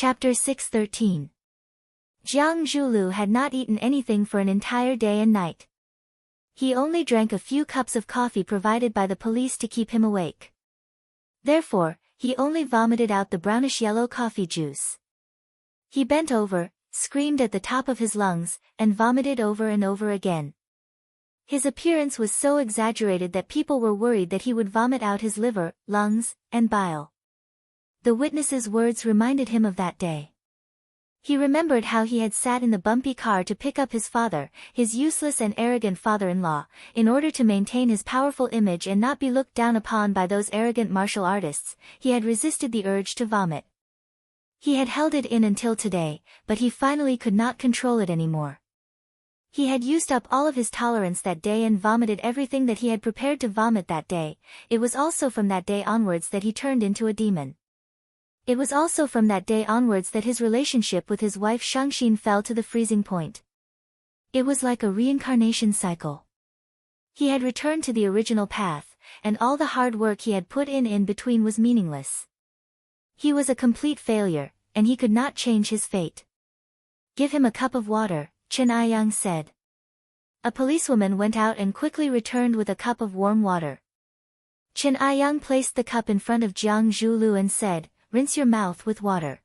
Chapter 613. Jiang Zhulu had not eaten anything for an entire day and night. He only drank a few cups of coffee provided by the police to keep him awake. Therefore, he only vomited out the brownish-yellow coffee juice. He bent over, screamed at the top of his lungs, and vomited over and over again. His appearance was so exaggerated that people were worried that he would vomit out his liver, lungs, and bile. The witness's words reminded him of that day. He remembered how he had sat in the bumpy car to pick up his father, his useless and arrogant father-in-law, in order to maintain his powerful image and not be looked down upon by those arrogant martial artists. He had resisted the urge to vomit. He had held it in until today, but he finally could not control it anymore. He had used up all of his tolerance that day and vomited everything that he had prepared to vomit that day. It was also from that day onwards that he turned into a demon. It was also from that day onwards that his relationship with his wife Shangxin fell to the freezing point. It was like a reincarnation cycle. He had returned to the original path, and all the hard work he had put in between was meaningless. He was a complete failure, and he could not change his fate. "Give him a cup of water," Chen Aiyang said. A policewoman went out and quickly returned with a cup of warm water. Chen Aiyang placed the cup in front of Jiang Zhulu and said, "Rinse your mouth with water."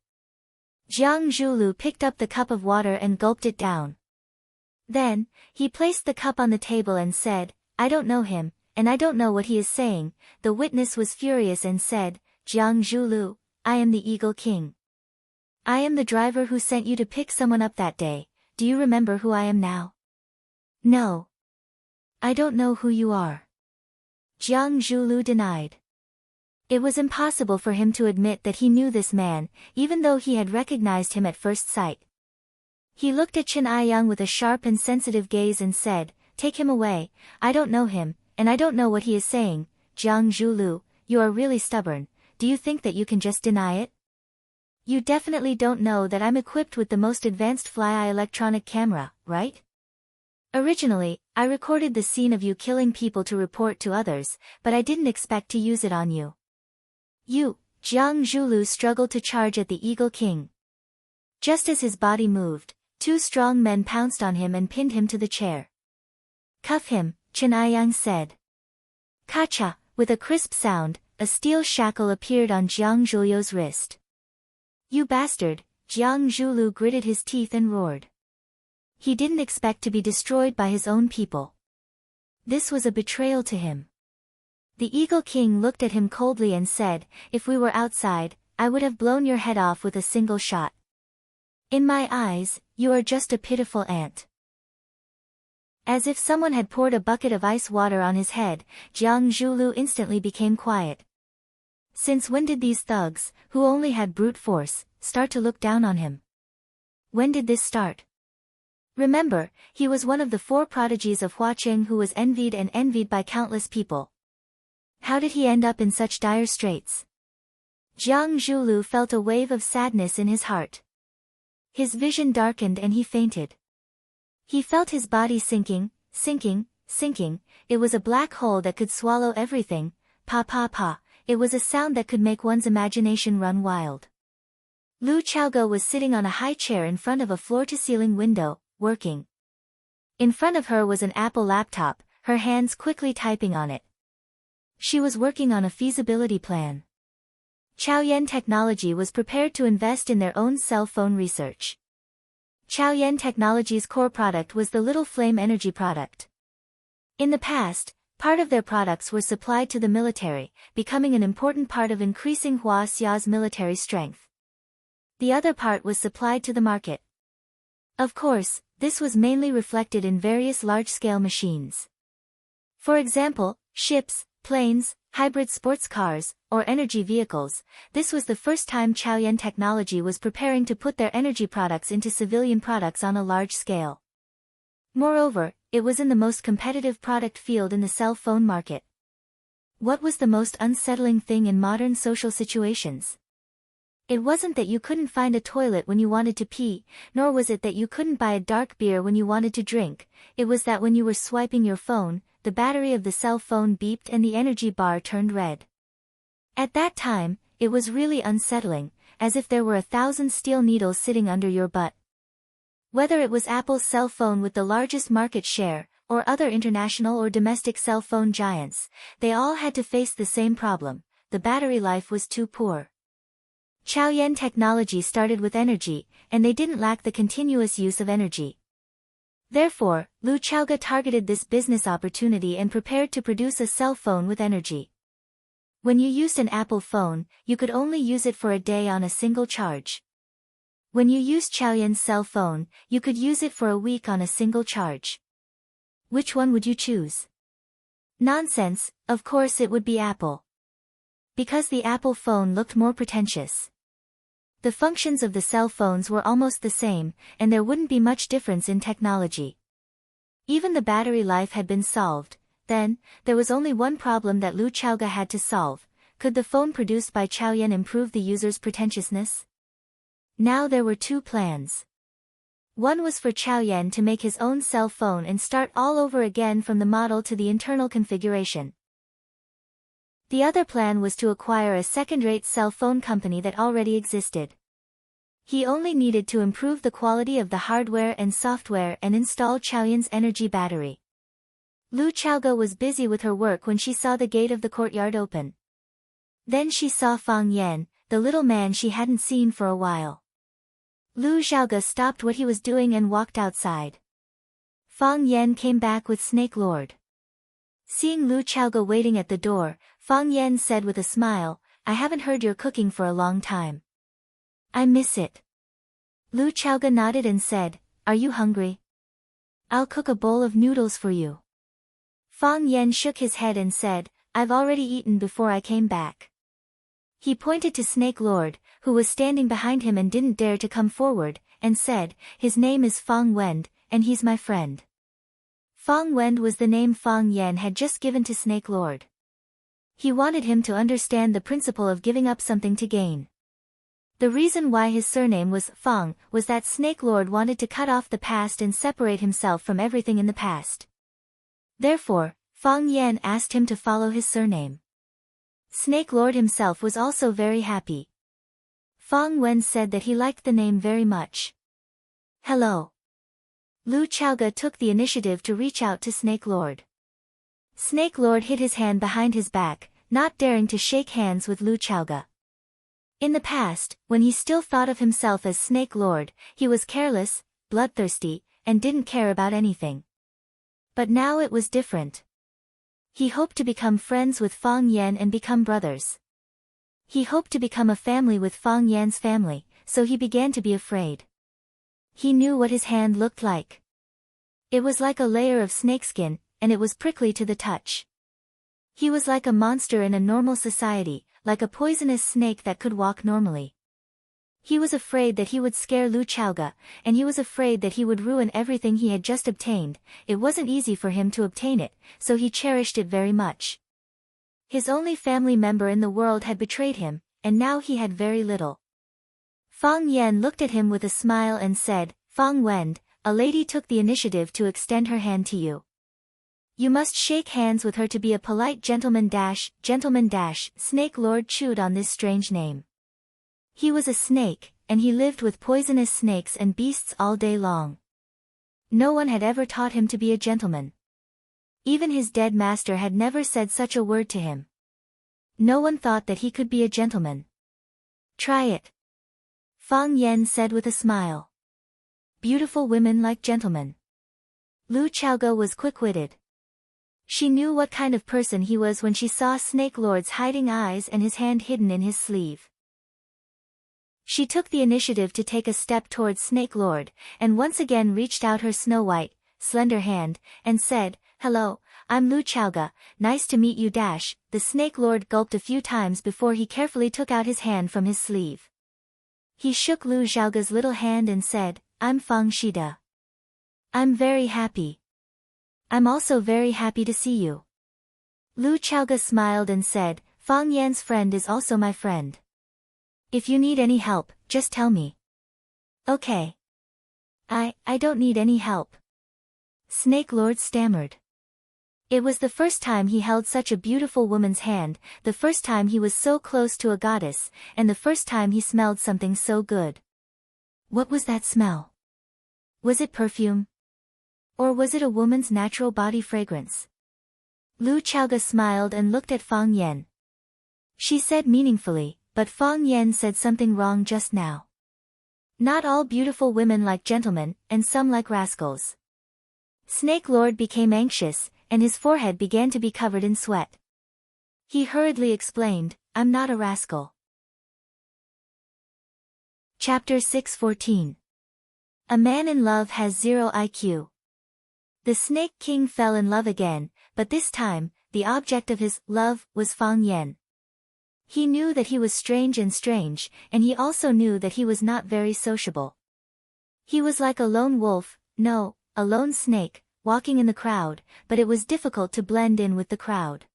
Jiang Zhulu picked up the cup of water and gulped it down. Then, he placed the cup on the table and said, "I don't know him, and I don't know what he is saying." The witness was furious and said, "Jiang Zhulu, I am the Eagle King. I am the driver who sent you to pick someone up that day. Do you remember who I am now?" "No. I don't know who you are." Jiang Zhulu denied. It was impossible for him to admit that he knew this man, even though he had recognized him at first sight. He looked at Chen Aiyang with a sharp and sensitive gaze and said, "Take him away, I don't know him, and I don't know what he is saying." "Jiang Zhulu, you are really stubborn. Do you think that you can just deny it? You definitely don't know that I'm equipped with the most advanced fly-eye electronic camera, right? Originally, I recorded the scene of you killing people to report to others, but I didn't expect to use it on you." Jiang Zhulu struggled to charge at the Eagle King. Just as his body moved, two strong men pounced on him and pinned him to the chair. "Cuff him," Chen Aiyang said. Kacha, with a crisp sound, a steel shackle appeared on Jiang Zhulu's wrist. "You bastard," Jiang Zhulu gritted his teeth and roared. He didn't expect to be destroyed by his own people. This was a betrayal to him. The Eagle King looked at him coldly and said, "If we were outside, I would have blown your head off with a single shot. In my eyes, you are just a pitiful ant." As if someone had poured a bucket of ice water on his head, Jiang Zhulu instantly became quiet. Since when did these thugs, who only had brute force, start to look down on him? When did this start? Remember, he was one of the four prodigies of Huacheng who was envied by countless people. How did he end up in such dire straits? Jiang Zhulu felt a wave of sadness in his heart. His vision darkened and he fainted. He felt his body sinking. It was a black hole that could swallow everything. Pa pa pa. It was a sound that could make one's imagination run wild. Lu Chaogo was sitting on a high chair in front of a floor-to-ceiling window, working. In front of her was an Apple laptop, her hands quickly typing on it. She was working on a feasibility plan. Chaoyan Technology was prepared to invest in their own cell phone research. Chaoyan Technology's core product was the Little Flame energy product. In the past, part of their products were supplied to the military, becoming an important part of increasing Huaxia's military strength. The other part was supplied to the market. Of course, this was mainly reflected in various large-scale machines. For example, ships, planes, hybrid sports cars, or energy vehicles. This was the first time Chaoyan Technology was preparing to put their energy products into civilian products on a large scale. Moreover, it was in the most competitive product field in the cell phone market. What was the most unsettling thing in modern social situations? It wasn't that you couldn't find a toilet when you wanted to pee, nor was it that you couldn't buy a dark beer when you wanted to drink. It was that when you were swiping your phone, the battery of the cell phone beeped and the energy bar turned red. At that time, it was really unsettling, as if there were 1,000 steel needles sitting under your butt. Whether it was Apple's cell phone with the largest market share, or other international or domestic cell phone giants, they all had to face the same problem: the battery life was too poor. Chaoyan technology started with energy, and they didn't lack the continuous use of energy. Therefore, Lu Chaoga targeted this business opportunity and prepared to produce a cell phone with energy. When you used an Apple phone, you could only use it for a day on a single charge. When you used Chaoyan's cell phone, you could use it for a week on a single charge. Which one would you choose? Nonsense, of course it would be Apple. Because the Apple phone looked more pretentious. The functions of the cell phones were almost the same, and there wouldn't be much difference in technology. Even the battery life had been solved. Then, there was only one problem that Lu Chaoga had to solve: could the phone produced by Chaoyan improve the user's pretentiousness? Now there were two plans. One was for Chaoyan to make his own cell phone and start all over again from the model to the internal configuration. The other plan was to acquire a second-rate cell phone company that already existed. He only needed to improve the quality of the hardware and software and install Chaoyan's energy battery. Lu Chaoga was busy with her work when she saw the gate of the courtyard open. Then she saw Fang Yan, the little man she hadn't seen for a while. Lu Chaoga stopped what he was doing and walked outside. Fang Yan came back with Snake Lord. Seeing Lu Chaoga waiting at the door, Fang Yan said with a smile, "I haven't heard your cooking for a long time. I miss it." Lu Chaoga nodded and said, "Are you hungry? I'll cook a bowl of noodles for you." Fang Yan shook his head and said, "I've already eaten before I came back." He pointed to Snake Lord, who was standing behind him and didn't dare to come forward, and said, "His name is Fang Wend, and he's my friend." Fang Wend was the name Fang Yan had just given to Snake Lord. He wanted him to understand the principle of giving up something to gain. The reason why his surname was Fang was that Snake Lord wanted to cut off the past and separate himself from everything in the past. Therefore, Fang Yan asked him to follow his surname. Snake Lord himself was also very happy. Fang Wen said that he liked the name very much. "Hello." Lu Chaoga took the initiative to reach out to Snake Lord. Snake Lord hid his hand behind his back, not daring to shake hands with Lu Chaoga. In the past, when he still thought of himself as Snake Lord, he was careless, bloodthirsty, and didn't care about anything. But now it was different. He hoped to become friends with Fang Yan and become brothers. He hoped to become a family with Fang Yan's family, so he began to be afraid. He knew what his hand looked like. It was like a layer of snakeskin, and it was prickly to the touch. He was like a monster in a normal society, like a poisonous snake that could walk normally. He was afraid that he would scare Lu Chaoga, and he was afraid that he would ruin everything he had just obtained. It wasn't easy for him to obtain it, so he cherished it very much. His only family member in the world had betrayed him, and now he had very little. Fang Yan looked at him with a smile and said, "Fang Wend, a lady took the initiative to extend her hand to you. You must shake hands with her to be a polite gentleman dash. Snake Lord chewed on this strange name. He was a snake, and he lived with poisonous snakes and beasts all day long. No one had ever taught him to be a gentleman. Even his dead master had never said such a word to him. No one thought that he could be a gentleman. Try it." Fang Yan said with a smile. Beautiful women like gentlemen. Lu Chaoga was quick-witted. She knew what kind of person he was when she saw Snake Lord's hiding eyes and his hand hidden in his sleeve. She took the initiative to take a step towards Snake Lord, and once again reached out her snow-white, slender hand, and said, "Hello, I'm Lu Chaoga, nice to meet you dash." The Snake Lord gulped a few times before he carefully took out his hand from his sleeve. He shook Lu Chaoga's little hand and said, "I'm Fang Shida. I'm very happy. I'm also very happy to see you." Lu Chaoga smiled and said, "Fang Yan's friend is also my friend. If you need any help, just tell me." "Okay. I don't need any help." Snake Lord stammered. It was the first time he held such a beautiful woman's hand, the first time he was so close to a goddess, and the first time he smelled something so good. What was that smell? Was it perfume? Or was it a woman's natural body fragrance? Lu Chaoge smiled and looked at Fang Yan. She said meaningfully, but Fang Yan said something wrong just now. Not all beautiful women like gentlemen, and some like rascals. Snake Lord became anxious, and his forehead began to be covered in sweat. He hurriedly explained, I'm not a rascal. Chapter 6:14. A man in love has 0 IQ. The Snake King fell in love again, but this time, the object of his love was Fang Yan. He knew that he was strange, and he also knew that he was not very sociable. He was like a lone wolf, no, a lone snake, walking in the crowd, but it was difficult to blend in with the crowd.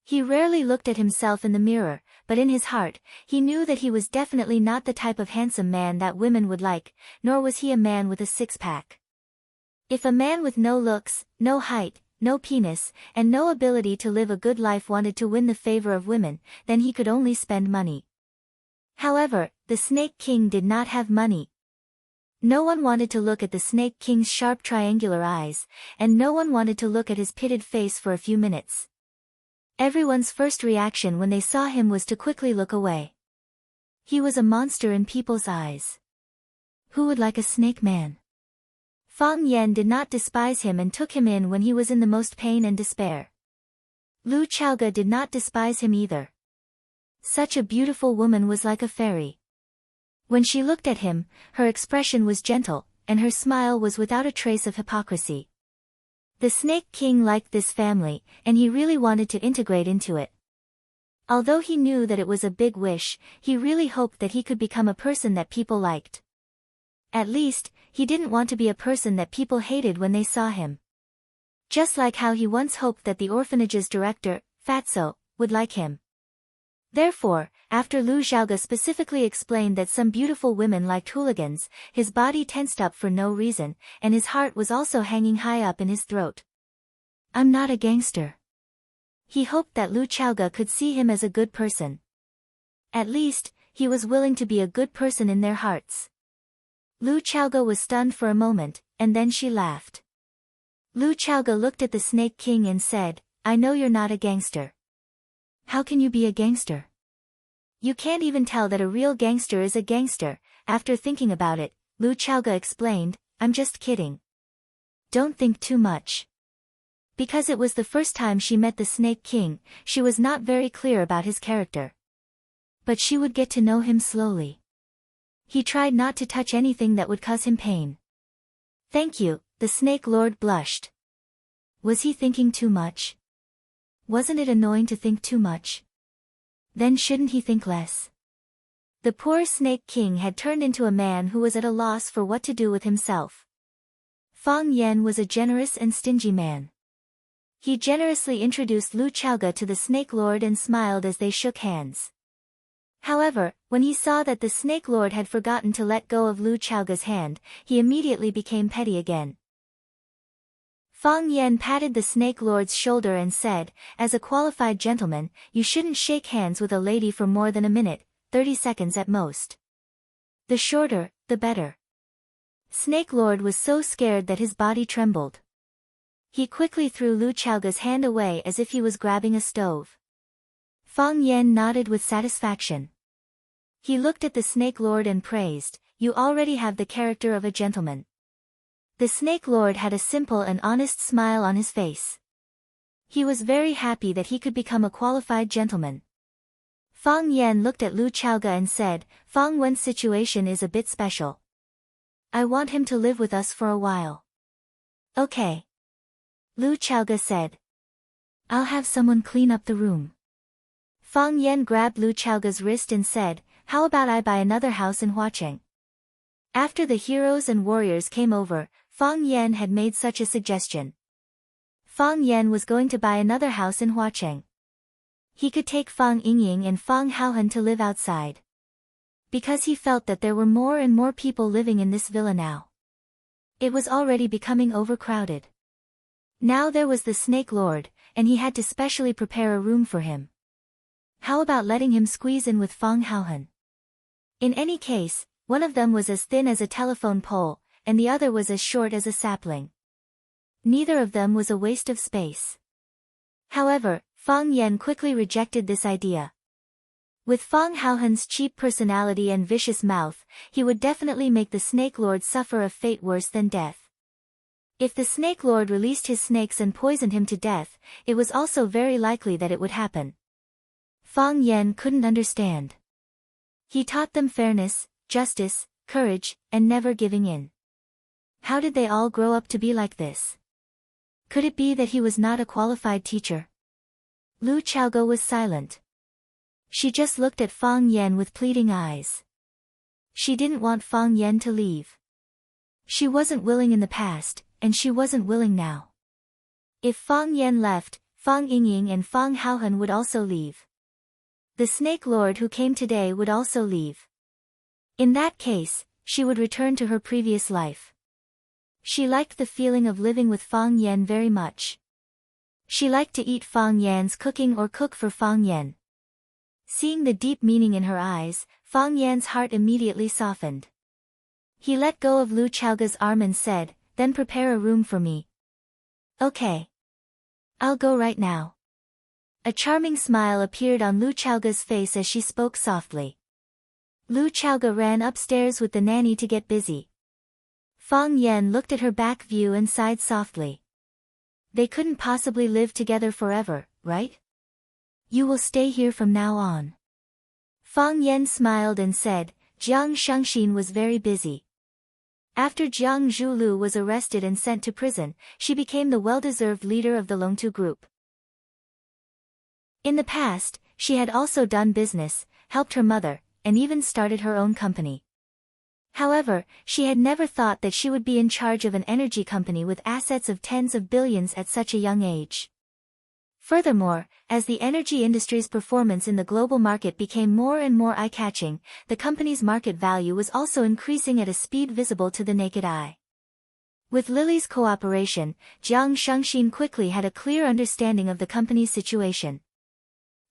He rarely looked at himself in the mirror, but in his heart, he knew that he was definitely not the type of handsome man that women would like, nor was he a man with a six-pack. If a man with no looks, no height, no penis, and no ability to live a good life wanted to win the favor of women, then he could only spend money. However, the Snake King did not have money. No one wanted to look at the Snake King's sharp triangular eyes, and no one wanted to look at his pitted face for a few minutes. Everyone's first reaction when they saw him was to quickly look away. He was a monster in people's eyes. Who would like a snake man? Fang Yan did not despise him and took him in when he was in the most pain and despair. Lu Chaoge did not despise him either. Such a beautiful woman was like a fairy. When she looked at him, her expression was gentle, and her smile was without a trace of hypocrisy. The Snake King liked this family, and he really wanted to integrate into it. Although he knew that it was a big wish, he really hoped that he could become a person that people liked. At least, he didn't want to be a person that people hated when they saw him. Just like how he once hoped that the orphanage's director, Fatso, would like him. Therefore, after Lu Xiaoge specifically explained that some beautiful women liked hooligans, his body tensed up for no reason, and his heart was also hanging high up in his throat. I'm not a gangster. He hoped that Lu Xiaoge could see him as a good person. At least, he was willing to be a good person in their hearts. Lu Xiaoge was stunned for a moment, and then she laughed. Lu Xiaoge looked at the Snake King and said, I know you're not a gangster. How can you be a gangster? You can't even tell that a real gangster is a gangster. After thinking about it, Lu Xiaoge explained, I'm just kidding. Don't think too much. Because it was the first time she met the Snake King, she was not very clear about his character. But she would get to know him slowly. He tried not to touch anything that would cause him pain. Thank you, the Snake Lord blushed. Was he thinking too much? Wasn't it annoying to think too much? Then shouldn't he think less? The poor Snake King had turned into a man who was at a loss for what to do with himself. Fang Yan was a generous and stingy man. He generously introduced Lu Xiaoge to the Snake Lord and smiled as they shook hands. However, when he saw that the Snake Lord had forgotten to let go of Lu Xiaoge's hand, he immediately became petty again. Fang Yan patted the Snake Lord's shoulder and said, as a qualified gentleman, you shouldn't shake hands with a lady for more than a minute, 30 seconds at most. The shorter, the better. Snake Lord was so scared that his body trembled. He quickly threw Lu Xiaoge's hand away as if he was grabbing a stove. Fang Yan nodded with satisfaction. He looked at the Snake Lord and praised, you already have the character of a gentleman. The Snake Lord had a simple and honest smile on his face. He was very happy that he could become a qualified gentleman. Fang Yan looked at Lu Xiaoge and said, Fang Wen's situation is a bit special. I want him to live with us for a while. Okay. Lu Xiaoge said. I'll have someone clean up the room. Fang Yan grabbed Lu Xiaoge's wrist and said, how about I buy another house in Huacheng? After the heroes and warriors came over, Fang Yan had made such a suggestion. Fang Yan was going to buy another house in Huacheng. He could take Fang Yingying and Fang Haohan to live outside. Because he felt that there were more and more people living in this villa now. It was already becoming overcrowded. Now there was the Snake Lord, and he had to specially prepare a room for him. How about letting him squeeze in with Fang Haohan? In any case, one of them was as thin as a telephone pole, and the other was as short as a sapling. Neither of them was a waste of space. However, Fang Yan quickly rejected this idea. With Fang Haohan's cheap personality and vicious mouth, he would definitely make the Snake Lord suffer a fate worse than death. If the Snake Lord released his snakes and poisoned him to death, it was also very likely that it would happen. Fang Yan couldn't understand. He taught them fairness, justice, courage, and never giving in. How did they all grow up to be like this? Could it be that he was not a qualified teacher? Lu Chaogo was silent. She just looked at Fang Yan with pleading eyes. She didn't want Fang Yan to leave. She wasn't willing in the past, and she wasn't willing now. If Fang Yan left, Fang Yingying and Fang Haohan would also leave. The Snake Lord who came today would also leave. In that case, she would return to her previous life. She liked the feeling of living with Fang Yan very much. She liked to eat Fang Yan's cooking or cook for Fang Yan. Seeing the deep meaning in her eyes, Fang Yan's heart immediately softened. He let go of Lu Chaoga's arm and said, "Then prepare a room for me." "Okay. I'll go right now." A charming smile appeared on Lu Chaoga's face as she spoke softly. Lu Chaoga ran upstairs with the nanny to get busy. Fang Yan looked at her back view and sighed softly. They couldn't possibly live together forever, right? "You will stay here from now on." Fang Yan smiled and said, "Jiang Shangxin was very busy." After Jiang Zhulu was arrested and sent to prison, she became the well-deserved leader of the Longtu group. In the past, she had also done business, helped her mother, and even started her own company. However, she had never thought that she would be in charge of an energy company with assets of tens of billions at such a young age. Furthermore, as the energy industry's performance in the global market became more and more eye-catching, the company's market value was also increasing at a speed visible to the naked eye. With Lily's cooperation, Jiang Shangxin quickly had a clear understanding of the company's situation.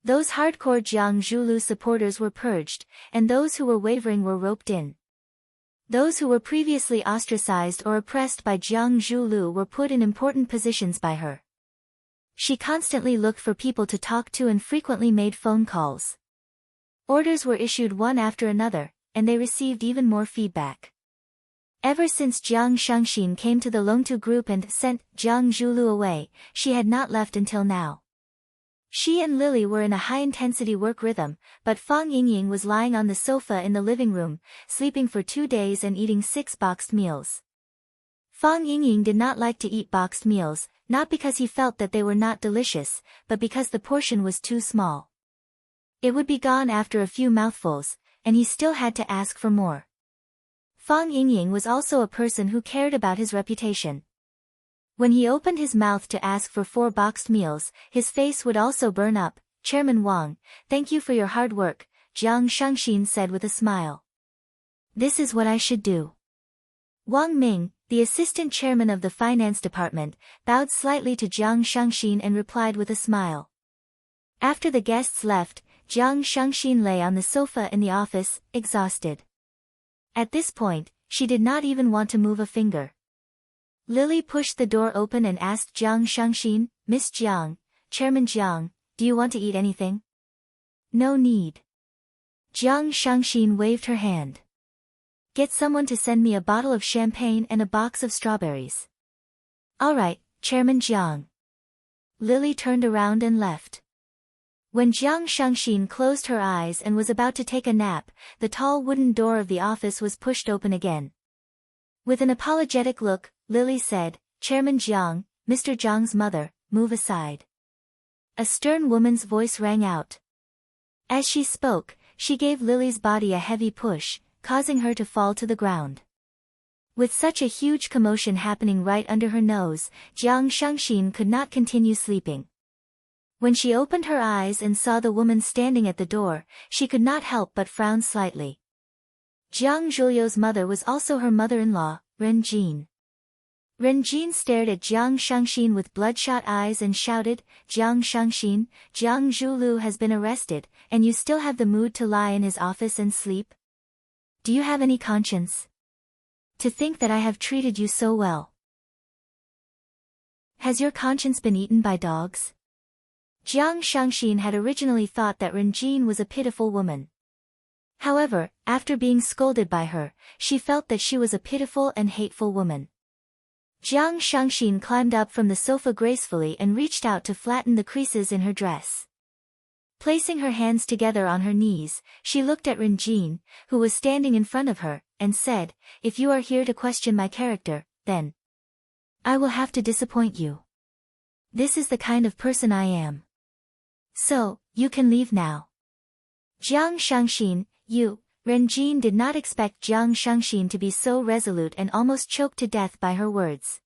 Those hardcore Jiang Zhulu supporters were purged, and those who were wavering were roped in. Those who were previously ostracized or oppressed by Jiang Zhulu were put in important positions by her. She constantly looked for people to talk to and frequently made phone calls. Orders were issued one after another, and they received even more feedback. Ever since Jiang Shangxin came to the Longtu group and sent Jiang Zhulu away, she had not left until now. She and Lily were in a high-intensity work rhythm, but Fang Yingying was lying on the sofa in the living room, sleeping for 2 days and eating 6 boxed meals. Fang Yingying did not like to eat boxed meals, not because he felt that they were not delicious, but because the portion was too small. It would be gone after a few mouthfuls, and he still had to ask for more. Fang Yingying was also a person who cared about his reputation. When he opened his mouth to ask for 4 boxed meals, his face would also burn up. "Chairman Wang, thank you for your hard work," Jiang Shangxin said with a smile. "This is what I should do." Wang Ming, the assistant chairman of the finance department, bowed slightly to Jiang Shangxin and replied with a smile. After the guests left, Jiang Shangxin lay on the sofa in the office, exhausted. At this point, she did not even want to move a finger. Lily pushed the door open and asked Jiang Shangxin, "Miss Jiang, Chairman Jiang, do you want to eat anything?" "No need." Jiang Shangxin waved her hand. "Get someone to send me a bottle of champagne and a box of strawberries." "All right, Chairman Jiang." Lily turned around and left. When Jiang Shangxin closed her eyes and was about to take a nap, the tall wooden door of the office was pushed open again. With an apologetic look, Lily said, "Chairman Jiang, Mr. Jiang's mother, move aside." A stern woman's voice rang out. As she spoke, she gave Lily's body a heavy push, causing her to fall to the ground. With such a huge commotion happening right under her nose, Jiang Shangxin could not continue sleeping. When she opened her eyes and saw the woman standing at the door, she could not help but frown slightly. Jiang Zhuliu's mother was also her mother-in-law, Ren Jin. Renjin stared at Jiang Shangxin with bloodshot eyes and shouted, Jiang Shangxin, Jiang Zhulu has been arrested, and you still have the mood to lie in his office and sleep? Do you have any conscience? To think that I have treated you so well. Has your conscience been eaten by dogs? Jiang Shangxin had originally thought that Renjin was a pitiful woman. However, after being scolded by her, she felt that she was a pitiful and hateful woman. Jiang Shangxin climbed up from the sofa gracefully and reached out to flatten the creases in her dress. Placing her hands together on her knees, she looked at Renjin, who was standing in front of her, and said, If you are here to question my character, then I will have to disappoint you. This is the kind of person I am. So, you can leave now. Jiang Shangxin, you. Renjin did not expect Jiang Shangxin to be so resolute and almost choked to death by her words.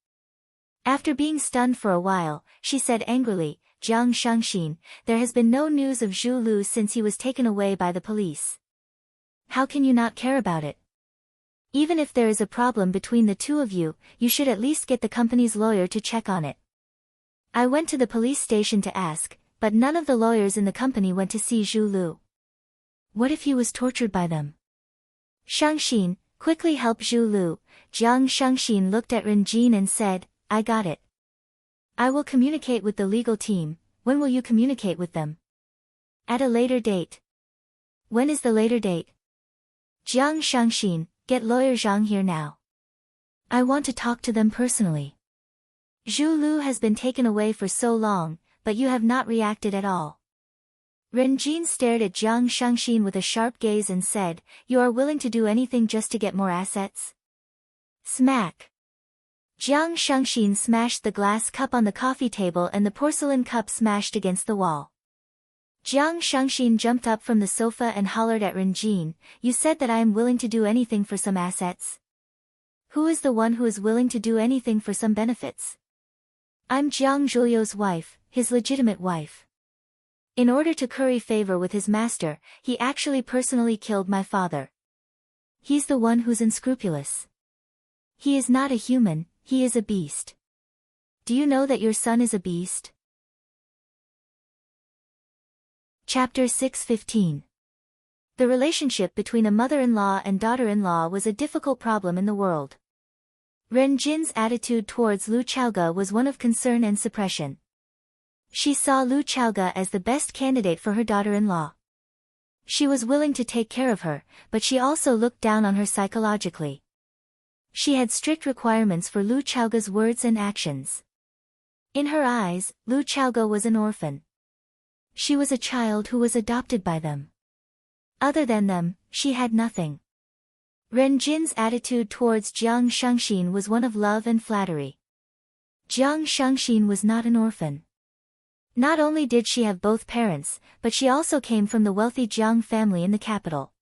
After being stunned for a while, she said angrily, Jiang Shangxin, there has been no news of Zhu Lu since he was taken away by the police. How can you not care about it? Even if there is a problem between the two of you, you should at least get the company's lawyer to check on it. I went to the police station to ask, but none of the lawyers in the company went to see Zhu Lu. What if he was tortured by them? Shangxin, quickly help Zhu Lu. Jiang Shangxin looked at Renjin and said, I got it. I will communicate with the legal team. When will you communicate with them? At a later date. When is the later date? Jiang Shangxin, get lawyer Zhang here now. I want to talk to them personally. Zhu Lu has been taken away for so long, but you have not reacted at all. Renjin stared at Jiang Shangxin with a sharp gaze and said, You are willing to do anything just to get more assets? Smack. Jiang Shangxin smashed the glass cup on the coffee table and the porcelain cup smashed against the wall. Jiang Shangxin jumped up from the sofa and hollered at Renjin, You said that I am willing to do anything for some assets. Who is the one who is willing to do anything for some benefits? I'm Jiang Zhuliu's wife, his legitimate wife. In order to curry favor with his master, he actually personally killed my father. He's the one who's unscrupulous. He is not a human, he is a beast. Do you know that your son is a beast? Chapter 6:15. The relationship between a mother-in-law and daughter-in-law was a difficult problem in the world. Renjin's attitude towards Lu Chaoge was one of concern and suppression. She saw Lu Chaoge as the best candidate for her daughter-in-law. She was willing to take care of her, but she also looked down on her psychologically. She had strict requirements for Lu Chaoge's words and actions. In her eyes, Lu Chaoge was an orphan. She was a child who was adopted by them. Other than them, she had nothing. Renjin's attitude towards Jiang Shangxin was one of love and flattery. Jiang Shangxin was not an orphan. Not only did she have both parents, but she also came from the wealthy Jiang family in the capital.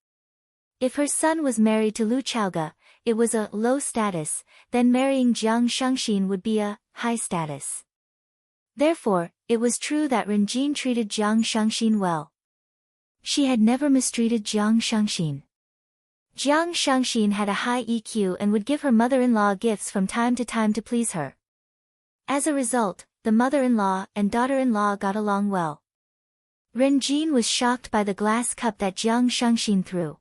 If her son was married to Lu Chaoge, it was a low status, then marrying Jiang Shangxin would be a high status. Therefore, it was true that Renjin treated Jiang Shangxin well. She had never mistreated Jiang Shangxin. Jiang Shangxin had a high EQ and would give her mother-in-law gifts from time to time to please her. As a result, the mother-in-law and daughter-in-law got along well. Renjin was shocked by the glass cup that Jiang Shangxin threw.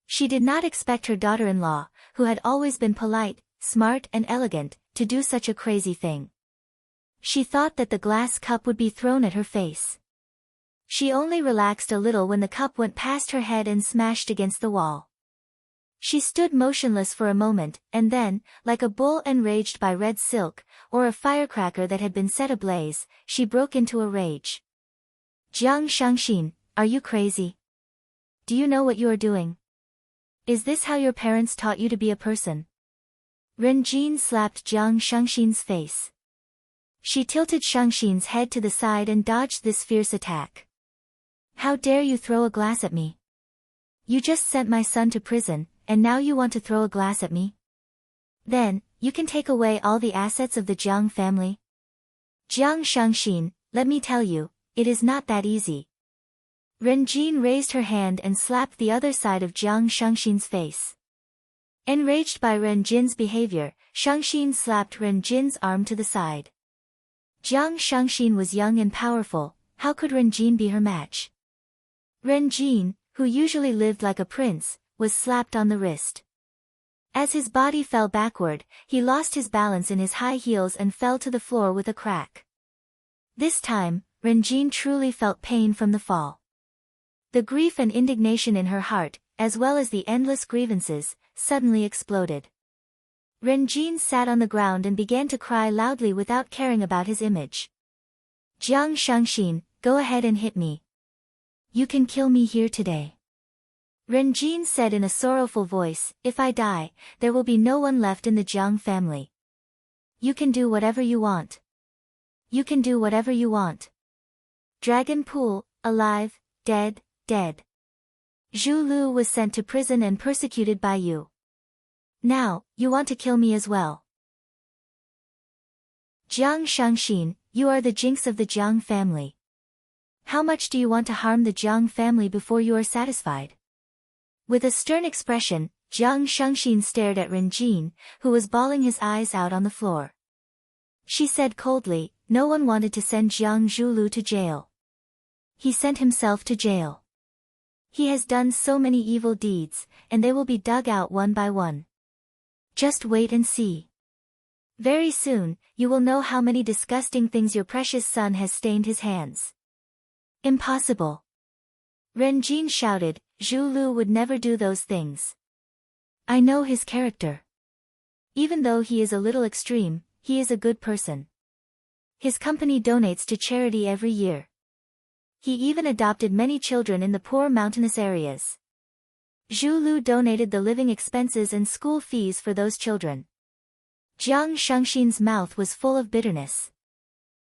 She did not expect her daughter-in-law, who had always been polite, smart and elegant, to do such a crazy thing. She thought that the glass cup would be thrown at her face. She only relaxed a little when the cup went past her head and smashed against the wall. She stood motionless for a moment, and then, like a bull enraged by red silk, or a firecracker that had been set ablaze, she broke into a rage. Jiang Shangxin, are you crazy? Do you know what you are doing? Is this how your parents taught you to be a person? Renjin slapped Jiang Shangxin's face. She tilted Shangxin's head to the side and dodged this fierce attack. How dare you throw a glass at me? You just sent my son to prison, and now you want to throw a glass at me? Then, you can take away all the assets of the Jiang family? Jiang Shangxin, let me tell you, it is not that easy. Renjin raised her hand and slapped the other side of Jiang Shangxin's face. Enraged by Ren Jin's behavior, Shangxin slapped Ren Jin's arm to the side. Jiang Shangxin was young and powerful, how could Ren Jin be her match? Ren Jin, who usually lived like a prince, was slapped on the wrist. As his body fell backward, he lost his balance in his high heels and fell to the floor with a crack. This time, Ren Jin truly felt pain from the fall. The grief and indignation in her heart, as well as the endless grievances, suddenly exploded. Ren Jin sat on the ground and began to cry loudly without caring about his image. Jiang Shangxin, go ahead and hit me. You can kill me here today. Ren Jin said in a sorrowful voice, if I die, there will be no one left in the Jiang family. You can do whatever you want. You can do whatever you want. Dragon Pool, alive, dead, dead. Zhu Lu was sent to prison and persecuted by you. Now, you want to kill me as well. Jiang Shangxin, you are the jinx of the Jiang family. How much do you want to harm the Jiang family before you are satisfied? With a stern expression, Jiang Shangxin stared at Ren Jin, who was bawling his eyes out on the floor. She said coldly, no one wanted to send Jiang Zhulu to jail. He sent himself to jail. He has done so many evil deeds, and they will be dug out one by one. Just wait and see. Very soon, you will know how many disgusting things your precious son has stained his hands. Impossible. Ren Jin shouted, Zhu Lu would never do those things. I know his character. Even though he is a little extreme, he is a good person. His company donates to charity every year. He even adopted many children in the poor mountainous areas. Zhu Lu donated the living expenses and school fees for those children. Jiang Shangxin's mouth was full of bitterness.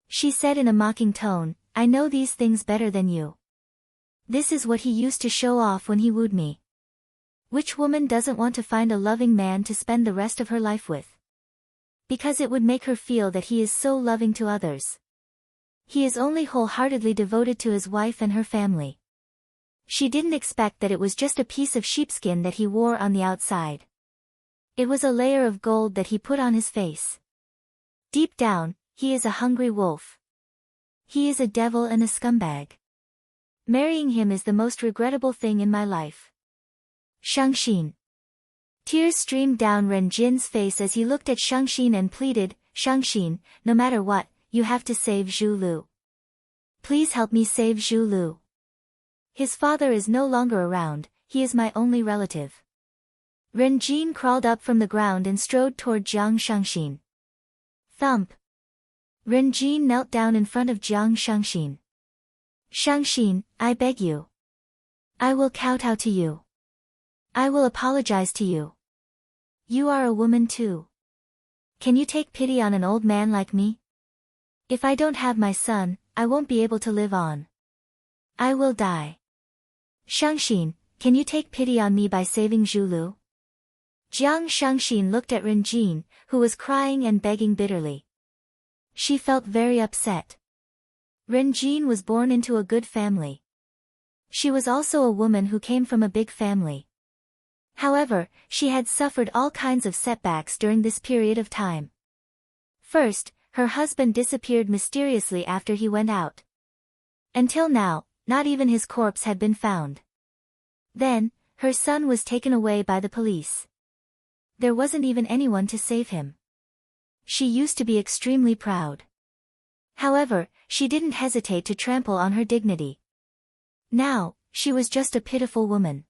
She said in a mocking tone, I know these things better than you. This is what he used to show off when he wooed me. Which woman doesn't want to find a loving man to spend the rest of her life with? Because it would make her feel that he is so loving to others. He is only wholeheartedly devoted to his wife and her family. She didn't expect that it was just a piece of sheepskin that he wore on the outside. It was a layer of gold that he put on his face. Deep down, he is a hungry wolf. He is a devil and a scumbag. Marrying him is the most regrettable thing in my life. Shangxin. Tears streamed down Ren Jin's face as he looked at Shangxin and pleaded, Shangxin, no matter what, you have to save Zhu Lu. Please help me save Zhu Lu. His father is no longer around, he is my only relative. Ren Jin crawled up from the ground and strode toward Jiang Shangxin. Thump. Ren Jin knelt down in front of Jiang Shangxin. Shangxin, I beg you. I will kowtow to you. I will apologize to you. You are a woman too. Can you take pity on an old man like me? If I don't have my son, I won't be able to live on. I will die. Shangxin, can you take pity on me by saving Zhu Lu? Jiang Shangxin looked at Ren Jin, who was crying and begging bitterly. She felt very upset. Ren Jin was born into a good family. She was also a woman who came from a big family. However, she had suffered all kinds of setbacks during this period of time. First, her husband disappeared mysteriously after he went out. Until now, not even his corpse had been found. Then, her son was taken away by the police. There wasn't even anyone to save him. She used to be extremely proud. However, she didn't hesitate to trample on her dignity. Now, she was just a pitiful woman.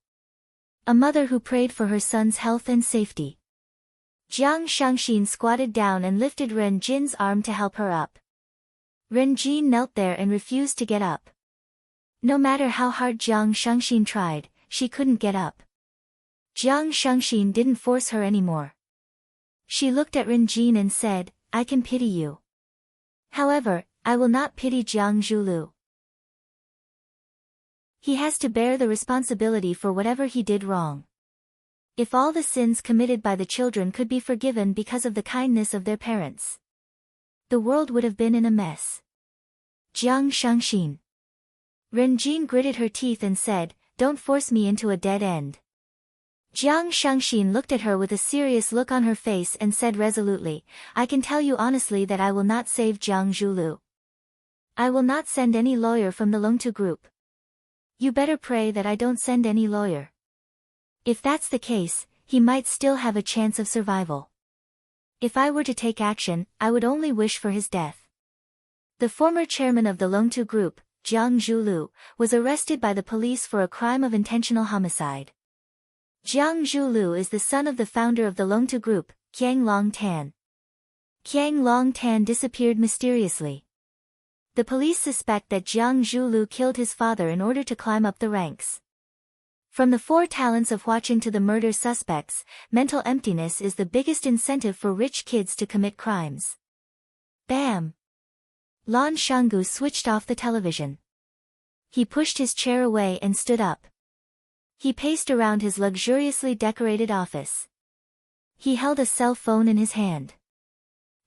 A mother who prayed for her son's health and safety. Jiang Shangxin squatted down and lifted Ren Jin's arm to help her up. Ren Jin knelt there and refused to get up. No matter how hard Jiang Shangxin tried, she couldn't get up. Jiang Shangxin didn't force her anymore. She looked at Ren Jin and said, I can pity you. However, I will not pity Jiang Zhulu. He has to bear the responsibility for whatever he did wrong. If all the sins committed by the children could be forgiven because of the kindness of their parents, the world would have been in a mess. Jiang Shangxin. Ren Jin gritted her teeth and said, don't force me into a dead end. Jiang Shengxin looked at her with a serious look on her face and said resolutely, I can tell you honestly that I will not save Jiang Zhulu. I will not send any lawyer from the Longtu group. You better pray that I don't send any lawyer. If that's the case, he might still have a chance of survival. If I were to take action, I would only wish for his death. The former chairman of the Longtu group, Jiang Zhulu, was arrested by the police for a crime of intentional homicide. Jiang Zhulu is the son of the founder of the Longtu group, Qiang Longtan. Qiang Longtan disappeared mysteriously. The police suspect that Jiang Zhulu killed his father in order to climb up the ranks. From the 4 talents of watching to the murder suspects, mental emptiness is the biggest incentive for rich kids to commit crimes. Bam! Lan Shanggu switched off the television. He pushed his chair away and stood up. He paced around his luxuriously decorated office. He held a cell phone in his hand.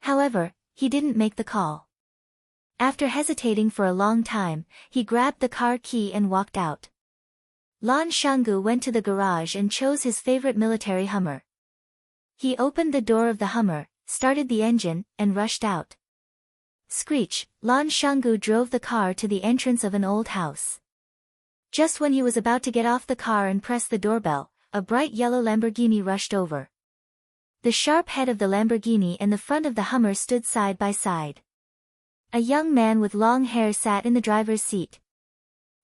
However, he didn't make the call. After hesitating for a long time, he grabbed the car key and walked out. Lan Shanggu went to the garage and chose his favorite military Hummer. He opened the door of the Hummer, started the engine, and rushed out. Screech, Lan Shanggu drove the car to the entrance of an old house. Just when he was about to get off the car and press the doorbell, a bright yellow Lamborghini rushed over. The sharp head of the Lamborghini and the front of the Hummer stood side by side. A young man with long hair sat in the driver's seat.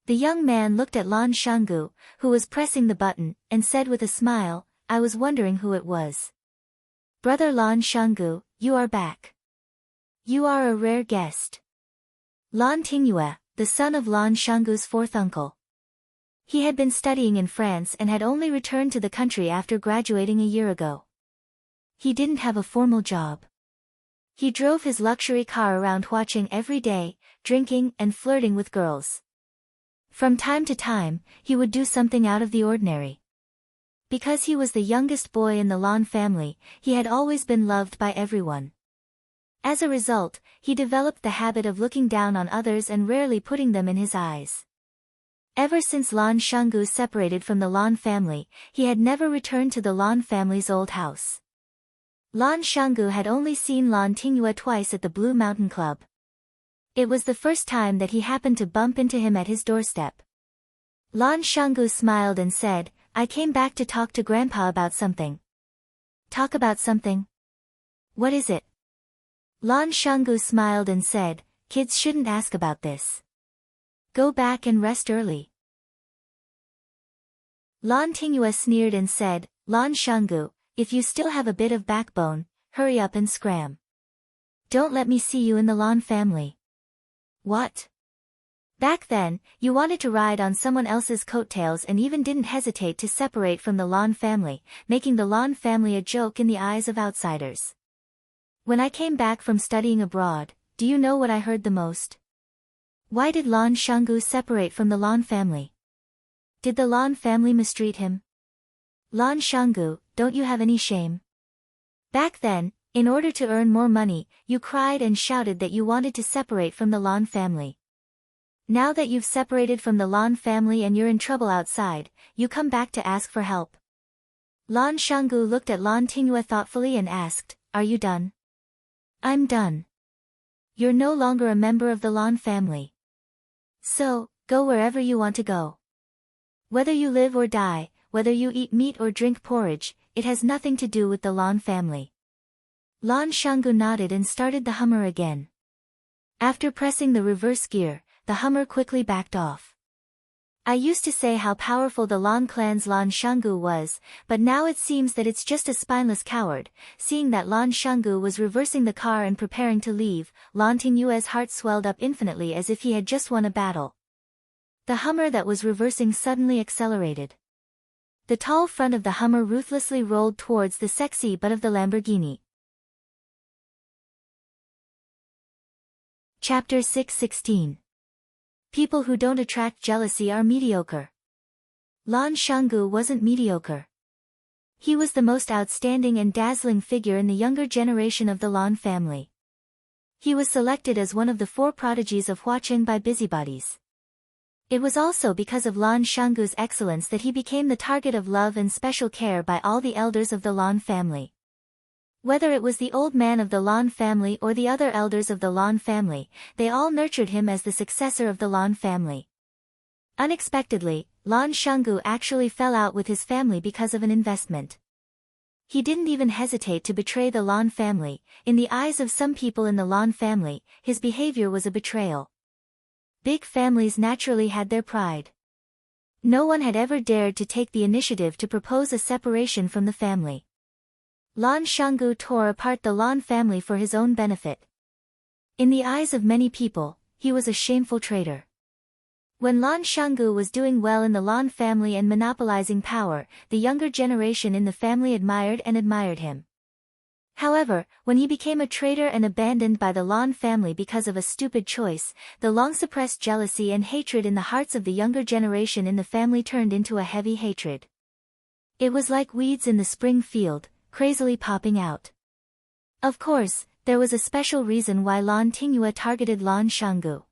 The young man looked at Lan Shanggu, who was pressing the button, and said with a smile, I was wondering who it was. Brother Lan Shanggu, you are back. You are a rare guest. Lan Tingyue, the son of Lan Shanggu's 4th uncle. He had been studying in France and had only returned to the country after graduating a year ago. He didn't have a formal job. He drove his luxury car around watching every day, drinking and flirting with girls. From time to time, he would do something out of the ordinary. Because he was the youngest boy in the Lan family, he had always been loved by everyone. As a result, he developed the habit of looking down on others and rarely putting them in his eyes. Ever since Lan Shanggu separated from the Lan family, he had never returned to the Lan family's old house. Lan Shanggu had only seen Lan Tingyue twice at the Blue Mountain Club. It was the first time that he happened to bump into him at his doorstep. Lan Shanggu smiled and said, I came back to talk to Grandpa about something. Talk about something? What is it? Lan Shanggu smiled and said, kids shouldn't ask about this. Go back and rest early. Lan Tingyue sneered and said, Lan Shanggu, if you still have a bit of backbone, hurry up and scram. Don't let me see you in the Lan family. What? Back then, you wanted to ride on someone else's coattails and even didn't hesitate to separate from the Lan family, making the Lan family a joke in the eyes of outsiders. When I came back from studying abroad, do you know what I heard the most? Why did Lan Shanggu separate from the Lan family? Did the Lan family mistreat him? Lan Shanggu, don't you have any shame? Back then, in order to earn more money, you cried and shouted that you wanted to separate from the Lan family. Now that you've separated from the Lan family and you're in trouble outside, you come back to ask for help. Lan Shanggu looked at Lan Tingyue thoughtfully and asked, Are you done? I'm done. You're no longer a member of the Lan family. So, go wherever you want to go. Whether you live or die, whether you eat meat or drink porridge, it has nothing to do with the Lan family. Lan Shanggu nodded and started the Hummer again. After pressing the reverse gear, the Hummer quickly backed off. I used to say how powerful the Lan clan's Lan Shanggu was, but now it seems that it's just a spineless coward. Seeing that Lan Shanggu was reversing the car and preparing to leave, Lan Tingyue's heart swelled up infinitely as if he had just won a battle. The Hummer that was reversing suddenly accelerated. The tall front of the Hummer ruthlessly rolled towards the sexy butt of the Lamborghini. Chapter 6:16. People who don't attract jealousy are mediocre. Lan Shanggu wasn't mediocre. He was the most outstanding and dazzling figure in the younger generation of the Lan family. He was selected as one of the 4 prodigies of Huaqin by busybodies. It was also because of Lan Shanggu's excellence that he became the target of love and special care by all the elders of the Lan family. Whether it was the old man of the Lan family or the other elders of the Lan family, they all nurtured him as the successor of the Lan family. Unexpectedly, Lan Shanggu actually fell out with his family because of an investment. He didn't even hesitate to betray the Lan family. In the eyes of some people in the Lan family, his behavior was a betrayal. Big families naturally had their pride. No one had ever dared to take the initiative to propose a separation from the family. Lan Shanggu tore apart the Lan family for his own benefit. In the eyes of many people, he was a shameful traitor. When Lan Shanggu was doing well in the Lan family and monopolizing power, the younger generation in the family admired him. However, when he became a traitor and abandoned by the Lan family because of a stupid choice, the long-suppressed jealousy and hatred in the hearts of the younger generation in the family turned into a heavy hatred. It was like weeds in the spring field, crazily popping out. Of course, there was a special reason why Lan Tingyue targeted Lan Shanggu.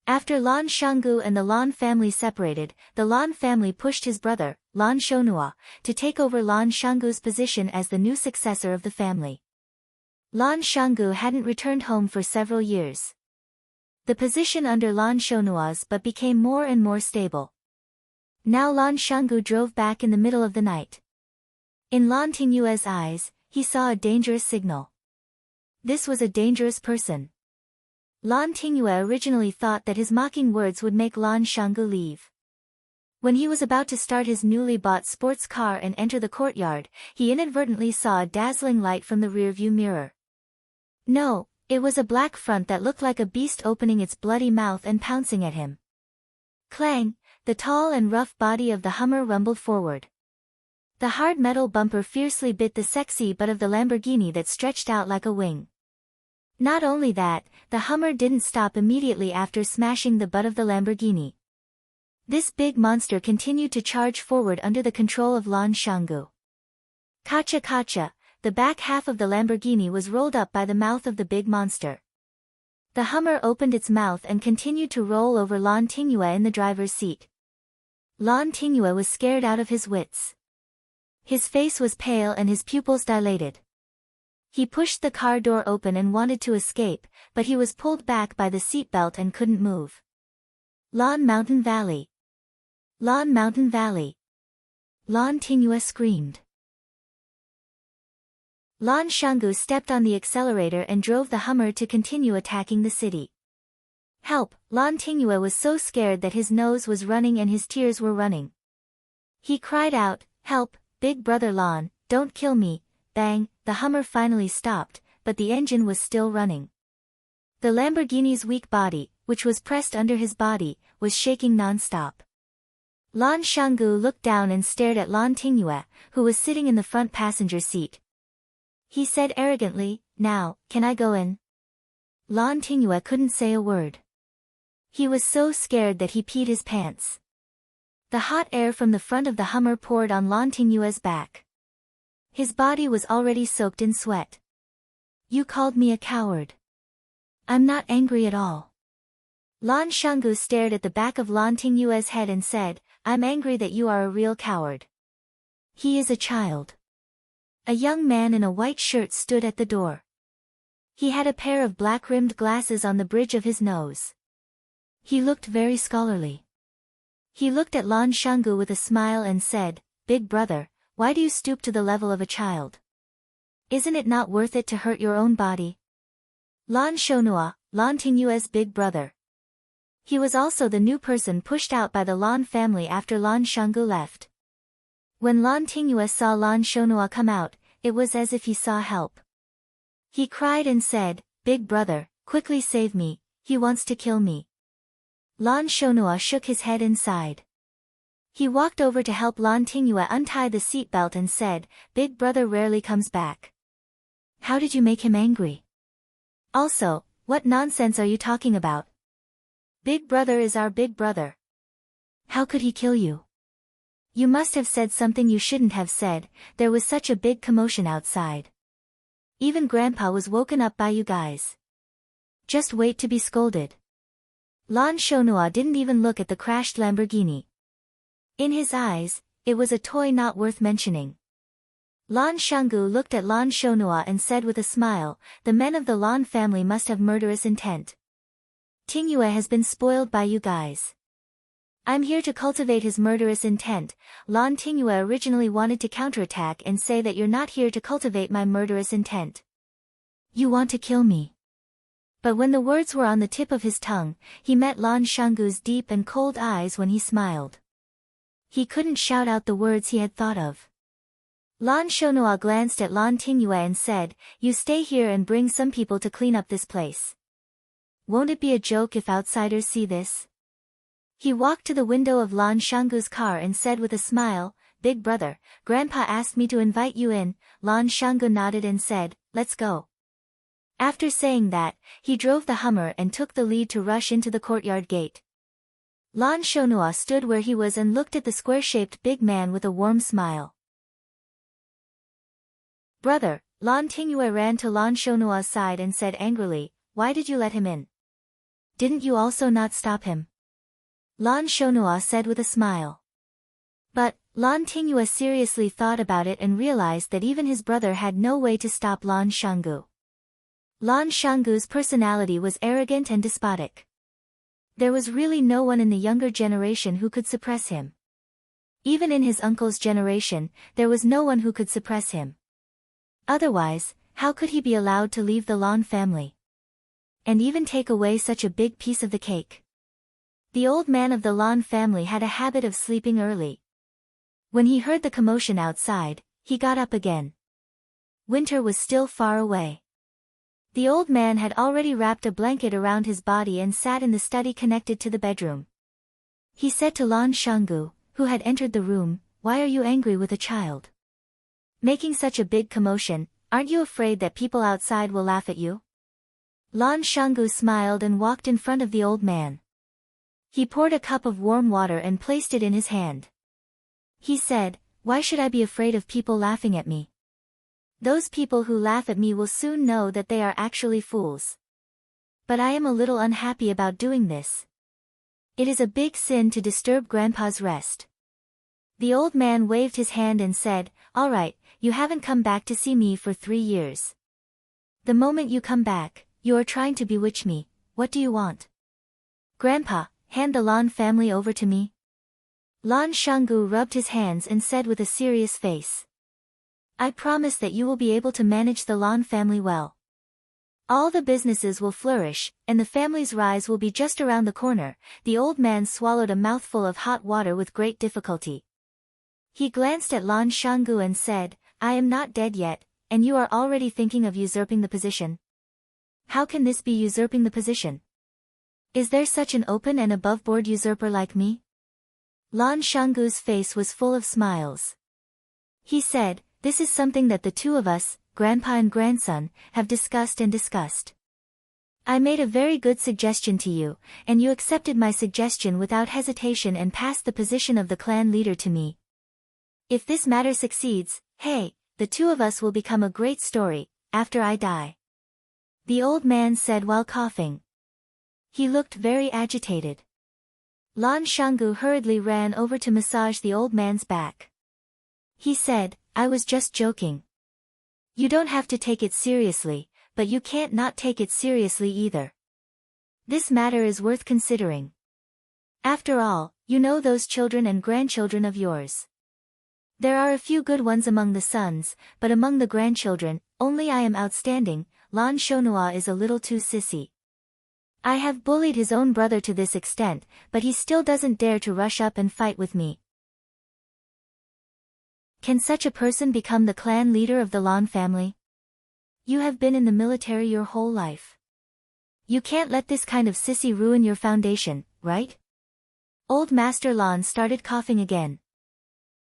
After Lan Shanggu and the Lan family separated, the Lan family pushed his brother, Lan Shonhua, to take over Lan Shanggu's position as the new successor of the family. Lan Shanggu hadn't returned home for several years. The position under Lan Shonhua's but became more and more stable. Now Lan Shanggu drove back in the middle of the night. In Lan Tingyue's eyes, he saw a dangerous signal. This was a dangerous person. Lan Tingyue originally thought that his mocking words would make Lan Shanggu leave. When he was about to start his newly bought sports car and enter the courtyard, he inadvertently saw a dazzling light from the rearview mirror. No, it was a black front that looked like a beast opening its bloody mouth and pouncing at him. Clang! The tall and rough body of the Hummer rumbled forward. The hard metal bumper fiercely bit the sexy butt of the Lamborghini that stretched out like a wing. Not only that, the Hummer didn't stop immediately after smashing the butt of the Lamborghini. This big monster continued to charge forward under the control of Lan Shanggu. Kacha kacha, the back half of the Lamborghini was rolled up by the mouth of the big monster. The Hummer opened its mouth and continued to roll over Lan Tingyue in the driver's seat. Lan Tingyue was scared out of his wits. His face was pale and his pupils dilated. He pushed the car door open and wanted to escape, but he was pulled back by the seatbelt and couldn't move. Lan Mountain Valley. Lan Mountain Valley. Lan Tingyue screamed. Lan Shanggu stepped on the accelerator and drove the Hummer to continue attacking the city. Help! Lan Tingyue was so scared that his nose was running and his tears were running. He cried out, "Help, big brother Lan, don't kill me!" Bang! The Hummer finally stopped, but the engine was still running. The Lamborghini's weak body, which was pressed under his body, was shaking non-stop. Lan Shanggu looked down and stared at Lan Tingyue, who was sitting in the front passenger seat. He said arrogantly, "Now, can I go in?" Lan Tingyue couldn't say a word. He was so scared that he peed his pants. The hot air from the front of the Hummer poured on Lan Tingyue's back. His body was already soaked in sweat. "You called me a coward." "I'm not angry at all." Lan Shanggu stared at the back of Lan Tingyue's head and said, "I'm angry that you are a real coward." "He is a child." A young man in a white shirt stood at the door. He had a pair of black-rimmed glasses on the bridge of his nose. He looked very scholarly. He looked at Lan Shanggu with a smile and said, "Big brother, why do you stoop to the level of a child? Isn't it not worth it to hurt your own body?" Lan Shonhua, Lan Tingyue's big brother. He was also the new person pushed out by the Lan family after Lan Shanggu left. When Lan Tingyue saw Lan Shonhua come out, it was as if he saw help. He cried and said, "Big brother, quickly save me, he wants to kill me." Lan Shonhua shook his head and sighed. He walked over to help Lan Tingyue untie the seatbelt and said, "Big brother rarely comes back. How did you make him angry? Also, what nonsense are you talking about? Big brother is our big brother. How could he kill you? You must have said something you shouldn't have said, there was such a big commotion outside. Even Grandpa was woken up by you guys. Just wait to be scolded." Lan Shonhua didn't even look at the crashed Lamborghini. In his eyes, it was a toy not worth mentioning. Lan Shanggu looked at Lan Shonhua and said with a smile, the men of the Lan family must have murderous intent. Tingyue has been spoiled by you guys. I'm here to cultivate his murderous intent. Lan Tingyue originally wanted to counterattack and say that you're not here to cultivate my murderous intent. You want to kill me. But when the words were on the tip of his tongue, he met Lan Shanggu's deep and cold eyes when he smiled. He couldn't shout out the words he had thought of. Lan Shonhua glanced at Lan Tingyue and said, you stay here and bring some people to clean up this place. Won't it be a joke if outsiders see this? He walked to the window of Lan Shanggu's car and said with a smile, Big brother, Grandpa asked me to invite you in. Lan Shanggu nodded and said, let's go. After saying that, he drove the Hummer and took the lead to rush into the courtyard gate. Lan Shonhua stood where he was and looked at the square-shaped big man with a warm smile. Brother, Lan Tingyue ran to Lan Shonhua's side and said angrily, why did you let him in? Didn't you also not stop him? Lan Shonhua said with a smile. But, Lan Tingyue seriously thought about it and realized that even his brother had no way to stop Lan Shanggu. Lan Shanggu's personality was arrogant and despotic. There was really no one in the younger generation who could suppress him. Even in his uncle's generation, there was no one who could suppress him. Otherwise, how could he be allowed to leave the Lan family? And even take away such a big piece of the cake? The old man of the Lan family had a habit of sleeping early. When he heard the commotion outside, he got up again. Winter was still far away. The old man had already wrapped a blanket around his body and sat in the study connected to the bedroom. He said to Lan Shanggu, who had entered the room, why are you angry with a child? Making such a big commotion, aren't you afraid that people outside will laugh at you? Lan Shanggu smiled and walked in front of the old man. He poured a cup of warm water and placed it in his hand. He said, why should I be afraid of people laughing at me? Those people who laugh at me will soon know that they are actually fools. But I am a little unhappy about doing this. It is a big sin to disturb Grandpa's rest. The old man waved his hand and said, all right, you haven't come back to see me for 3 years. The moment you come back, you are trying to bewitch me. What do you want? Grandpa, hand the Lan family over to me. Lan Shanggu rubbed his hands and said with a serious face. I promise that you will be able to manage the Lan family well. All the businesses will flourish, and the family's rise will be just around the corner. The old man swallowed a mouthful of hot water with great difficulty. He glanced at Lan Shanggu and said, I am not dead yet, and you are already thinking of usurping the position. How can this be usurping the position? Is there such an open and above-board usurper like me? Lan Shanggu's face was full of smiles. He said, this is something that the two of us, grandpa and grandson, have discussed and discussed. I made a very good suggestion to you, and you accepted my suggestion without hesitation and passed the position of the clan leader to me. If this matter succeeds, hey, the two of us will become a great story, after I die. The old man said while coughing. He looked very agitated. Lan Shanggu hurriedly ran over to massage the old man's back. He said, I was just joking. You don't have to take it seriously, but you can't not take it seriously either. This matter is worth considering. After all, you know those children and grandchildren of yours. There are a few good ones among the sons, but among the grandchildren, only I am outstanding. Lan Shonhua is a little too sissy. I have bullied his own brother to this extent, but he still doesn't dare to rush up and fight with me. Can such a person become the clan leader of the Lan family? You have been in the military your whole life. You can't let this kind of sissy ruin your foundation, right? Old Master Lan started coughing again.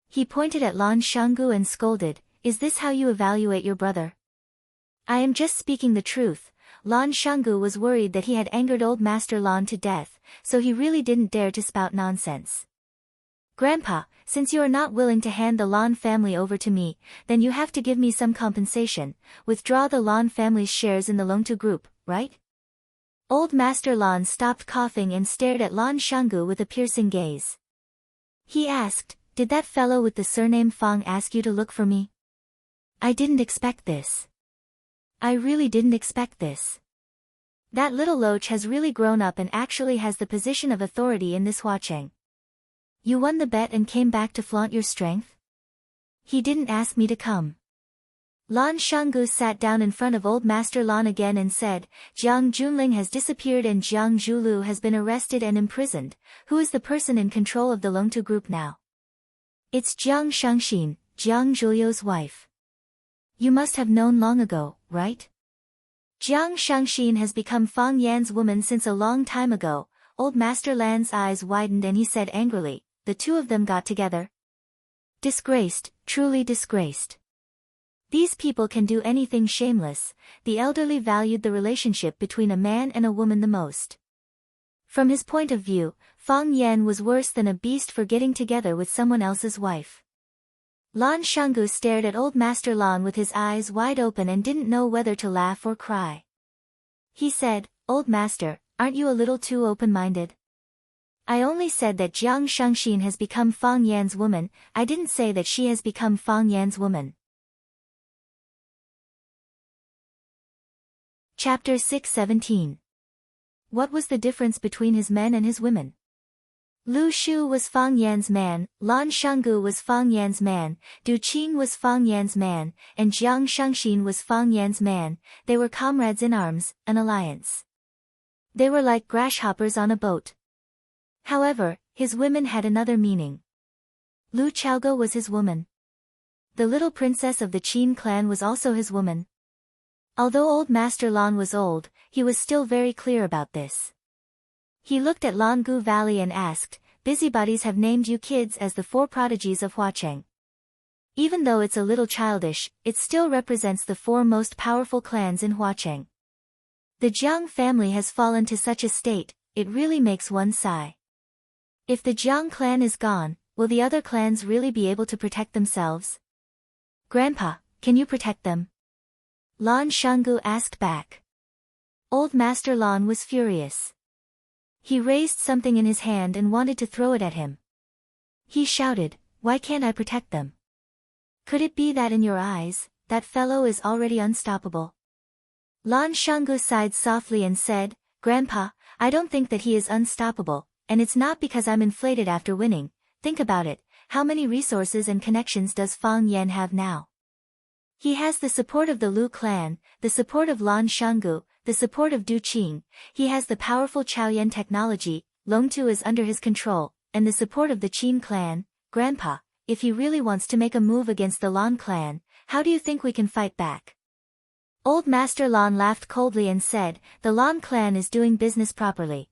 He pointed at Lan Shanggu and scolded, is this how you evaluate your brother? I am just speaking the truth. Lan Shanggu was worried that he had angered old Master Lan to death, so he really didn't dare to spout nonsense. Grandpa, since you are not willing to hand the Lan family over to me, then you have to give me some compensation, withdraw the Lan family's shares in the Longtu group, right? Old Master Lan stopped coughing and stared at Lan Shanggu with a piercing gaze. He asked, "Did that fellow with the surname Fang ask you to look for me?" "I didn't expect this. I really didn't expect this. That little loach has really grown up and actually has the position of authority in this Huacheng. You won the bet and came back to flaunt your strength?" "He didn't ask me to come." Lan Shanggu sat down in front of Old Master Lan again and said, "Jiang Junling has disappeared and Jiang Zhulu has been arrested and imprisoned. Who is the person in control of the Longtu group now?" "It's Jiang Shangxin, Jiang Zhulio's wife. You must have known long ago, right?" "Jiang Shangxin has become Fang Yan's woman since a long time ago." Old Master Lan's eyes widened and he said angrily, "The two of them got together? Disgraced, truly disgraced. These people can do anything shameless." The elderly valued the relationship between a man and a woman the most. From his point of view, Fang Yan was worse than a beast for getting together with someone else's wife. Lan Shanggu stared at Old Master Lan with his eyes wide open and didn't know whether to laugh or cry. He said, "Old Master, aren't you a little too open-minded? I only said that Jiang Shangxin has become Fang Yan's woman. I didn't say that she has become Fang Yan's woman." Chapter 617. What was the difference between his men and his women? Lu Shu was Fang Yan's man, Lan Shanggu was Fang Yan's man, Du Qing was Fang Yan's man, and Jiang Shangxin was Fang Yan's man. They were comrades in arms, an alliance. They were like grasshoppers on a boat. However, his women had another meaning. Lu Chaogo was his woman. The little princess of the Qin clan was also his woman. Although Old Master Lan was old, he was still very clear about this. He looked at Langu Valley and asked, "Busybodies have named you kids as the four prodigies of Huacheng. Even though it's a little childish, it still represents the four most powerful clans in Huacheng. The Jiang family has fallen to such a state, it really makes one sigh. If the Jiang clan is gone, will the other clans really be able to protect themselves? Grandpa, can you protect them?" Lan Shanggu asked back. Old Master Lan was furious. He raised something in his hand and wanted to throw it at him. He shouted, "Why can't I protect them? Could it be that in your eyes, that fellow is already unstoppable?" Lan Shanggu sighed softly and said, "Grandpa, I don't think that he is unstoppable, and it's not because I'm inflated after winning. Think about it, how many resources and connections does Fang Yan have now? He has the support of the Lu clan, the support of Lan Shanggu, the support of Du Qing, he has the powerful Chaoyan technology, Longtu is under his control, and the support of the Qin clan. Grandpa, if he really wants to make a move against the Lan clan, how do you think we can fight back?" Old Master Lan laughed coldly and said, "The Lan clan is doing business properly.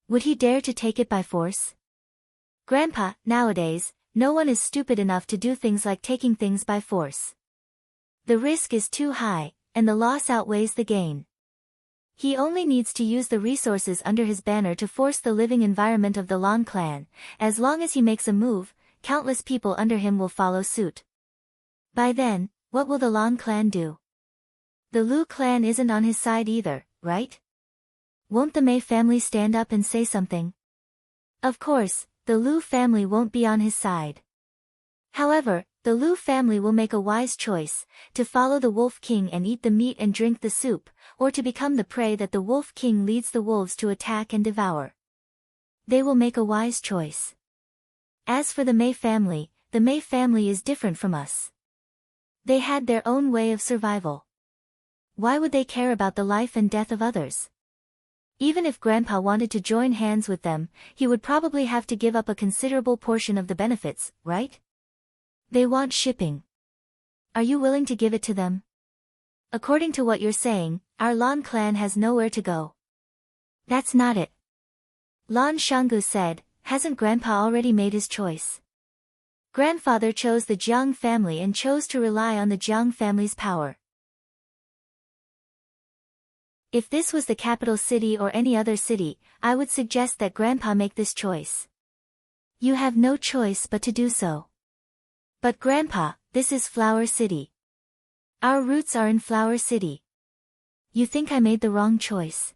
Would he dare to take it by force? Grandpa, nowadays, no one is stupid enough to do things like taking things by force. The risk is too high, and the loss outweighs the gain. He only needs to use the resources under his banner to force the living environment of the Lan clan. As long as he makes a move, countless people under him will follow suit. By then, what will the Lan clan do? The Lu clan isn't on his side either, right? Won't the Mei family stand up and say something? Of course, the Lu family won't be on his side. However, the Lu family will make a wise choice, to follow the Wolf King and eat the meat and drink the soup, or to become the prey that the Wolf King leads the wolves to attack and devour. They will make a wise choice. As for the Mei family is different from us. They had their own way of survival. Why would they care about the life and death of others? Even if Grandpa wanted to join hands with them, he would probably have to give up a considerable portion of the benefits, right? They want shipping. Are you willing to give it to them? According to what you're saying, our Lan clan has nowhere to go. That's not it. Lan Shanggu said, hasn't Grandpa already made his choice? Grandfather chose the Jiang family and chose to rely on the Jiang family's power. If this was the capital city or any other city, I would suggest that Grandpa make this choice. You have no choice but to do so. But Grandpa, this is Flower City. Our roots are in Flower City. You think I made the wrong choice?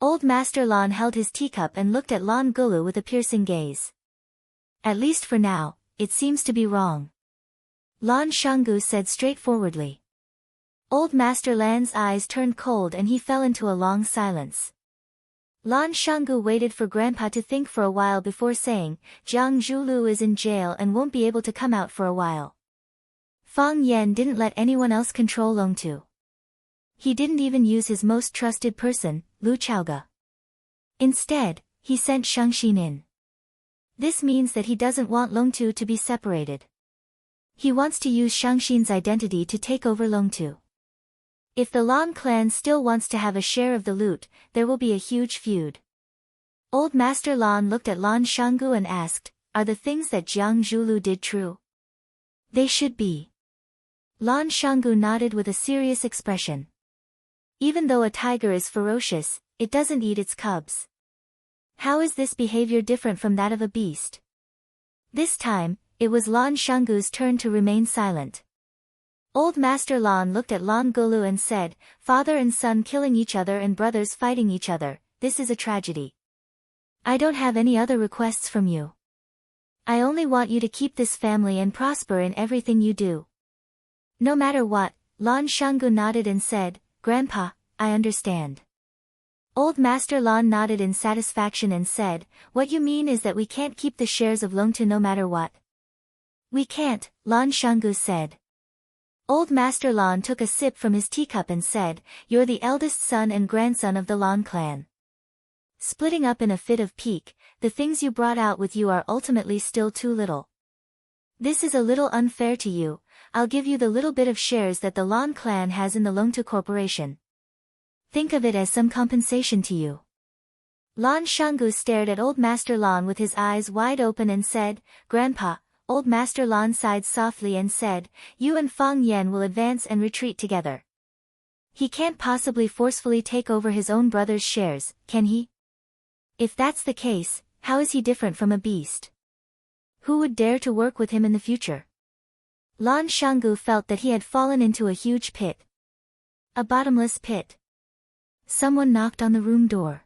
Old Master Lan held his teacup and looked at Lan Gulu with a piercing gaze. At least for now, it seems to be wrong. Lan Shanggu said straightforwardly. Old Master Lan's eyes turned cold and he fell into a long silence. Lan Shanggu waited for Grandpa to think for a while before saying, Jiang Zhulu is in jail and won't be able to come out for a while. Fang Yan didn't let anyone else control Longtu. He didn't even use his most trusted person, Lu Chaoge. Instead, he sent Shangxin in. This means that he doesn't want Longtu to be separated. He wants to use Shangxin's identity to take over Longtu. If the Lan clan still wants to have a share of the loot, there will be a huge feud. Old Master Lan looked at Lan Shanggu and asked, are the things that Jiang Zhulu did true? They should be. Lan Shanggu nodded with a serious expression. Even though a tiger is ferocious, it doesn't eat its cubs. How is this behavior different from that of a beast? This time, it was Lan Shanggu's turn to remain silent. Old Master Lan looked at Lan Gulu and said, father and son killing each other and brothers fighting each other, this is a tragedy. I don't have any other requests from you. I only want you to keep this family and prosper in everything you do. No matter what, Lan Shanggu nodded and said, Grandpa, I understand. Old Master Lan nodded in satisfaction and said, what you mean is that we can't keep the shares of Longtu no matter what. We can't, Lan Shanggu said. Old Master Lan took a sip from his teacup and said, you're the eldest son and grandson of the Lan clan. Splitting up in a fit of pique, the things you brought out with you are ultimately still too little. This is a little unfair to you. I'll give you the little bit of shares that the Lan clan has in the Longtu Corporation. Think of it as some compensation to you. Lan Shanggu stared at Old Master Lan with his eyes wide open and said, Grandpa. Old Master Lan sighed softly and said, you and Fang Yan will advance and retreat together. He can't possibly forcefully take over his own brother's shares, can he? If that's the case, how is he different from a beast? Who would dare to work with him in the future? Lan Shanggu felt that he had fallen into a huge pit. A bottomless pit. Someone knocked on the room door.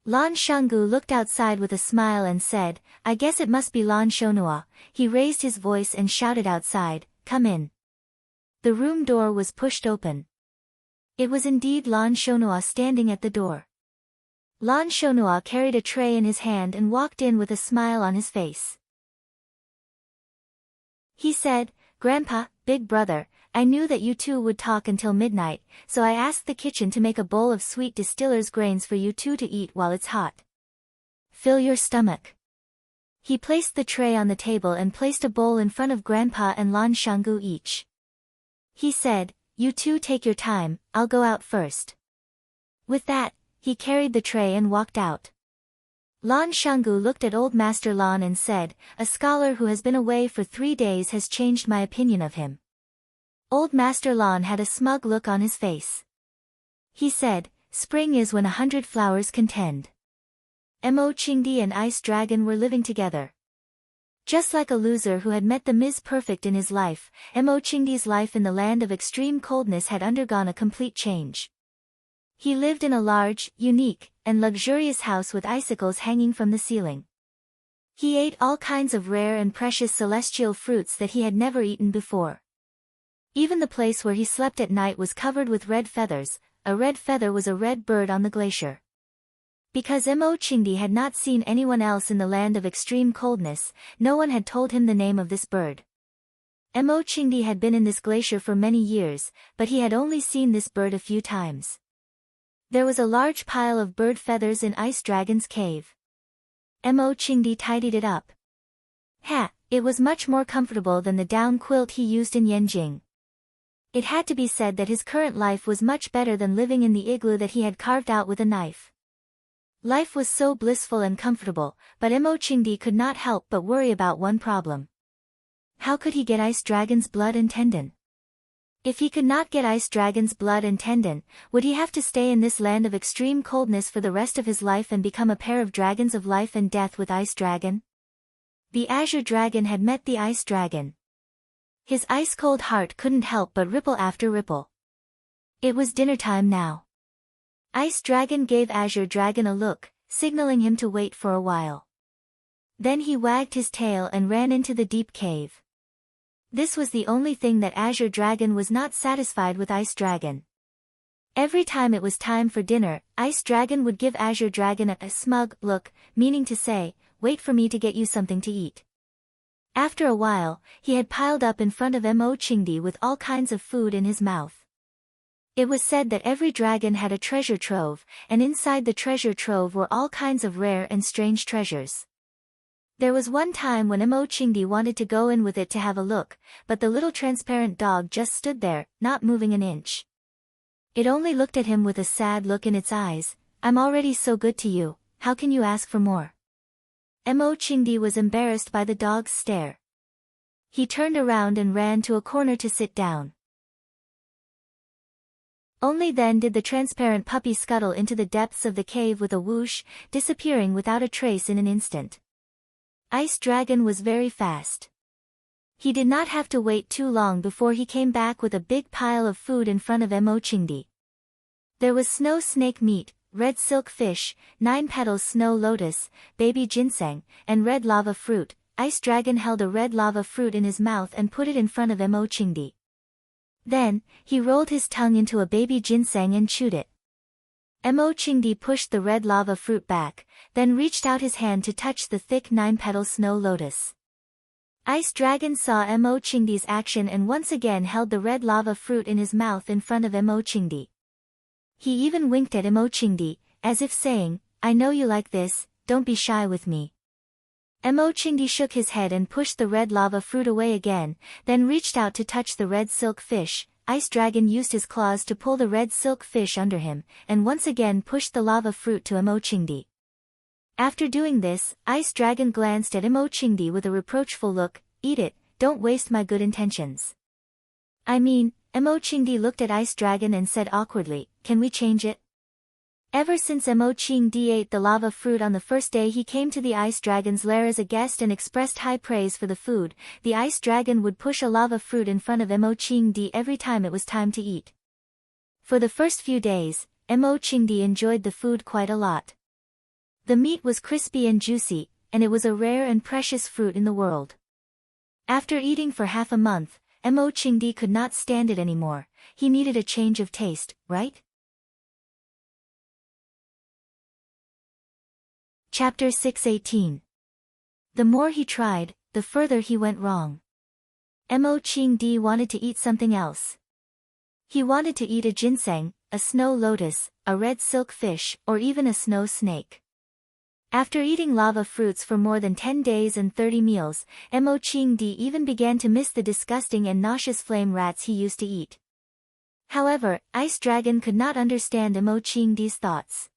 Lan Shanggu looked outside with a smile and said, I guess it must be Lan Shonhua. He raised his voice and shouted outside, come in. The room door was pushed open. It was indeed Lan Shonhua standing at the door. Lan Shonhua carried a tray in his hand and walked in with a smile on his face. He said, Grandpa, big brother, I knew that you two would talk until midnight, so I asked the kitchen to make a bowl of sweet distiller's grains for you two to eat while it's hot. Fill your stomach. He placed the tray on the table and placed a bowl in front of Grandpa and Lan Shanggu each. He said, you two take your time, I'll go out first. With that, he carried the tray and walked out. Lan Shanggu looked at Old Master Lan and said, a scholar who has been away for 3 days has changed my opinion of him. Old Master Lan had a smug look on his face. He said, spring is when 100 flowers contend. Mo Qingdi and Ice Dragon were living together. Just like a loser who had met the Ms. Perfect in his life, Mo Qingdi's life in the land of extreme coldness had undergone a complete change. He lived in a large, unique, and luxurious house with icicles hanging from the ceiling. He ate all kinds of rare and precious celestial fruits that he had never eaten before. Even the place where he slept at night was covered with red feathers. A red feather was a red bird on the glacier. Because Mo Qingdi had not seen anyone else in the land of extreme coldness, no one had told him the name of this bird. Mo Qingdi had been in this glacier for many years, but he had only seen this bird a few times. There was a large pile of bird feathers in Ice Dragon's cave. Mo Qingdi tidied it up. It was much more comfortable than the down quilt he used in Yanjing. It had to be said that his current life was much better than living in the igloo that he had carved out with a knife. Life was so blissful and comfortable, but Mo Qingdi could not help but worry about one problem. How could he get Ice Dragon's blood and tendon? If he could not get Ice Dragon's blood and tendon, would he have to stay in this land of extreme coldness for the rest of his life and become a pair of dragons of life and death with Ice Dragon? The Azure Dragon had met the Ice Dragon. His ice-cold heart couldn't help but ripple after ripple. It was dinner time now. Ice Dragon gave Azure Dragon a look, signaling him to wait for a while. Then he wagged his tail and ran into the deep cave. This was the only thing that Azure Dragon was not satisfied with Ice Dragon. Every time it was time for dinner, Ice Dragon would give Azure Dragon a smug look, meaning to say, "Wait for me to get you something to eat." After a while, he had piled up in front of Mo Chingdi with all kinds of food in his mouth. It was said that every dragon had a treasure trove, and inside the treasure trove were all kinds of rare and strange treasures. There was one time when Mo Chingdi wanted to go in with it to have a look, but the little transparent dog just stood there, not moving an inch. It only looked at him with a sad look in its eyes. "I'm already so good to you, how can you ask for more?" Mo Chingdi was embarrassed by the dog's stare. He turned around and ran to a corner to sit down. Only then did the transparent puppy scuttle into the depths of the cave with a whoosh, disappearing without a trace in an instant. Ice Dragon was very fast. He did not have to wait too long before he came back with a big pile of food in front of Mo Chingdi. There was snow snake meat, red silk fish, 9 petals snow lotus, baby ginseng, and red lava fruit. Ice Dragon held a red lava fruit in his mouth and put it in front of Mo Chingdi. Then, he rolled his tongue into a baby ginseng and chewed it. Mo Chingdi pushed the red lava fruit back, then reached out his hand to touch the thick 9-petal snow lotus. Ice Dragon saw Mo Chingdi's action and once again held the red lava fruit in his mouth in front of Mo Chingdi. He even winked at Mo Chingdi, as if saying, "I know you like this, don't be shy with me." Mo Chingdi shook his head and pushed the red lava fruit away again, then reached out to touch the red silk fish. Ice Dragon used his claws to pull the red silk fish under him, and once again pushed the lava fruit to Mo Chingdi. After doing this, Ice Dragon glanced at Mo Chingdi with a reproachful look. "Eat it, don't waste my good intentions." "I mean," Mo Chingdi looked at Ice Dragon and said awkwardly, "can we change it?" Ever since Mo Chingdi ate the lava fruit on the first day he came to the Ice Dragon's lair as a guest and expressed high praise for the food, the Ice Dragon would push a lava fruit in front of Mo Chingdi every time it was time to eat. For the first few days, Mo Chingdi enjoyed the food quite a lot. The meat was crispy and juicy, and it was a rare and precious fruit in the world. After eating for half a month, Mo Chingdi could not stand it anymore. He needed a change of taste, right? Chapter 618. The more he tried, the further he went wrong. Mo Chingdi wanted to eat something else. He wanted to eat a ginseng, a snow lotus, a red silk fish, or even a snow snake. After eating lava fruits for more than 10 days and 30 meals, Mo Chingdi even began to miss the disgusting and nauseous flame rats he used to eat. However, Ice Dragon could not understand Mo Chingdi's thoughts.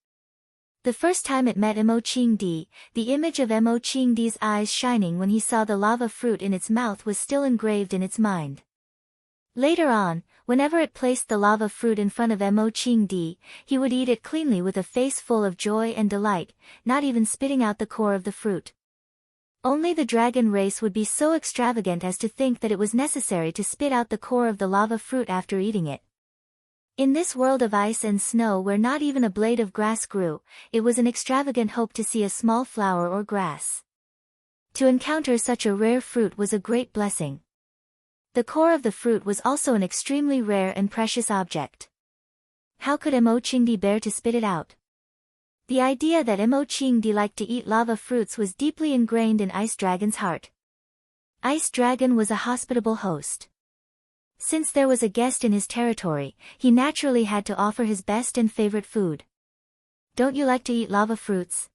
The first time it met Mo Chingdi, the image of Mo Chingdi's eyes shining when he saw the lava fruit in its mouth was still engraved in its mind. Later on, whenever it placed the lava fruit in front of Mo Chingdi, he would eat it cleanly with a face full of joy and delight, not even spitting out the core of the fruit. Only the dragon race would be so extravagant as to think that it was necessary to spit out the core of the lava fruit after eating it. In this world of ice and snow where not even a blade of grass grew, it was an extravagant hope to see a small flower or grass. To encounter such a rare fruit was a great blessing. The core of the fruit was also an extremely rare and precious object. How could Mo Chingdi bear to spit it out? The idea that Mo Chingdi liked to eat lava fruits was deeply ingrained in Ice Dragon's heart. Ice Dragon was a hospitable host. Since there was a guest in his territory, he naturally had to offer his best and favorite food. "Don't you like to eat lava fruits?"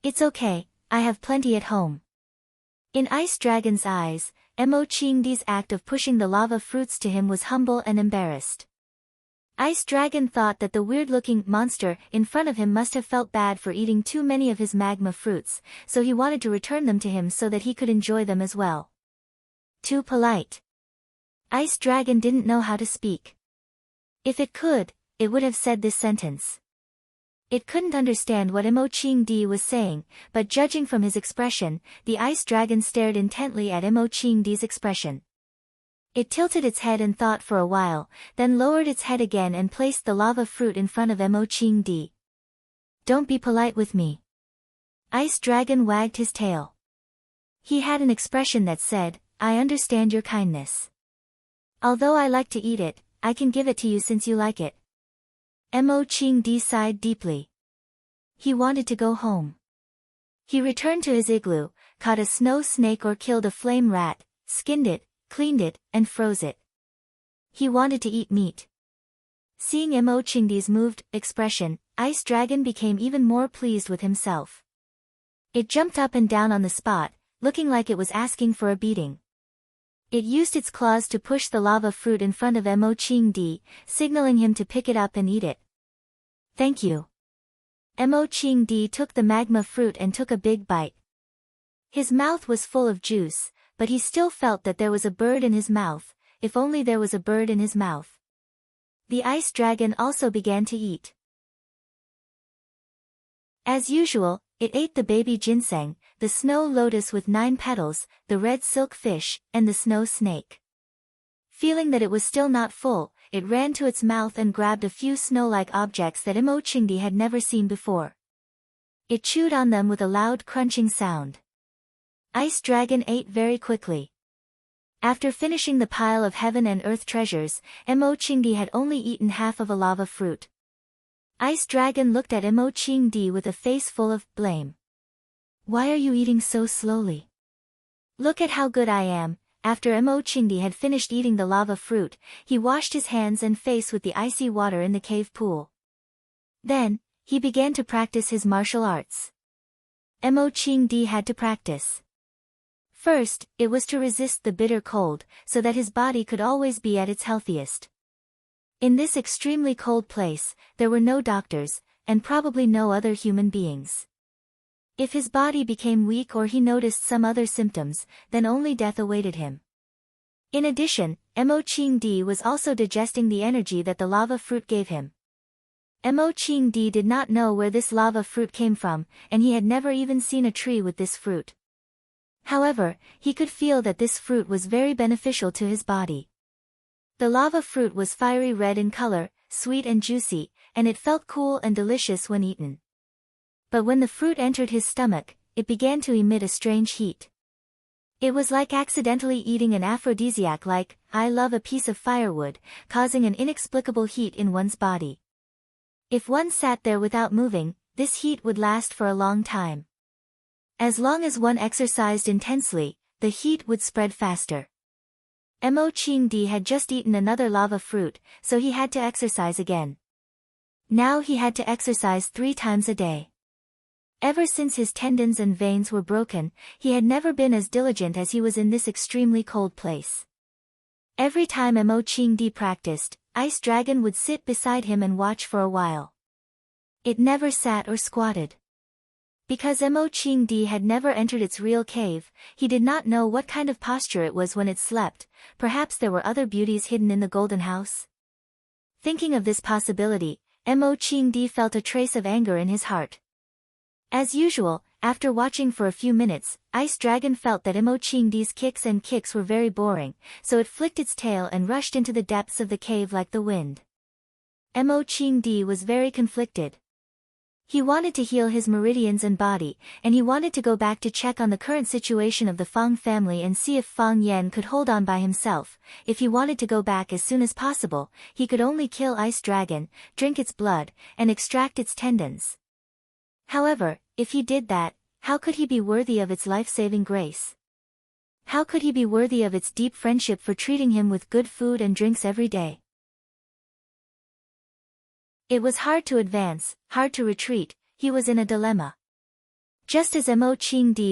"It's okay, I have plenty at home." In Ice Dragon's eyes, Mo Chingdi's act of pushing the lava fruits to him was humble and embarrassed. Ice Dragon thought that the weird-looking monster in front of him must have felt bad for eating too many of his magma fruits, so he wanted to return them to him so that he could enjoy them as well. Too polite. Ice Dragon didn't know how to speak. If it could, it would have said this sentence. It couldn't understand what Mo Chingdi was saying, but judging from his expression, the Ice Dragon stared intently at Mo Chingdi's expression. It tilted its head and thought for a while, then lowered its head again and placed the lava fruit in front of Mo. Don't be polite with me. Ice Dragon wagged his tail. He had an expression that said, I understand your kindness. Although I like to eat it, I can give it to you since you like it. Mo sighed deeply. He wanted to go home. He returned to his igloo, caught a snow snake or killed a flame rat, skinned it, cleaned it, and froze it. He wanted to eat meat. Seeing Mo.'s moved expression, Ice Dragon became even more pleased with himself. It jumped up and down on the spot, looking like it was asking for a beating. It used its claws to push the lava fruit in front of Mo, signaling him to pick it up and eat it. Thank you. Mo took the magma fruit and took a big bite. His mouth was full of juice, but he still felt that there was a bird in his mouth. If only there was a bird in his mouth. The ice dragon also began to eat. As usual, it ate the baby ginseng, the snow lotus with 9 petals, the red silk fish, and the snow snake. Feeling that it was still not full, it ran to its mouth and grabbed a few snow-like objects that Mo had never seen before. It chewed on them with a loud crunching sound. Ice Dragon ate very quickly. After finishing the pile of heaven and earth treasures, Mo had only eaten half of a lava fruit. Ice Dragon looked at Mo with a face full of blame. Why are you eating so slowly? Look at how good I am. After Mo had finished eating the lava fruit, he washed his hands and face with the icy water in the cave pool. Then, he began to practice his martial arts. Mo had to practice. First, it was to resist the bitter cold, so that his body could always be at its healthiest. In this extremely cold place, there were no doctors, and probably no other human beings. If his body became weak or he noticed some other symptoms, then only death awaited him. In addition, Mo was also digesting the energy that the lava fruit gave him. Mo did not know where this lava fruit came from, and he had never even seen a tree with this fruit. However, he could feel that this fruit was very beneficial to his body. The lava fruit was fiery red in color, sweet and juicy, and it felt cool and delicious when eaten. But when the fruit entered his stomach, it began to emit a strange heat. It was like accidentally eating an aphrodisiac like, I love a piece of firewood, causing an inexplicable heat in one's body. If one sat there without moving, this heat would last for a long time. As long as one exercised intensely, the heat would spread faster. Mo had just eaten another lava fruit, so he had to exercise again. Now he had to exercise 3 times a day. Ever since his tendons and veins were broken, he had never been as diligent as he was in this extremely cold place. Every time Mo practiced, Ice Dragon would sit beside him and watch for a while. It never sat or squatted. Because Mo had never entered its real cave, he did not know what kind of posture it was when it slept. Perhaps there were other beauties hidden in the golden house. Thinking of this possibility, Mo felt a trace of anger in his heart. As usual, after watching for a few minutes, Ice Dragon felt that Mo kicks were very boring, so it flicked its tail and rushed into the depths of the cave like the wind. Mo was very conflicted. He wanted to heal his meridians and body, and he wanted to go back to check on the current situation of the Fang family and see if Fang Yan could hold on by himself. If he wanted to go back as soon as possible, he could only kill Ice Dragon, drink its blood, and extract its tendons. However, if he did that, how could he be worthy of its life-saving grace? How could he be worthy of its deep friendship for treating him with good food and drinks every day? It was hard to advance, hard to retreat. He was in a dilemma. Just as Mo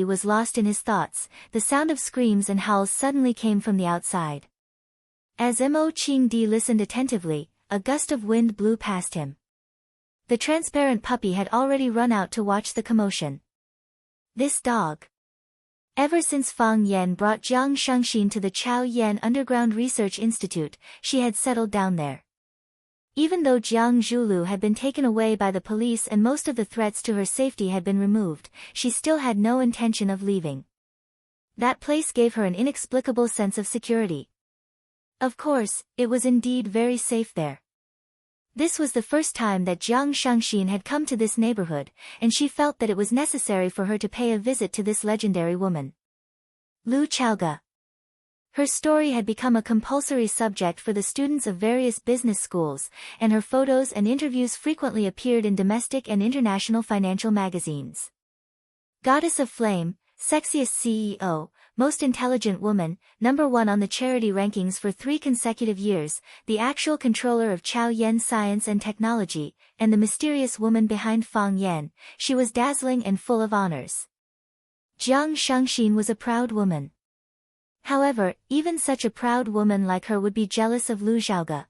was lost in his thoughts, the sound of screams and howls suddenly came from the outside. As Mo listened attentively, a gust of wind blew past him. The transparent puppy had already run out to watch the commotion. This dog. Ever since Fang Yan brought Jiang Shengxin to the Chao Yan Underground Research Institute, she had settled down there. Even though Jiang Zhulu had been taken away by the police and most of the threats to her safety had been removed, she still had no intention of leaving. That place gave her an inexplicable sense of security. Of course, it was indeed very safe there. This was the first time that Jiang Shangxin had come to this neighborhood, and she felt that it was necessary for her to pay a visit to this legendary woman. Lu Chaoge. Her story had become a compulsory subject for the students of various business schools, and her photos and interviews frequently appeared in domestic and international financial magazines. Goddess of Flame, Sexiest CEO, Most Intelligent Woman, #1 on the charity rankings for 3 consecutive years, the actual controller of Chao Yan Science and Technology, and the mysterious woman behind Fang Yan, she was dazzling and full of honors. Jiang Shangxin was a proud woman. However, even such a proud woman like her would be jealous of Lu Chaoge.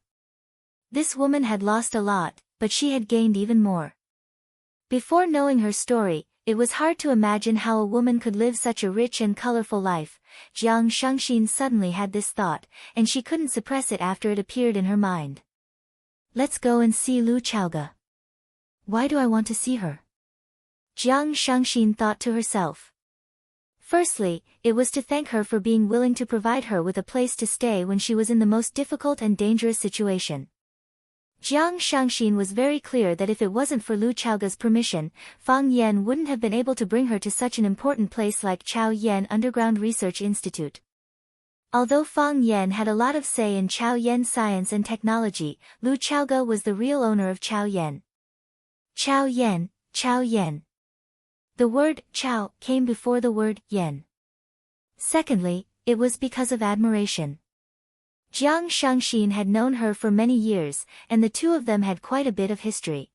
This woman had lost a lot, but she had gained even more. Before knowing her story, it was hard to imagine how a woman could live such a rich and colorful life. Jiang Shangxin suddenly had this thought, and she couldn't suppress it after it appeared in her mind. Let's go and see Lu Chaoge. Why do I want to see her? Jiang Shangxin thought to herself. Firstly, it was to thank her for being willing to provide her with a place to stay when she was in the most difficult and dangerous situation. Jiang Shangxin was very clear that if it wasn't for Lu Chaoge's permission, Fang Yan wouldn't have been able to bring her to such an important place like Chao Yan Underground Research Institute. Although Fang Yan had a lot of say in Chao Yan Science and Technology, Lu Chaoge was the real owner of Chao Yan. Chao Yan, Chao Yan. The word Chao came before the word Yan. Secondly, it was because of admiration. Jiang Shangxin had known her for many years, and the two of them had quite a bit of history.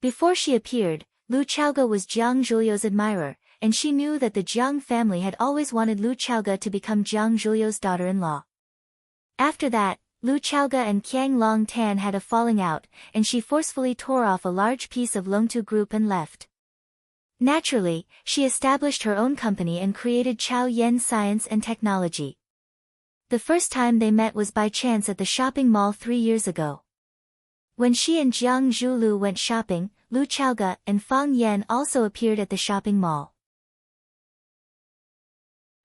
Before she appeared, Lu Chaoge was Jiang Zhuliu's admirer, and she knew that the Jiang family had always wanted Lu Chaoge to become Jiang Zhuliu's daughter-in-law. After that, Lu Chaoge and Qiang Long Tan had a falling out, and she forcefully tore off a large piece of Longtu Group and left. Naturally, she established her own company and created Chao Yan Science and Technology. The first time they met was by chance at the shopping mall 3 years ago. When she and Jiang Zhulu went shopping, Lu Chaoge and Fang Yan also appeared at the shopping mall.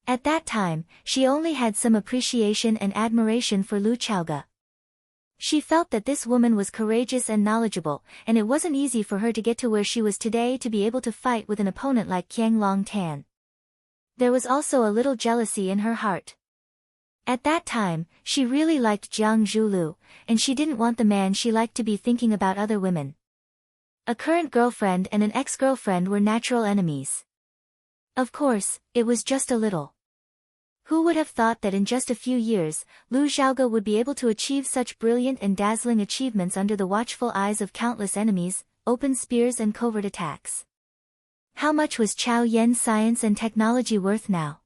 At that time, she only had some appreciation and admiration for Lu Chaoge. She felt that this woman was courageous and knowledgeable, and it wasn't easy for her to get to where she was today to be able to fight with an opponent like Qiang Long Tan. There was also a little jealousy in her heart. At that time, she really liked Jiang Zhulu, and she didn't want the man she liked to be thinking about other women. A current girlfriend and an ex-girlfriend were natural enemies. Of course, it was just a little. Who would have thought that in just a few years, Lu Chaoge would be able to achieve such brilliant and dazzling achievements under the watchful eyes of countless enemies, open spears and covert attacks? How much was Chao Yan Science and Technology worth now?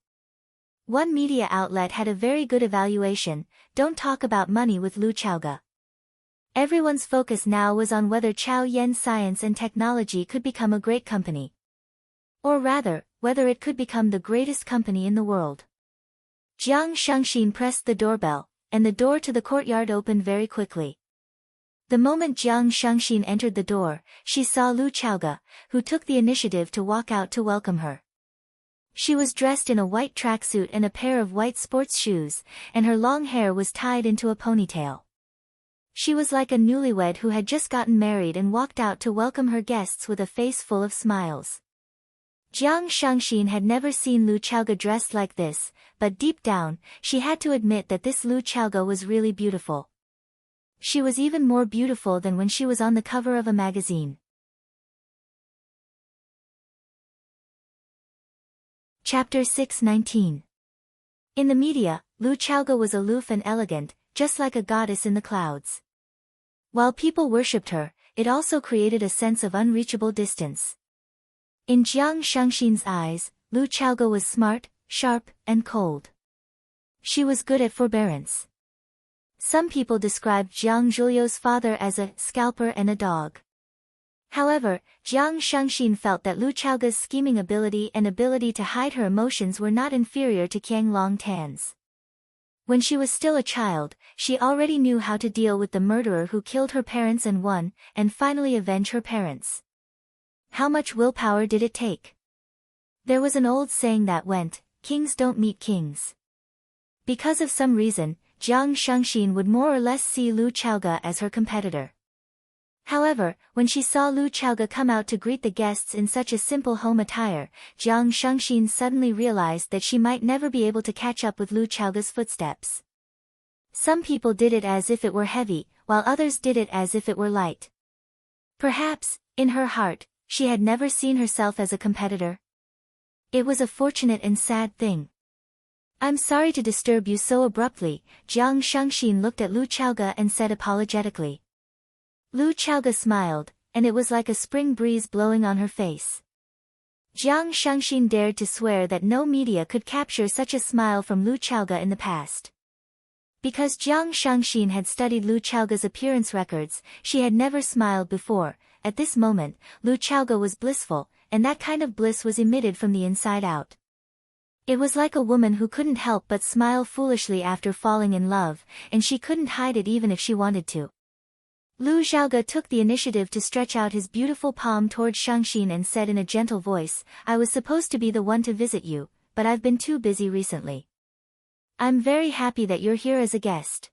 One media outlet had a very good evaluation, "Don't talk about money with Lu Chaoge." Everyone's focus now was on whether Chao Yan Science and Technology could become a great company. Or rather, whether it could become the greatest company in the world. Jiang Shangxin pressed the doorbell, and the door to the courtyard opened very quickly. The moment Jiang Shangxin entered the door, she saw Lu Chaoge, who took the initiative to walk out to welcome her. She was dressed in a white tracksuit and a pair of white sports shoes, and her long hair was tied into a ponytail. She was like a newlywed who had just gotten married and walked out to welcome her guests with a face full of smiles. Jiang Shangxin had never seen Lu Chaoge dressed like this, but deep down, she had to admit that this Lu Chaoge was really beautiful. She was even more beautiful than when she was on the cover of a magazine. Chapter 619. In the media, Lu Chaoge was aloof and elegant, just like a goddess in the clouds. While people worshipped her, it also created a sense of unreachable distance. In Jiang Shangxin's eyes, Lu Chaoge was smart, sharp, and cold. She was good at forbearance. Some people described Jiang Zhuliu's father as a scalper and a dog. However, Jiang Shangxin felt that Lu Chaoge's scheming ability and ability to hide her emotions were not inferior to Qiang Long Tan's. When she was still a child, she already knew how to deal with the murderer who killed her parents and won, and finally avenge her parents. How much willpower did it take? There was an old saying that went, "Kings don't meet kings." Because of some reason, Jiang Shengxin would more or less see Lu Chaoge as her competitor. However, when she saw Lu Chaoge come out to greet the guests in such a simple home attire, Jiang Shengxin suddenly realized that she might never be able to catch up with Lu Chaoge's footsteps. Some people did it as if it were heavy, while others did it as if it were light. Perhaps, in her heart, she had never seen herself as a competitor. It was a fortunate and sad thing. I'm sorry to disturb you so abruptly, Jiang Shengxin looked at Lu Chaoge and said apologetically. Lu Chaoge smiled, and it was like a spring breeze blowing on her face. Jiang Shengxin dared to swear that no media could capture such a smile from Lu Chaoge in the past. Because Jiang Shengxin had studied Lu Chaoge's appearance records, she had never smiled before. At this moment, Lu Chaoge was blissful, and that kind of bliss was emitted from the inside out. It was like a woman who couldn't help but smile foolishly after falling in love, and she couldn't hide it even if she wanted to. Lu Chaoge took the initiative to stretch out his beautiful palm toward Shengxin and said in a gentle voice, I was supposed to be the one to visit you, but I've been too busy recently. I'm very happy that you're here as a guest.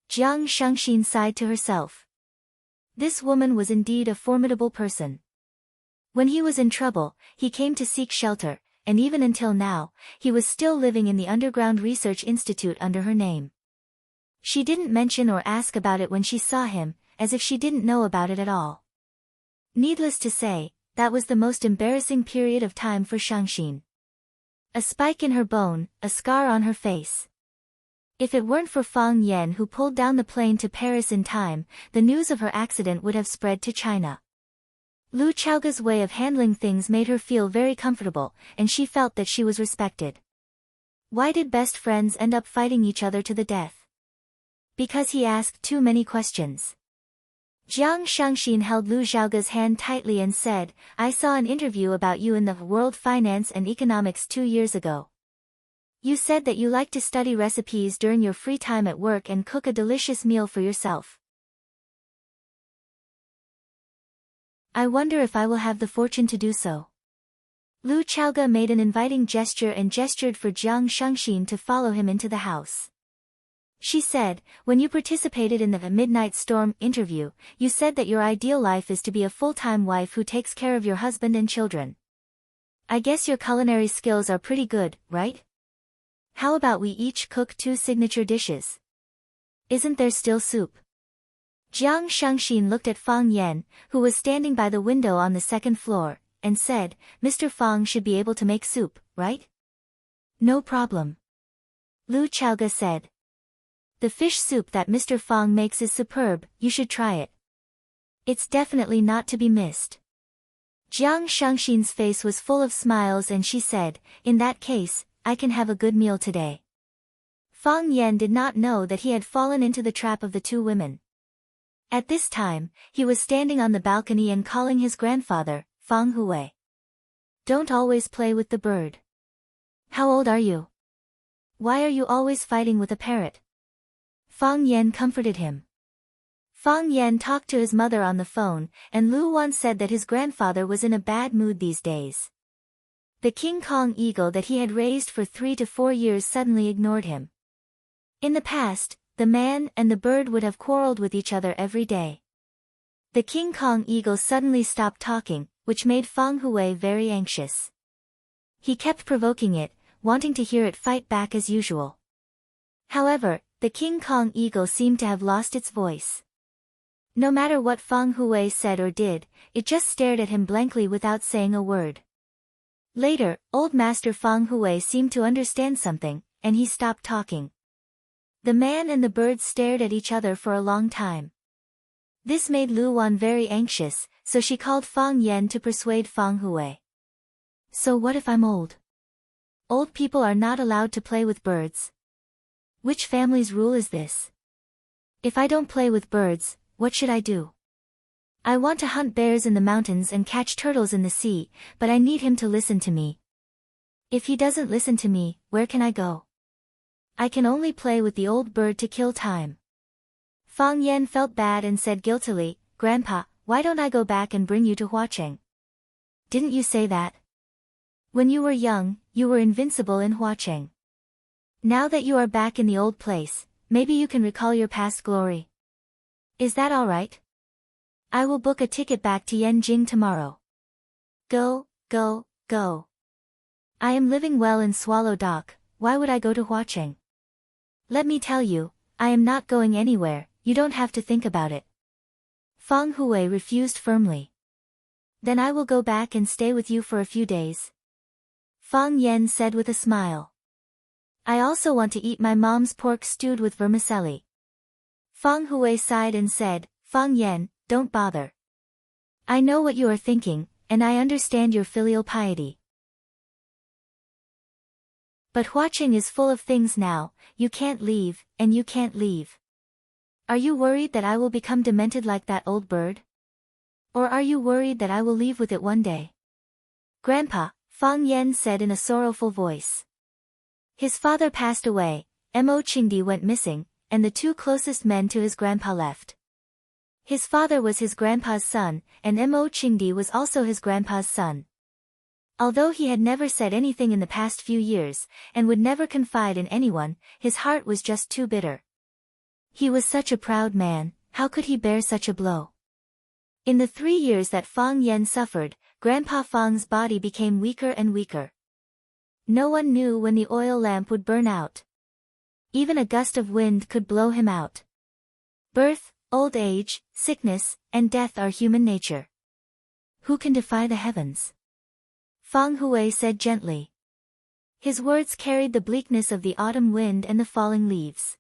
Jiang Shengxin sighed to herself. This woman was indeed a formidable person. When he was in trouble, he came to seek shelter, and even until now, he was still living in the underground research institute under her name. She didn't mention or ask about it when she saw him, as if she didn't know about it at all. Needless to say, that was the most embarrassing period of time for Shengxin. A spike in her bone, a scar on her face. If it weren't for Fang Yan who pulled down the plane to Paris in time, the news of her accident would have spread to China. Lu Chaoge's way of handling things made her feel very comfortable, and she felt that she was respected. Why did best friends end up fighting each other to the death? Because he asked too many questions. Jiang Shengxin held Lu Chaoge's hand tightly and said, I saw an interview about you in the World Finance and Economics 2 years ago. You said that you like to study recipes during your free time at work and cook a delicious meal for yourself. I wonder if I will have the fortune to do so. Lu Chaoge made an inviting gesture and gestured for Jiang Shengxin to follow him into the house. She said, when you participated in the Midnight Storm interview, you said that your ideal life is to be a full-time wife who takes care of your husband and children. I guess your culinary skills are pretty good, right? How about we each cook 2 signature dishes? Isn't there still soup? Jiang Shengxin looked at Fang Yan, who was standing by the window on the 2nd floor, and said, Mr. Fang should be able to make soup, right? No problem. Lu Chaoge said. The fish soup that Mr. Fang makes is superb, you should try it. It's definitely not to be missed. Jiang Shengxin's face was full of smiles and she said, in that case, I can have a good meal today. Fang Yan did not know that he had fallen into the trap of the 2 women. At this time, he was standing on the balcony and calling his grandfather, Fang Hui. Don't always play with the bird. How old are you? Why are you always fighting with a parrot? Fang Yan comforted him. Fang Yan talked to his mother on the phone, and Lu Wan said that his grandfather was in a bad mood these days. The King Kong eagle that he had raised for 3 to 4 years suddenly ignored him. In the past, the man and the bird would have quarreled with each other every day. The King Kong eagle suddenly stopped talking, which made Fang Hui very anxious. He kept provoking it, wanting to hear it fight back as usual. However, the King Kong eagle seemed to have lost its voice. No matter what Fang Hui said or did, it just stared at him blankly without saying a word. Later, Old Master Fang Hui seemed to understand something, and he stopped talking. The man and the bird stared at each other for a long time. This made Lu Wan very anxious, so she called Fang Yan to persuade Fang Hui. So what if I'm old? Old people are not allowed to play with birds. Which family's rule is this? If I don't play with birds, what should I do? I want to hunt bears in the mountains and catch turtles in the sea, but I need him to listen to me. If he doesn't listen to me, where can I go? I can only play with the old bird to kill time. Fang Yan felt bad and said guiltily, Grandpa, why don't I go back and bring you to Huacheng? Didn't you say that? When you were young, you were invincible in Huacheng. Now that you are back in the old place, maybe you can recall your past glory. Is that alright? I will book a ticket back to Yanjing tomorrow. Go, go, go. I am living well in Swallow Dock, why would I go to Huacheng? Let me tell you, I am not going anywhere, you don't have to think about it. Fang Hui refused firmly. Then I will go back and stay with you for a few days. Fang Yan said with a smile. I also want to eat my mom's pork stewed with vermicelli. Fang Hui sighed and said, Fang Yan, don't bother. I know what you are thinking, and I understand your filial piety. But Huacheng is full of things now, you can't leave, and you can't leave. Are you worried that I will become demented like that old bird? Or are you worried that I will leave with it one day? Grandpa, Fang Yan said in a sorrowful voice. His father passed away, Mo Qingdi went missing, and the two closest men to his grandpa left. His father was his grandpa's son, and Mo Qingdi was also his grandpa's son. Although he had never said anything in the past few years, and would never confide in anyone, his heart was just too bitter. He was such a proud man, how could he bear such a blow? In the 3 years that Fang Yan suffered, Grandpa Fang's body became weaker and weaker. No one knew when the oil lamp would burn out. Even a gust of wind could blow him out. Birth, old age, sickness, and death are human nature. Who can defy the heavens? Fang Hui said gently. His words carried the bleakness of the autumn wind and the falling leaves.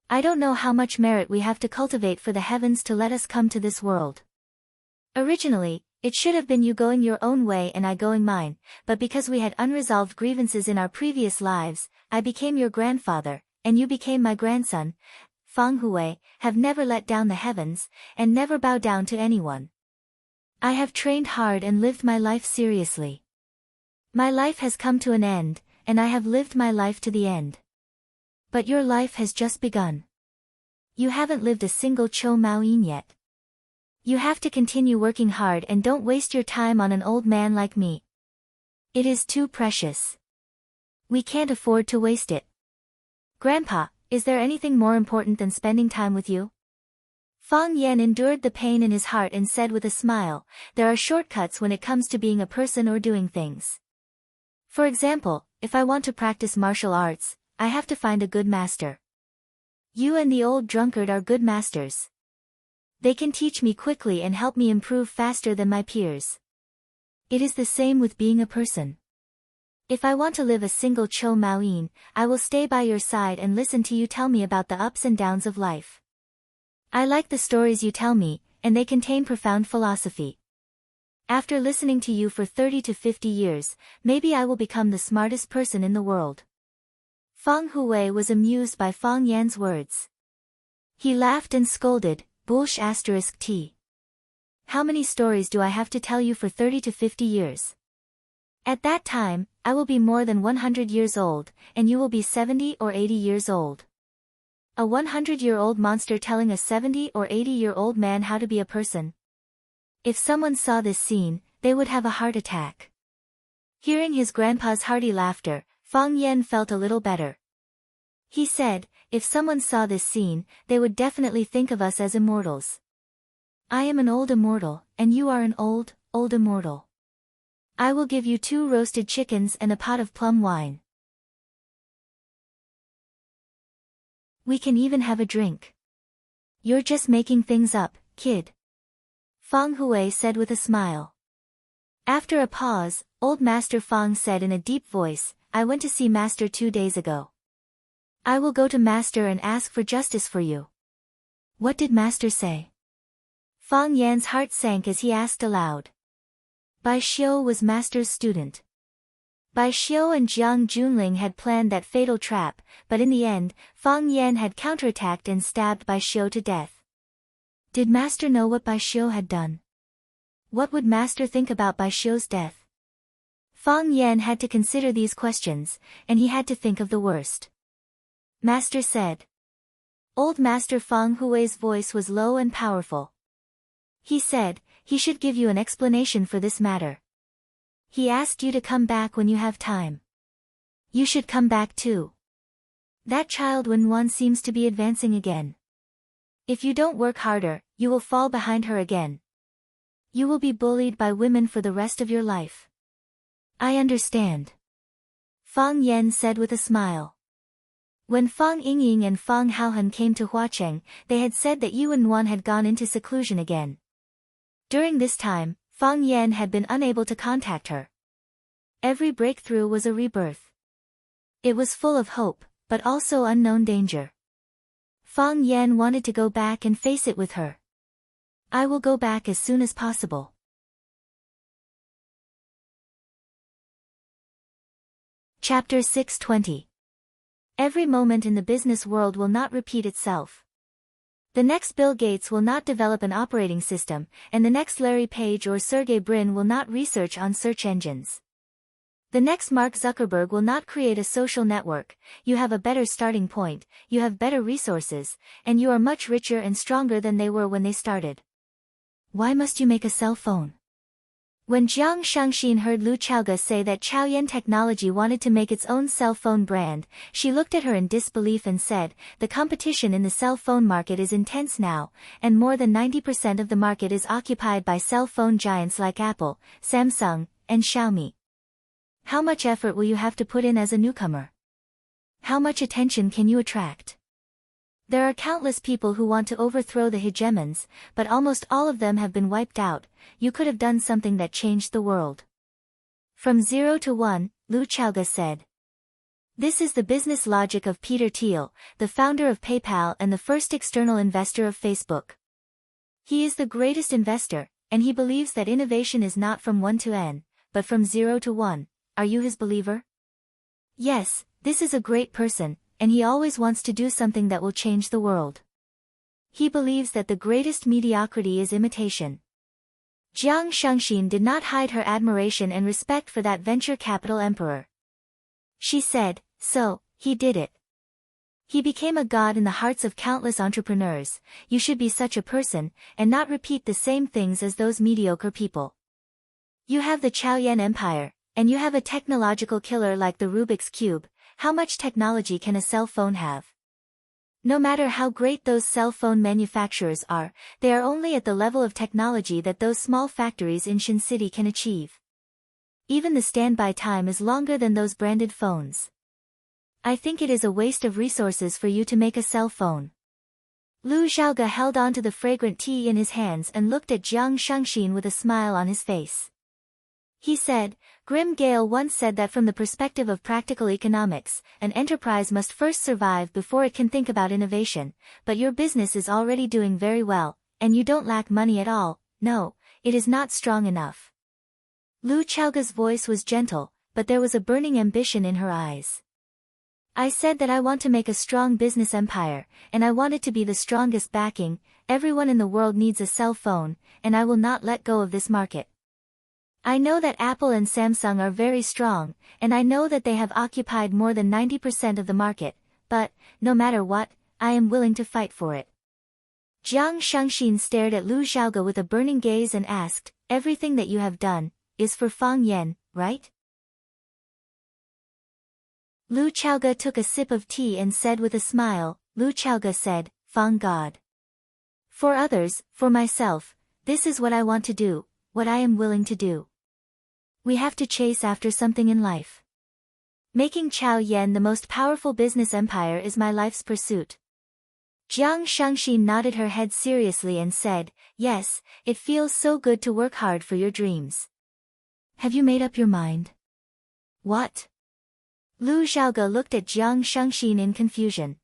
I don't know how much merit we have to cultivate for the heavens to let us come to this world. Originally, it should have been you going your own way and I going mine, but because we had unresolved grievances in our previous lives, I became your grandfather, and you became my grandson. Fang Hui, have never let down the heavens, and never bow down to anyone. I have trained hard and lived my life seriously. My life has come to an end, and I have lived my life to the end. But your life has just begun. You haven't lived a single Cho Mao Yin yet. You have to continue working hard and don't waste your time on an old man like me. It is too precious. We can't afford to waste it. Grandpa, is there anything more important than spending time with you? Fang Yan endured the pain in his heart and said with a smile, there are shortcuts when it comes to being a person or doing things. For example, if I want to practice martial arts, I have to find a good master. You and the old drunkard are good masters. They can teach me quickly and help me improve faster than my peers. It is the same with being a person. If I want to live a single Cho Mao Yin, I will stay by your side and listen to you tell me about the ups and downs of life. I like the stories you tell me, and they contain profound philosophy. After listening to you for 30 to 50 years, maybe I will become the smartest person in the world. Fang Hui was amused by Fang Yan's words. He laughed and scolded, Bullsh *T. How many stories do I have to tell you for 30 to 50 years? At that time, I will be more than 100 years old, and you will be 70 or 80 years old. A 100-year-old monster telling a 70 or 80-year-old man how to be a person. If someone saw this scene, they would have a heart attack. Hearing his grandpa's hearty laughter, Fang Yan felt a little better. He said, if someone saw this scene, they would definitely think of us as immortals. I am an old immortal, and you are an old immortal. I will give you 2 roasted chickens and a pot of plum wine. We can even have a drink. You're just making things up, kid. Fang Hui said with a smile. After a pause, old Master Fang said in a deep voice, I went to see Master 2 days ago. I will go to Master and ask for justice for you. What did Master say? Fang Yan's heart sank as he asked aloud. Bai Xiu was Master's student. Bai Xiu and Jiang Junling had planned that fatal trap, but in the end, Fang Yan had counterattacked and stabbed Bai Xiu to death. Did Master know what Bai Xiu had done? What would Master think about Bai Xiu's death? Fang Yan had to consider these questions, and he had to think of the worst. Master said. Old Master Fang Hui's voice was low and powerful. He said, he should give you an explanation for this matter. He asked you to come back when you have time. You should come back too. That child Wenwan seems to be advancing again. If you don't work harder, you will fall behind her again. You will be bullied by women for the rest of your life. I understand. Fang Yan said with a smile. When Fang Yingying and Fang Haohan came to Huacheng, they had said that Yu Wenwan had gone into seclusion again. During this time, Fang Yan had been unable to contact her. Every breakthrough was a rebirth. It was full of hope, but also unknown danger. Fang Yan wanted to go back and face it with her. I will go back as soon as possible. Chapter 620. Every moment in the business world will not repeat itself. The next Bill Gates will not develop an operating system, and the next Larry Page or Sergey Brin will not research on search engines. The next Mark Zuckerberg will not create a social network. You have a better starting point, you have better resources, and you are much richer and stronger than they were when they started. Why must you make a cell phone? When Jiang Shangxin heard Lu Chaoge say that Chaoyan Technology wanted to make its own cell phone brand, she looked at her in disbelief and said, the competition in the cell phone market is intense now, and more than 90% of the market is occupied by cell phone giants like Apple, Samsung, and Xiaomi. How much effort will you have to put in as a newcomer? How much attention can you attract? There are countless people who want to overthrow the hegemons, but almost all of them have been wiped out. You could have done something that changed the world. From 0 to 1, Lu Chaoge said. This is the business logic of Peter Thiel, the founder of PayPal and the first external investor of Facebook. He is the greatest investor, and he believes that innovation is not from 1 to n, but from 0 to 1. Are you his believer? Yes, this is a great person, and he always wants to do something that will change the world. He believes that the greatest mediocrity is imitation. Jiang Shangxin did not hide her admiration and respect for that venture capital emperor. She said, so, he did it. He became a god in the hearts of countless entrepreneurs. You should be such a person, and not repeat the same things as those mediocre people. You have the Chaoyan Empire, and you have a technological killer like the Rubik's Cube. How much technology can a cell phone have? No matter how great those cell phone manufacturers are, they are only at the level of technology that those small factories in Shin City can achieve. Even the standby time is longer than those branded phones. I think it is a waste of resources for you to make a cell phone. Lu Xiaoge held on to the fragrant tea in his hands and looked at Jiang Shangxin with a smile on his face. He said, Grim Gale once said that from the perspective of practical economics, an enterprise must first survive before it can think about innovation, but your business is already doing very well, and you don't lack money at all. No, it is not strong enough. Lu Chaoge's voice was gentle, but there was a burning ambition in her eyes. I said that I want to make a strong business empire, and I want it to be the strongest backing. Everyone in the world needs a cell phone, and I will not let go of this market. I know that Apple and Samsung are very strong, and I know that they have occupied more than 90% of the market, but, no matter what, I am willing to fight for it. Jiang Shangxin stared at Lu Xiaoge with a burning gaze and asked, everything that you have done, is for Fang Yan, right? Lu Xiaoge took a sip of tea and said with a smile, Lu Xiaoge said, Fang God. For others, for myself, this is what I want to do, what I am willing to do. We have to chase after something in life. Making Chaoyan the most powerful business empire is my life's pursuit. Jiang Shangxin nodded her head seriously and said, yes, it feels so good to work hard for your dreams. Have you made up your mind? What? Lu Xiaoge looked at Jiang Shangxin in confusion.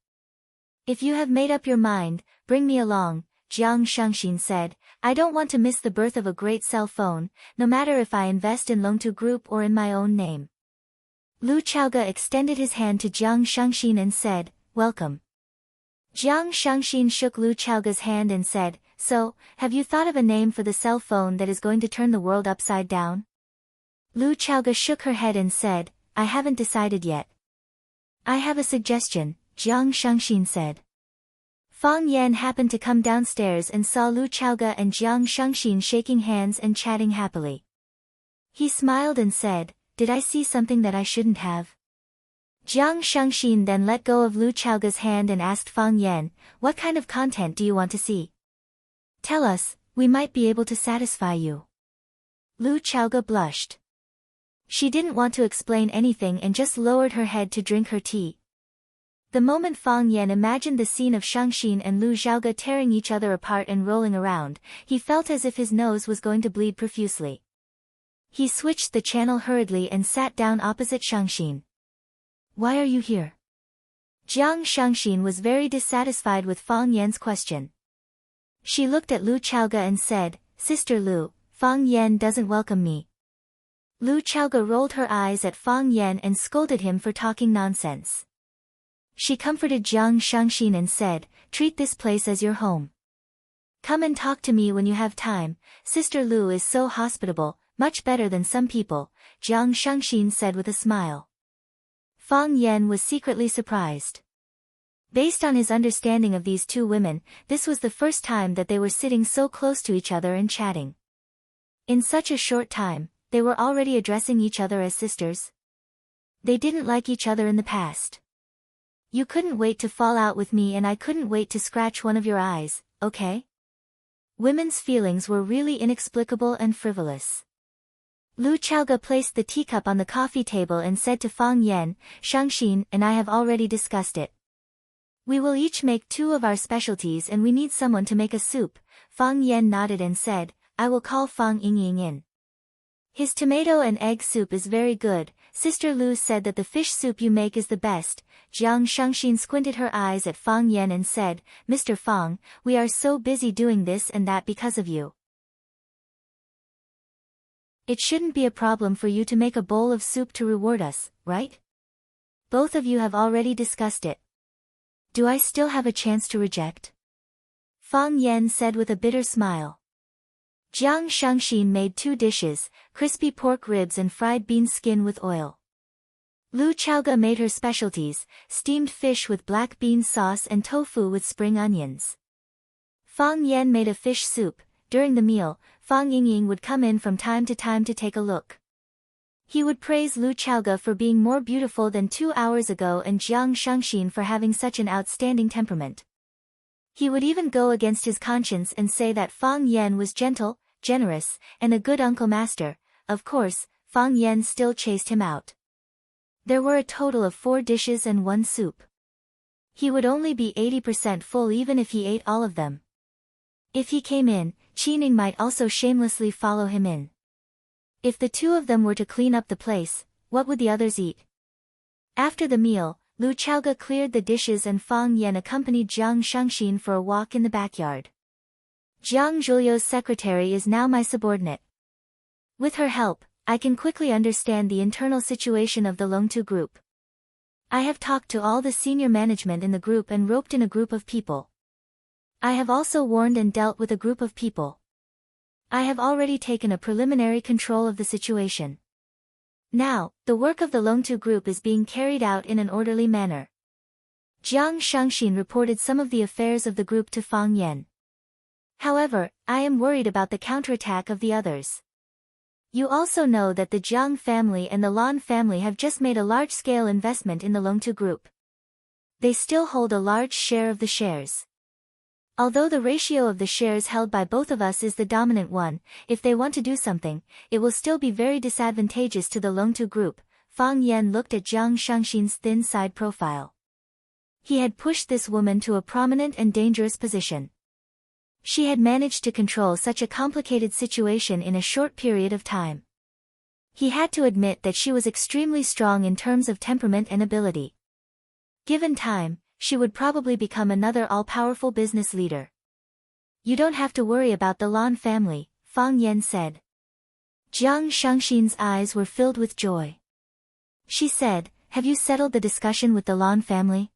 If you have made up your mind, bring me along, Jiang Shangxin said. I don't want to miss the birth of a great cell phone, no matter if I invest in Longtu Group or in my own name. Lu Xiaoge extended his hand to Jiang Shangxin and said, welcome. Jiang Shangxin shook Lu Xiaoge's hand and said, so, have you thought of a name for the cell phone that is going to turn the world upside down? Lu Xiaoge shook her head and said, I haven't decided yet. I have a suggestion, Jiang Shangxin said. Fang Yan happened to come downstairs and saw Lu Xiaoge and Jiang Shangxin shaking hands and chatting happily. He smiled and said, did I see something that I shouldn't have? Jiang Shengxin then let go of Lu Chaoga's hand and asked Fang Yan, "What kind of content do you want to see? Tell us, we might be able to satisfy you." Lu Chaoga blushed. She didn't want to explain anything and just lowered her head to drink her tea. The moment Fang Yan imagined the scene of Shengxin and Lu Xiaoga tearing each other apart and rolling around, he felt as if his nose was going to bleed profusely. He switched the channel hurriedly and sat down opposite Shengxin. "Why are you here?" Jiang Shengxin was very dissatisfied with Fang Yan's question. She looked at Lu Chaoga and said, "Sister Lu, Fang Yan doesn't welcome me." Lu Chaoga rolled her eyes at Fang Yan and scolded him for talking nonsense. She comforted Jiang Shengxin and said, "Treat this place as your home. Come and talk to me when you have time, Sister Lu is so hospitable, much better than some people," Jiang Shengxin said with a smile. Fang Yan was secretly surprised. Based on his understanding of these two women, this was the first time that they were sitting so close to each other and chatting. In such a short time, they were already addressing each other as sisters. They didn't like each other in the past. "You couldn't wait to fall out with me and I couldn't wait to scratch one of your eyes, okay?" Women's feelings were really inexplicable and frivolous. Lu Chaoga placed the teacup on the coffee table and said to Fang Yan, "Shengxin and I have already discussed it. We will each make 2 of our specialties and we need someone to make a soup." Fang Yan nodded and said, "I will call Fang Yingying in. His tomato and egg soup is very good." Sister Lu said that the fish soup you make is the best. Jiang Shengxin squinted her eyes at Fang Yan and said, "Mr. Fang, we are so busy doing this and that because of you. It shouldn't be a problem for you to make a bowl of soup to reward us, right? Both of you have already discussed it. Do I still have a chance to reject?" Fang Yan said with a bitter smile. Jiang Shengxin made 2 dishes, crispy pork ribs and fried bean skin with oil. Lu Chaoga made her specialties, steamed fish with black bean sauce and tofu with spring onions. Fang Yan made a fish soup. During the meal, Fang Yingying would come in from time to time to take a look. He would praise Lu Chaoga for being more beautiful than 2 hours ago and Jiang Shengxin for having such an outstanding temperament. He would even go against his conscience and say that Fang Yan was gentle, generous, and a good uncle master. Of course, Fang Yan still chased him out. There were a total of 4 dishes and 1 soup. He would only be 80% full even if he ate all of them. If he came in, Qining might also shamelessly follow him in. If the 2 of them were to clean up the place, what would the others eat? After the meal, Lu Chaoga cleared the dishes and Fang Yan accompanied Jiang Shengxin for a walk in the backyard. "Jiang Zhuliu's secretary is now my subordinate. With her help, I can quickly understand the internal situation of the Longtu group. I have talked to all the senior management in the group and roped in a group of people. I have also warned and dealt with a group of people. I have already taken a preliminary control of the situation. Now, the work of the Longtu group is being carried out in an orderly manner." Jiang Shengxin reported some of the affairs of the group to Fang Yan. "However, I am worried about the counterattack of the others. You also know that the Jiang family and the Lan family have just made a large-scale investment in the Longtu group. They still hold a large share of the shares. Although the ratio of the shares held by both of us is the dominant one, if they want to do something, it will still be very disadvantageous to the Longtu group." Fang Yan looked at Jiang Shengxin's thin side profile. He had pushed this woman to a prominent and dangerous position. She had managed to control such a complicated situation in a short period of time. He had to admit that she was extremely strong in terms of temperament and ability. Given time, she would probably become another all-powerful business leader. "You don't have to worry about the Lan family," Fang Yan said. Jiang Shengxin's eyes were filled with joy. She said, "Have you settled the discussion with the Lan family?"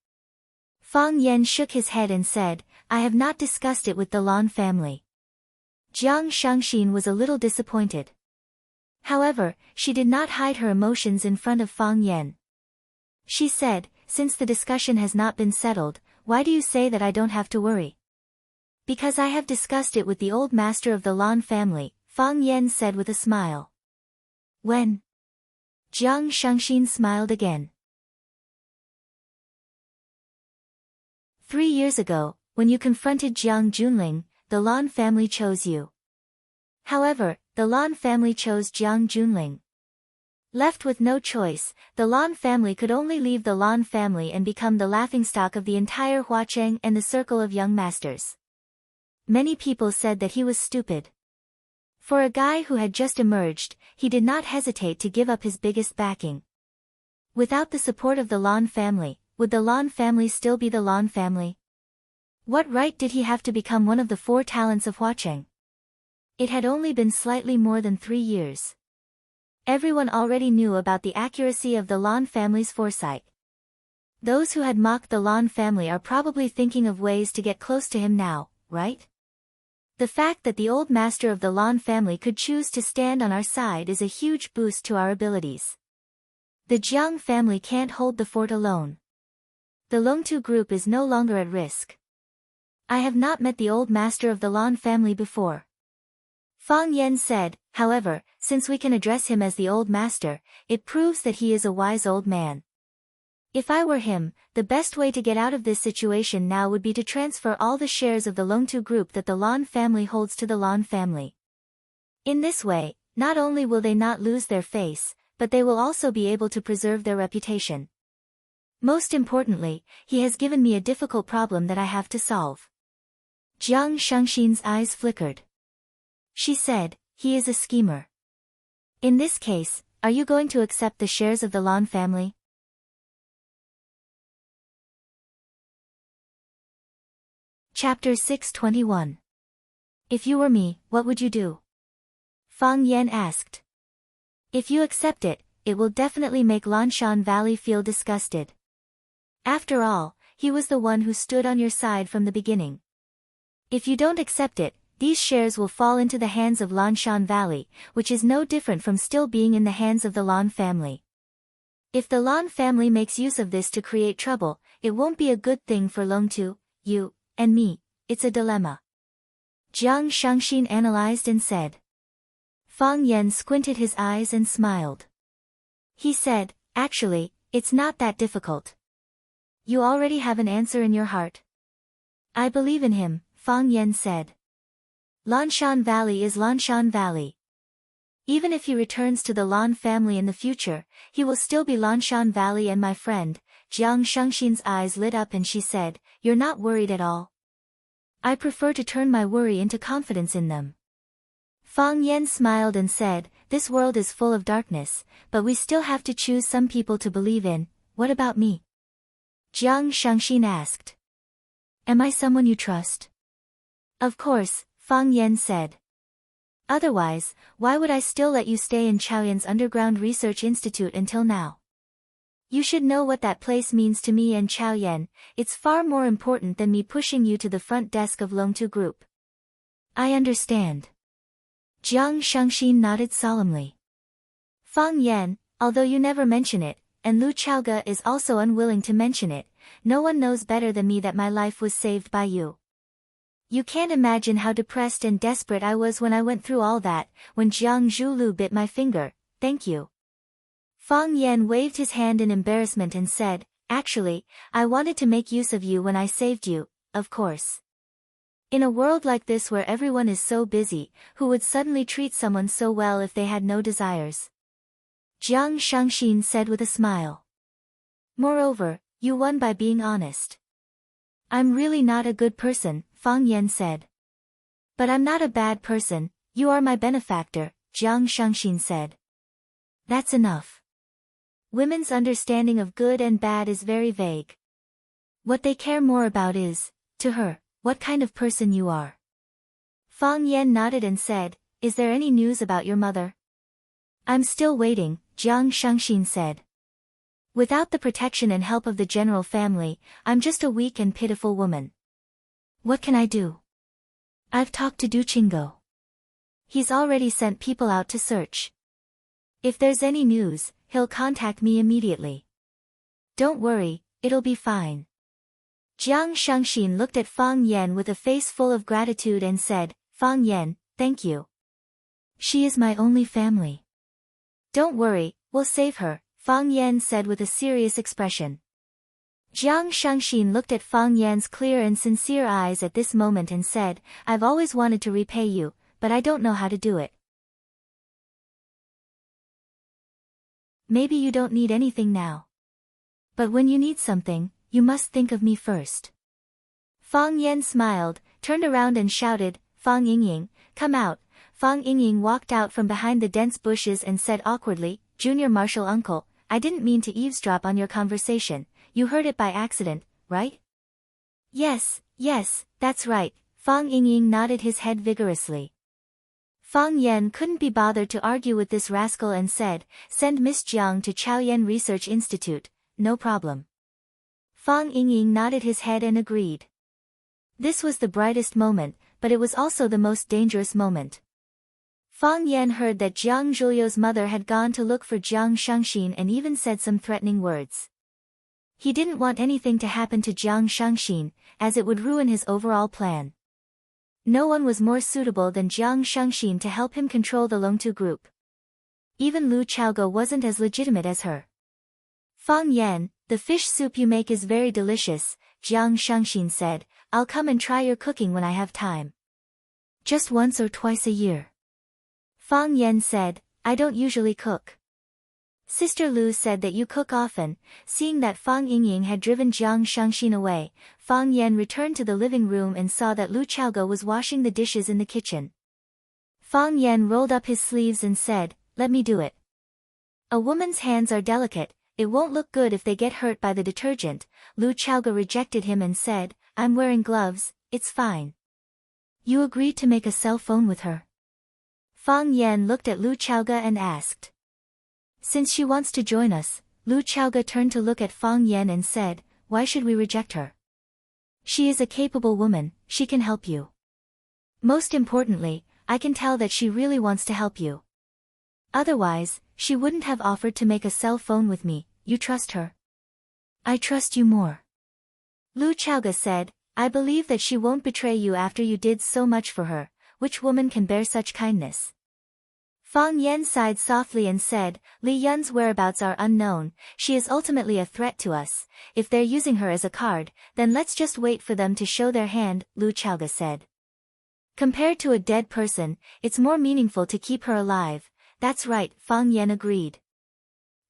Fang Yan shook his head and said, "I have not discussed it with the Lan family." Jiang Shengxin was a little disappointed. However, she did not hide her emotions in front of Fang Yan. She said, "Since the discussion has not been settled, why do you say that I don't have to worry?" "Because I have discussed it with the old master of the Lan family," Fang Yan said with a smile. "When?" Jiang Shengxin smiled again. 3 years ago, when you confronted Jiang Junling, the Lan family chose you. However, the Lan family chose Jiang Junling. Left with no choice, the Lan family could only leave the Lan family and become the laughingstock of the entire Huacheng and the circle of young masters. Many people said that he was stupid. For a guy who had just emerged, he did not hesitate to give up his biggest backing. Without the support of the Lan family, would the Lan family still be the Lan family? What right did he have to become one of the 4 talents of Huacheng? It had only been slightly more than 3 years. Everyone already knew about the accuracy of the Lan family's foresight. Those who had mocked the Lan family are probably thinking of ways to get close to him now, right? The fact that the old master of the Lan family could choose to stand on our side is a huge boost to our abilities. The Jiang family can't hold the fort alone. The Longtu group is no longer at risk. I have not met the old master of the Lan family before. Fang Yan said, however, since we can address him as the old master, it proves that he is a wise old man. If I were him, the best way to get out of this situation now would be to transfer all the shares of the Longtu group that the Lan family holds to the Lan family. In this way, not only will they not lose their face, but they will also be able to preserve their reputation. Most importantly, he has given me a difficult problem that I have to solve. Jiang Shangxin's eyes flickered. She said, he is a schemer. In this case, are you going to accept the shares of the Lan family? Chapter 621. If you were me, what would you do? Fang Yan asked. If you accept it, it will definitely make Lanshan Valley feel disgusted. After all, he was the one who stood on your side from the beginning. If you don't accept it, these shares will fall into the hands of Lanshan Valley, which is no different from still being in the hands of the Lan family. If the Lan family makes use of this to create trouble, it won't be a good thing for Longtu, you, and me. It's a dilemma. Jiang Shangxin analyzed and said. Fang Yan squinted his eyes and smiled. He said, actually, it's not that difficult. You already have an answer in your heart. I believe in him, Fang Yan said. Lanshan Valley is Lanshan Valley. Even if he returns to the Lan family in the future, he will still be Lanshan Valley and my friend. Jiang Shangxin's eyes lit up and she said, you're not worried at all? I prefer to turn my worry into confidence in them. Fang Yan smiled and said, this world is full of darkness, but we still have to choose some people to believe in. What about me? Jiang Shangxin asked. Am I someone you trust? Of course, Fang Yan said. Otherwise, why would I still let you stay in Chaoyan's Underground Research Institute until now? You should know what that place means to me and Chaoyan. It's far more important than me pushing you to the front desk of Longtu Group. I understand. Jiang Shangxin nodded solemnly. Fang Yan, although you never mention it, and Lu Chaoge is also unwilling to mention it, no one knows better than me that my life was saved by you. You can't imagine how depressed and desperate I was when I went through all that, when Jiang Zhulu bit my finger. Thank you. Fang Yan waved his hand in embarrassment and said, actually, I wanted to make use of you when I saved you, of course. In a world like this where everyone is so busy, who would suddenly treat someone so well if they had no desires? Jiang Shangxin said with a smile. Moreover, you won by being honest. I'm really not a good person, Fang Yan said. But I'm not a bad person, you are my benefactor, Jiang Shangxin said. That's enough. Women's understanding of good and bad is very vague. What they care more about is, to her, what kind of person you are. Fang Yan nodded and said, is there any news about your mother? I'm still waiting, Jiang Shangxin said. Without the protection and help of the general family, I'm just a weak and pitiful woman. What can I do? I've talked to Du Qinggo. He's already sent people out to search. If there's any news, he'll contact me immediately. Don't worry, it'll be fine. Jiang Shangxin looked at Fang Yan with a face full of gratitude and said, Fang Yan, thank you. She is my only family. Don't worry, we'll save her, Fang Yan said with a serious expression. Jiang Shangxin looked at Fang Yan's clear and sincere eyes at this moment and said, I've always wanted to repay you, but I don't know how to do it. Maybe you don't need anything now. But when you need something, you must think of me first. Fang Yan smiled, turned around and shouted, Fang Yingying, come out. Fang Yingying walked out from behind the dense bushes and said awkwardly, Junior Marshal Uncle, I didn't mean to eavesdrop on your conversation. You heard it by accident, right? Yes, that's right. Fang Yingying nodded his head vigorously. Fang Yan couldn't be bothered to argue with this rascal and said, send Miss Jiang to Chaoyan Research Institute, no problem. Fang Yingying nodded his head and agreed. This was the brightest moment, but it was also the most dangerous moment. Fang Yan heard that Jiang Zhuliu's mother had gone to look for Jiang Shangxin and even said some threatening words. He didn't want anything to happen to Jiang Shangxin, as it would ruin his overall plan. No one was more suitable than Jiang Shangxin to help him control the Longtu group. Even Lu Chaoge wasn't as legitimate as her. Fang Yan, the fish soup you make is very delicious, Jiang Shangxin said, I'll come and try your cooking when I have time. Just once or twice a year. Fang Yan said, I don't usually cook. Sister Lu said that you cook often. Seeing that Fang Yingying had driven Jiang Shangxin away, Fang Yan returned to the living room and saw that Lu Chaoge was washing the dishes in the kitchen. Fang Yan rolled up his sleeves and said, let me do it. A woman's hands are delicate, it won't look good if they get hurt by the detergent. Lu Chaoge rejected him and said, I'm wearing gloves, it's fine. You agreed to make a cell phone with her? Fang Yan looked at Lu Chaoge and asked. Since she wants to join us, Lu Chaoge turned to look at Fang Yan and said, why should we reject her? She is a capable woman, she can help you. Most importantly, I can tell that she really wants to help you. Otherwise, she wouldn't have offered to make a cell phone with me. You trust her? I trust you more. Lu Chaoge said, I believe that she won't betray you after you did so much for her. Which woman can bear such kindness? Fang Yan sighed softly and said, Li Yun's whereabouts are unknown, she is ultimately a threat to us. If they're using her as a card, then let's just wait for them to show their hand, Lu Chaoge said. Compared to a dead person, it's more meaningful to keep her alive. That's right, Fang Yan agreed.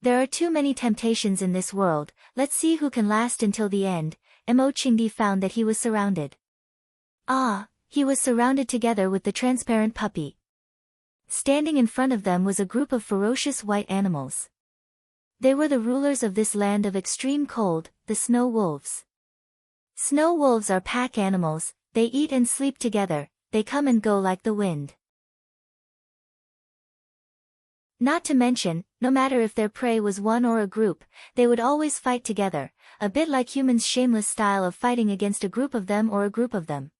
There are too many temptations in this world, let's see who can last until the end. Mo Qingdi found that he was surrounded. He was surrounded together with the transparent puppy. Standing in front of them was a group of ferocious white animals. They were the rulers of this land of extreme cold, the snow wolves. Snow wolves are pack animals, they eat and sleep together, they come and go like the wind. Not to mention, no matter if their prey was one or a group, they would always fight together, a bit like humans' shameless style of fighting against a group of them or a group of them.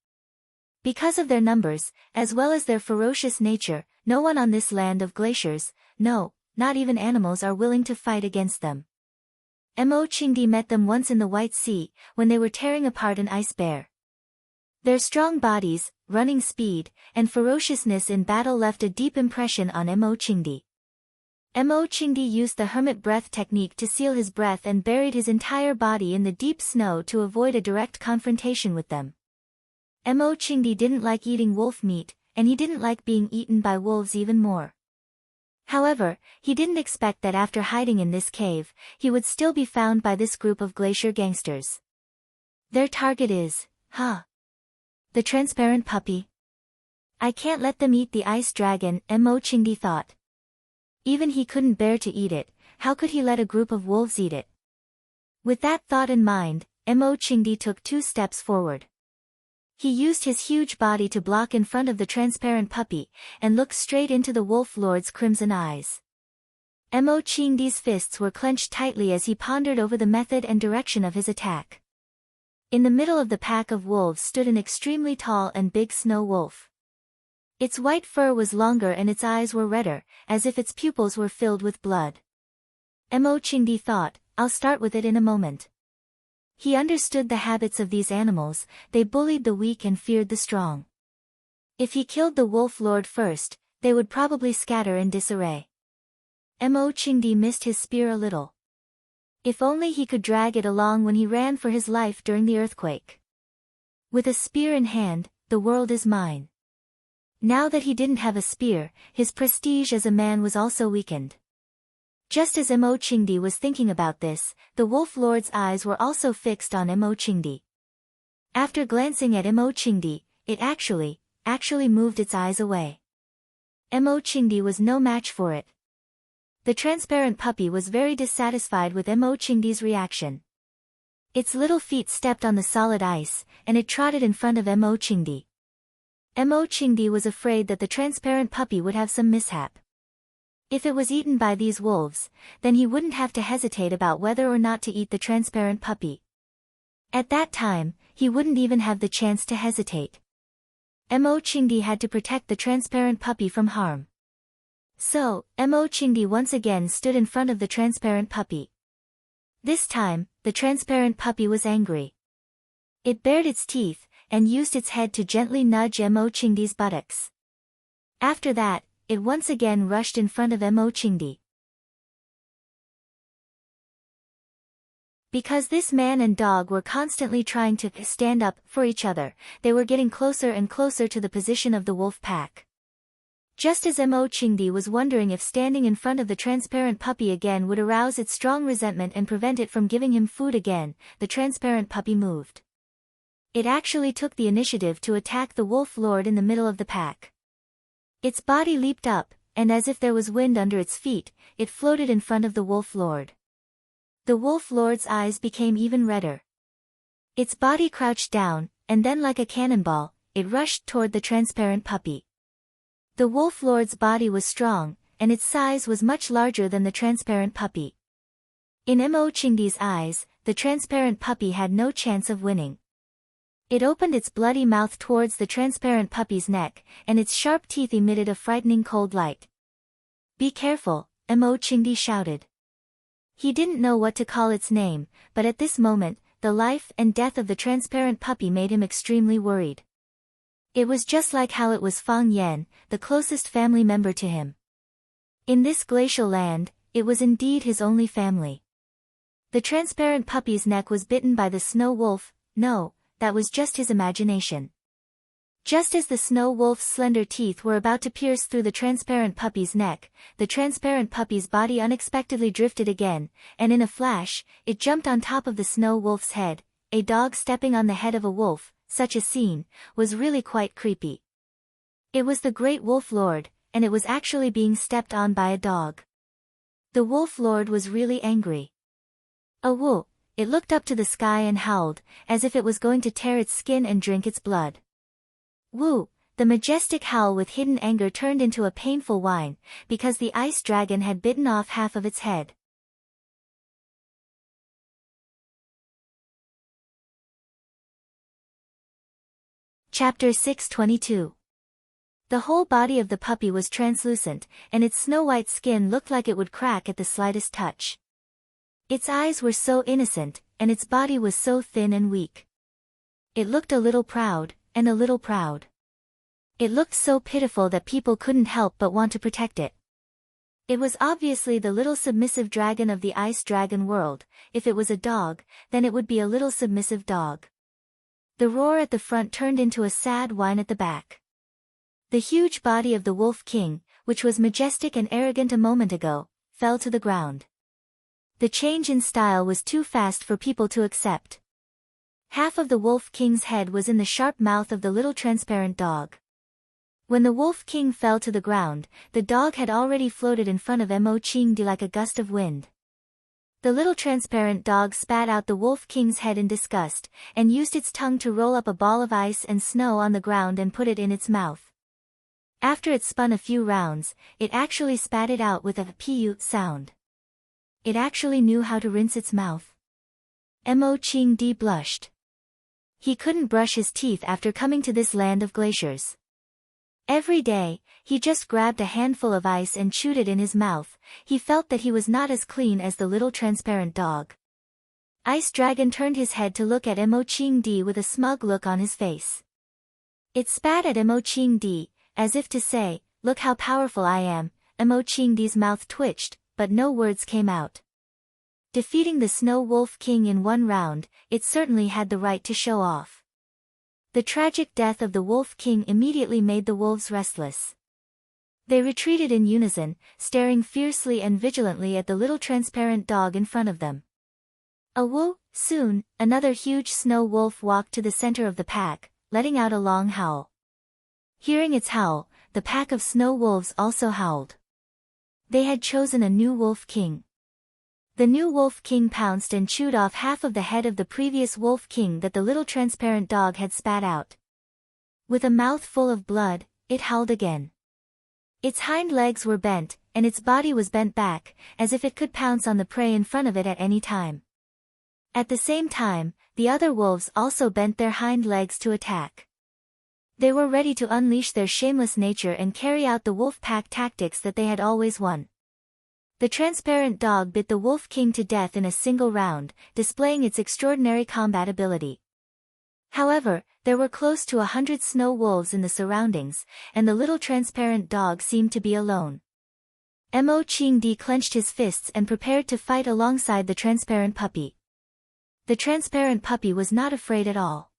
Because of their numbers, as well as their ferocious nature, no one on this land of glaciers, no, not even animals are willing to fight against them. Mo Qingdi met them once in the White Sea, when they were tearing apart an ice bear. Their strong bodies, running speed, and ferociousness in battle left a deep impression on Mo Qingdi. Mo Qingdi used the hermit breath technique to seal his breath and buried his entire body in the deep snow to avoid a direct confrontation with them. Mo Qingdi didn't like eating wolf meat, and he didn't like being eaten by wolves even more. However, he didn't expect that after hiding in this cave, he would still be found by this group of glacier gangsters. Their target is, the transparent puppy. I can't let them eat the ice dragon, Mo Qingdi thought. Even he couldn't bear to eat it, how could he let a group of wolves eat it? With that thought in mind, Mo Qingdi took 2 steps forward. He used his huge body to block in front of the transparent puppy, and looked straight into the wolf lord's crimson eyes. Mo Qingdi's fists were clenched tightly as he pondered over the method and direction of his attack. In the middle of the pack of wolves stood an extremely tall and big snow wolf. Its white fur was longer and its eyes were redder, as if its pupils were filled with blood. Mo Qingdi thought, I'll start with it in a moment. He understood the habits of these animals, they bullied the weak and feared the strong. If he killed the wolf lord first, they would probably scatter in disarray. Mo Qingdi missed his spear a little. If only he could drag it along when he ran for his life during the earthquake. With a spear in hand, the world is mine. Now that he didn't have a spear, his prestige as a man was also weakened. Just as Mo Qingdi was thinking about this, the Wolf Lord's eyes were also fixed on Mo Qingdi. After glancing at Mo Qingdi, it actually moved its eyes away. Mo Qingdi was no match for it. The transparent puppy was very dissatisfied with Mo Qingdi's reaction. Its little feet stepped on the solid ice, and it trotted in front of Mo Qingdi. Mo Qingdi was afraid that the transparent puppy would have some mishap. If it was eaten by these wolves, then he wouldn't have to hesitate about whether or not to eat the transparent puppy. At that time, he wouldn't even have the chance to hesitate. Mo Qingdi had to protect the transparent puppy from harm. So, Mo Qingdi once again stood in front of the transparent puppy. This time, the transparent puppy was angry. It bared its teeth, and used its head to gently nudge Mo Qingdi's buttocks. After that, it once again rushed in front of Mo Qingdi. Because this man and dog were constantly trying to stand up for each other, they were getting closer and closer to the position of the wolf pack. Just as Mo Qingdi was wondering if standing in front of the transparent puppy again would arouse its strong resentment and prevent it from giving him food again, the transparent puppy moved. It actually took the initiative to attack the Wolf Lord in the middle of the pack. Its body leaped up, and as if there was wind under its feet, it floated in front of the Wolf Lord. The Wolf Lord's eyes became even redder. Its body crouched down, and then like a cannonball, it rushed toward the transparent puppy. The Wolf Lord's body was strong, and its size was much larger than the transparent puppy. In Mo Qingdi's eyes, the transparent puppy had no chance of winning. It opened its bloody mouth towards the transparent puppy's neck, and its sharp teeth emitted a frightening cold light. "Be careful," Mo Qingdi shouted. He didn't know what to call its name, but at this moment, the life and death of the transparent puppy made him extremely worried. It was just like how it was Fang Yan, the closest family member to him. In this glacial land, it was indeed his only family. The transparent puppy's neck was bitten by the snow wolf. No, that was just his imagination. Just as the snow wolf's slender teeth were about to pierce through the transparent puppy's neck, the transparent puppy's body unexpectedly drifted again, and in a flash, it jumped on top of the snow wolf's head. A dog stepping on the head of a wolf, such a scene, was really quite creepy. It was the Great Wolf Lord, and it was actually being stepped on by a dog. The Wolf Lord was really angry. "Woo!" It looked up to the sky and howled, as if it was going to tear its skin and drink its blood. "Woo!" The majestic howl with hidden anger turned into a painful whine, because the ice dragon had bitten off half of its head. Chapter 622. The whole body of the puppy was translucent, and its snow-white skin looked like it would crack at the slightest touch. Its eyes were so innocent, and its body was so thin and weak. It looked a little proud, and a little proud. It looked so pitiful that people couldn't help but want to protect it. It was obviously the little submissive dragon of the ice dragon world. If it was a dog, then it would be a little submissive dog. The roar at the front turned into a sad whine at the back. The huge body of the Wolf King, which was majestic and arrogant a moment ago, fell to the ground. The change in style was too fast for people to accept. Half of the Wolf King's head was in the sharp mouth of the little transparent dog. When the Wolf King fell to the ground, the dog had already floated in front of Mo Qingdi like a gust of wind. The little transparent dog spat out the Wolf King's head in disgust, and used its tongue to roll up a ball of ice and snow on the ground and put it in its mouth. After it spun a few rounds, it actually spat it out with a "pu" sound. It actually knew how to rinse its mouth. Mo Qingdi blushed. He couldn't brush his teeth after coming to this land of glaciers. Every day, he just grabbed a handful of ice and chewed it in his mouth. He felt that he was not as clean as the little transparent dog. Ice Dragon turned his head to look at Mo Qingdi with a smug look on his face. It spat at Mo Qingdi, as if to say, "Look how powerful I am." Mo Qingdi's mouth twitched, but no words came out. Defeating the Snow Wolf King in one round, it certainly had the right to show off. The tragic death of the Wolf King immediately made the wolves restless. They retreated in unison, staring fiercely and vigilantly at the little transparent dog in front of them. Soon, another huge snow wolf walked to the center of the pack, letting out a long howl. Hearing its howl, the pack of snow wolves also howled. They had chosen a new Wolf King. The new Wolf King pounced and chewed off half of the head of the previous Wolf King that the little transparent dog had spat out. With a mouth full of blood, it howled again. Its hind legs were bent, and its body was bent back, as if it could pounce on the prey in front of it at any time. At the same time, the other wolves also bent their hind legs to attack. They were ready to unleash their shameless nature and carry out the wolf pack tactics that they had always won. The transparent dog bit the Wolf King to death in a single round, displaying its extraordinary combat ability. However, there were close to 100 snow wolves in the surroundings, and the little transparent dog seemed to be alone. Mo Qingdi clenched his fists and prepared to fight alongside the transparent puppy. The transparent puppy was not afraid at all.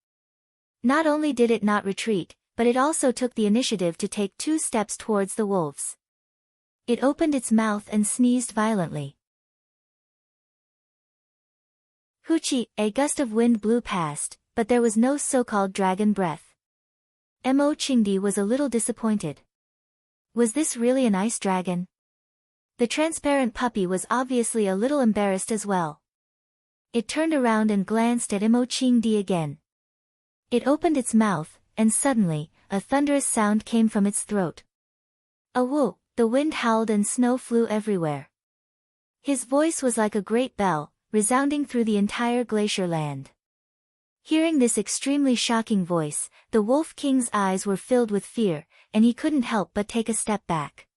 Not only did it not retreat, but it also took the initiative to take 2 steps towards the wolves. It opened its mouth and sneezed violently. Hoochie, a gust of wind blew past, but there was no so-called dragon breath. Mo Qingdi was a little disappointed. Was this really an ice dragon? The transparent puppy was obviously a little embarrassed as well. It turned around and glanced at Mo Qingdi again. It opened its mouth, and suddenly, a thunderous sound came from its throat. Awoo! The wind howled and snow flew everywhere. His voice was like a great bell, resounding through the entire glacier land. Hearing this extremely shocking voice, the Wolf King's eyes were filled with fear, and he couldn't help but take a step back.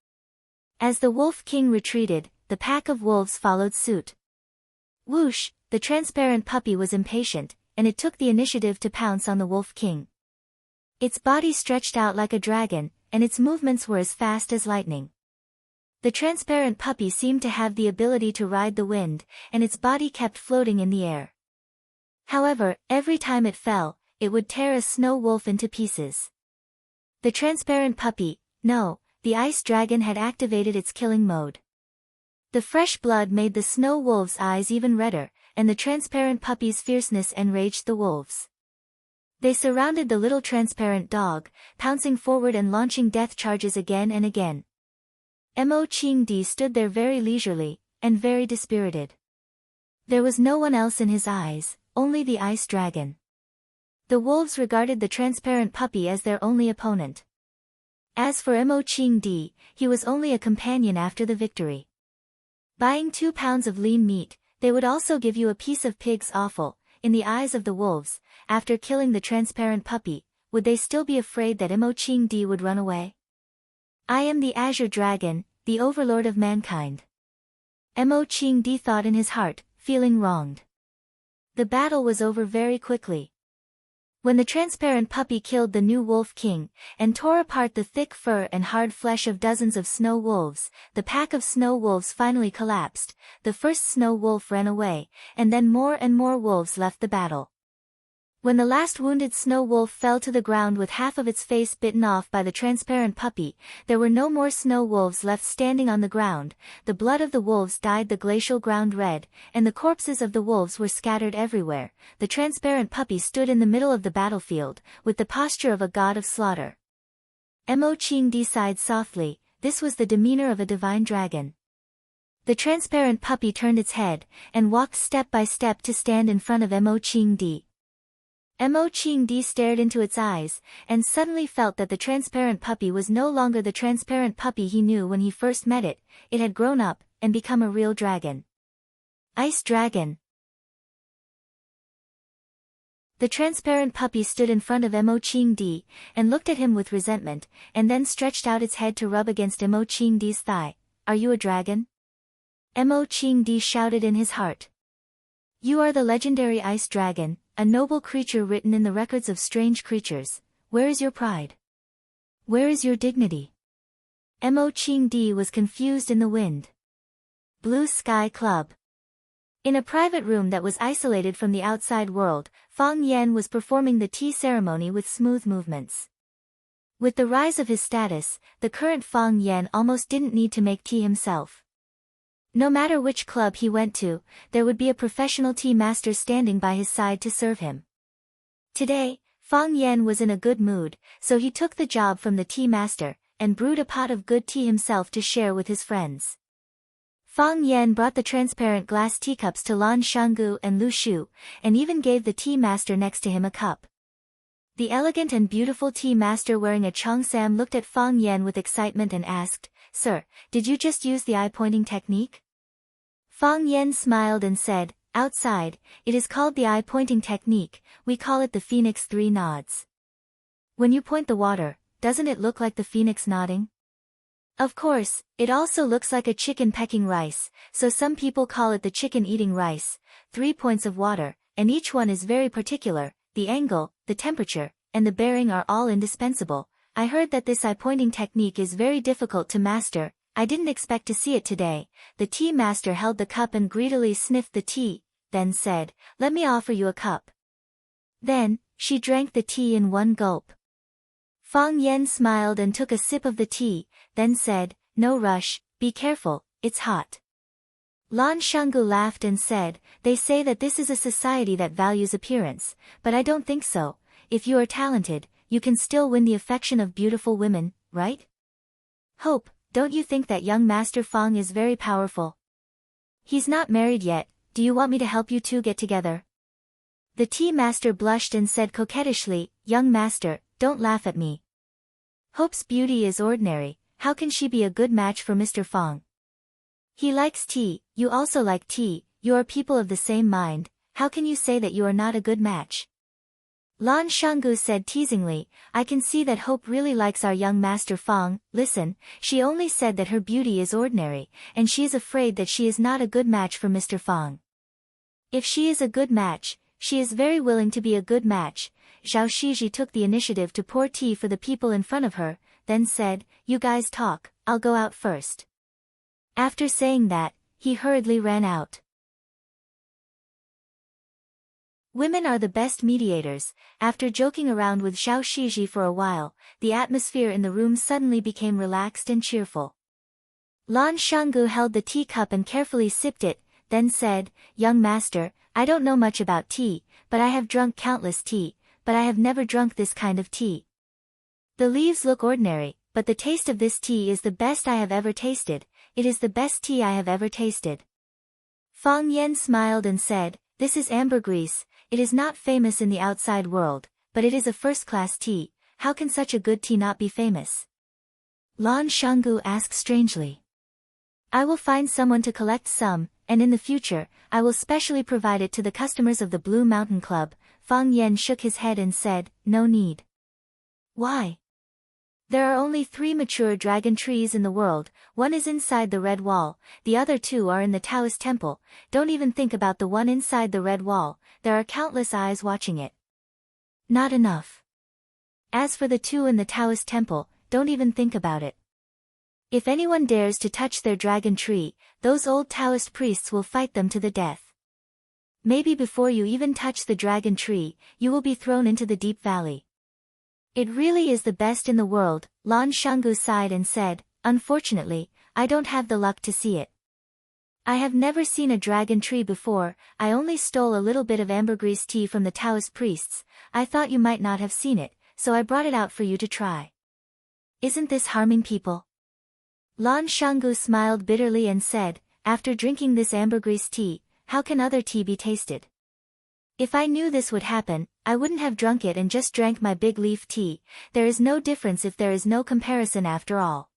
As the Wolf King retreated, the pack of wolves followed suit. Whoosh! The transparent puppy was impatient, and it took the initiative to pounce on the Wolf King. Its body stretched out like a dragon, and its movements were as fast as lightning. The transparent puppy seemed to have the ability to ride the wind, and its body kept floating in the air. However, every time it fell, it would tear a snow wolf into pieces. The transparent puppy, no, the ice dragon had activated its killing mode. The fresh blood made the snow wolf's eyes even redder, and the transparent puppy's fierceness enraged the wolves. They surrounded the little transparent dog, pouncing forward and launching death charges again and again. Mo Qingdi stood there very leisurely, and very dispirited. There was no one else in his eyes, only the ice dragon. The wolves regarded the transparent puppy as their only opponent. As for Mo Qingdi, he was only a companion after the victory. Buying 2 pounds of lean meat, they would also give you a piece of pig's offal. In the eyes of the wolves, after killing the transparent puppy, would they still be afraid that Mo Qingdi would run away? I am the Azure Dragon, the overlord of mankind. Mo Qingdi thought in his heart, feeling wronged. The battle was over very quickly. When the transparent puppy killed the new Wolf King, and tore apart the thick fur and hard flesh of dozens of snow wolves, the pack of snow wolves finally collapsed. The first snow wolf ran away, and then more and more wolves left the battle. When the last wounded snow wolf fell to the ground with half of its face bitten off by the transparent puppy, there were no more snow wolves left standing on the ground. The blood of the wolves dyed the glacial ground red, and the corpses of the wolves were scattered everywhere. The transparent puppy stood in the middle of the battlefield, with the posture of a god of slaughter. Mo Qingdi sighed softly. This was the demeanor of a divine dragon. The transparent puppy turned its head, and walked step by step to stand in front of Mo Qingdi. Mo Qingdi stared into its eyes, and suddenly felt that the transparent puppy was no longer the transparent puppy he knew when he first met it. It had grown up, and become a real dragon. Ice Dragon. The transparent puppy stood in front of Mo Qingdi, and looked at him with resentment, and then stretched out its head to rub against Mo Qingdi's thigh. Are you a dragon? Mo Qingdi shouted in his heart. You are the legendary Ice Dragon, a noble creature written in the records of strange creatures. Where is your pride? Where is your dignity? Mo Qingdi was confused in the wind. Blue Sky Club. In a private room that was isolated from the outside world, Fang Yan was performing the tea ceremony with smooth movements. With the rise of his status, the current Fang Yan almost didn't need to make tea himself. No matter which club he went to, there would be a professional tea master standing by his side to serve him. Today, Fang Yan was in a good mood, so he took the job from the tea master, and brewed a pot of good tea himself to share with his friends. Fang Yan brought the transparent glass teacups to Lan Shanggu and Lu Shu, and even gave the tea master next to him a cup. The elegant and beautiful tea master wearing a cheongsam looked at Fang Yan with excitement and asked, "Sir, did you just use the eye-pointing technique?" Fang Yan smiled and said, "Outside, it is called the eye-pointing technique, we call it the phoenix 3 nods. When you point the water, doesn't it look like the phoenix nodding? Of course, it also looks like a chicken pecking rice, so some people call it the chicken eating rice, 3 points of water, and each one is very particular. The angle, the temperature, and the bearing are all indispensable. I heard that this eye-pointing technique is very difficult to master. I didn't expect to see it today." The tea master held the cup and greedily sniffed the tea, then said, "Let me offer you a cup." Then, she drank the tea in one gulp. Fang Yan smiled and took a sip of the tea, then said, "No rush, be careful, it's hot." Lan Shanggu laughed and said, "They say that this is a society that values appearance, but I don't think so. If you are talented, you can still win the affection of beautiful women, right? Hope, don't you think that young Master Fang is very powerful? He's not married yet, do you want me to help you two get together?" The tea master blushed and said coquettishly, "Young master, don't laugh at me. Hope's beauty is ordinary, how can she be a good match for Mr. Fang? He likes tea, you also like tea, you are people of the same mind, how can you say that you are not a good match?" Lan Shanggu said teasingly, "I can see that Hope really likes our young Master Fang. Listen, she only said that her beauty is ordinary, and she is afraid that she is not a good match for Mr. Fang. If she is a good match, she is very willing to be a good match." Zhao Shiji took the initiative to pour tea for the people in front of her, then said, "You guys talk, I'll go out first." After saying that, he hurriedly ran out. Women are the best mediators. After joking around with Zhao Shiji for a while, the atmosphere in the room suddenly became relaxed and cheerful. Lan Shanggu held the teacup and carefully sipped it, then said, "Young master, I don't know much about tea, but I have drunk countless tea, but I have never drunk this kind of tea. The leaves look ordinary, but the taste of this tea is the best I have ever tasted. It is the best tea I have ever tasted." Fang Yan smiled and said, "This is ambergris, it is not famous in the outside world, but it is a first-class tea, how can such a good tea not be famous?" Lan Shanggu asked strangely. "I will find someone to collect some, and in the future, I will specially provide it to the customers of the Blue Mountain Club." Fang Yan shook his head and said, "No need." "Why?" "There are only 3 mature dragon trees in the world, one is inside the red wall, the other 2 are in the Taoist temple. Don't even think about the one inside the red wall, there are countless eyes watching it." "Not enough. As for the 2 in the Taoist temple, don't even think about it. If anyone dares to touch their dragon tree, those old Taoist priests will fight them to the death. Maybe before you even touch the dragon tree, you will be thrown into the deep valley." "It really is the best in the world," Lan Shanggu sighed and said, "Unfortunately, I don't have the luck to see it. I have never seen a dragon tree before, I only stole a little bit of ambergris tea from the Taoist priests. I thought you might not have seen it, so I brought it out for you to try. Isn't this harming people?" Lan Shanggu smiled bitterly and said, "After drinking this ambergris tea, how can other tea be tasted? If I knew this would happen, I wouldn't have drunk it and just drank my big leaf tea. There is no difference if there is no comparison after all."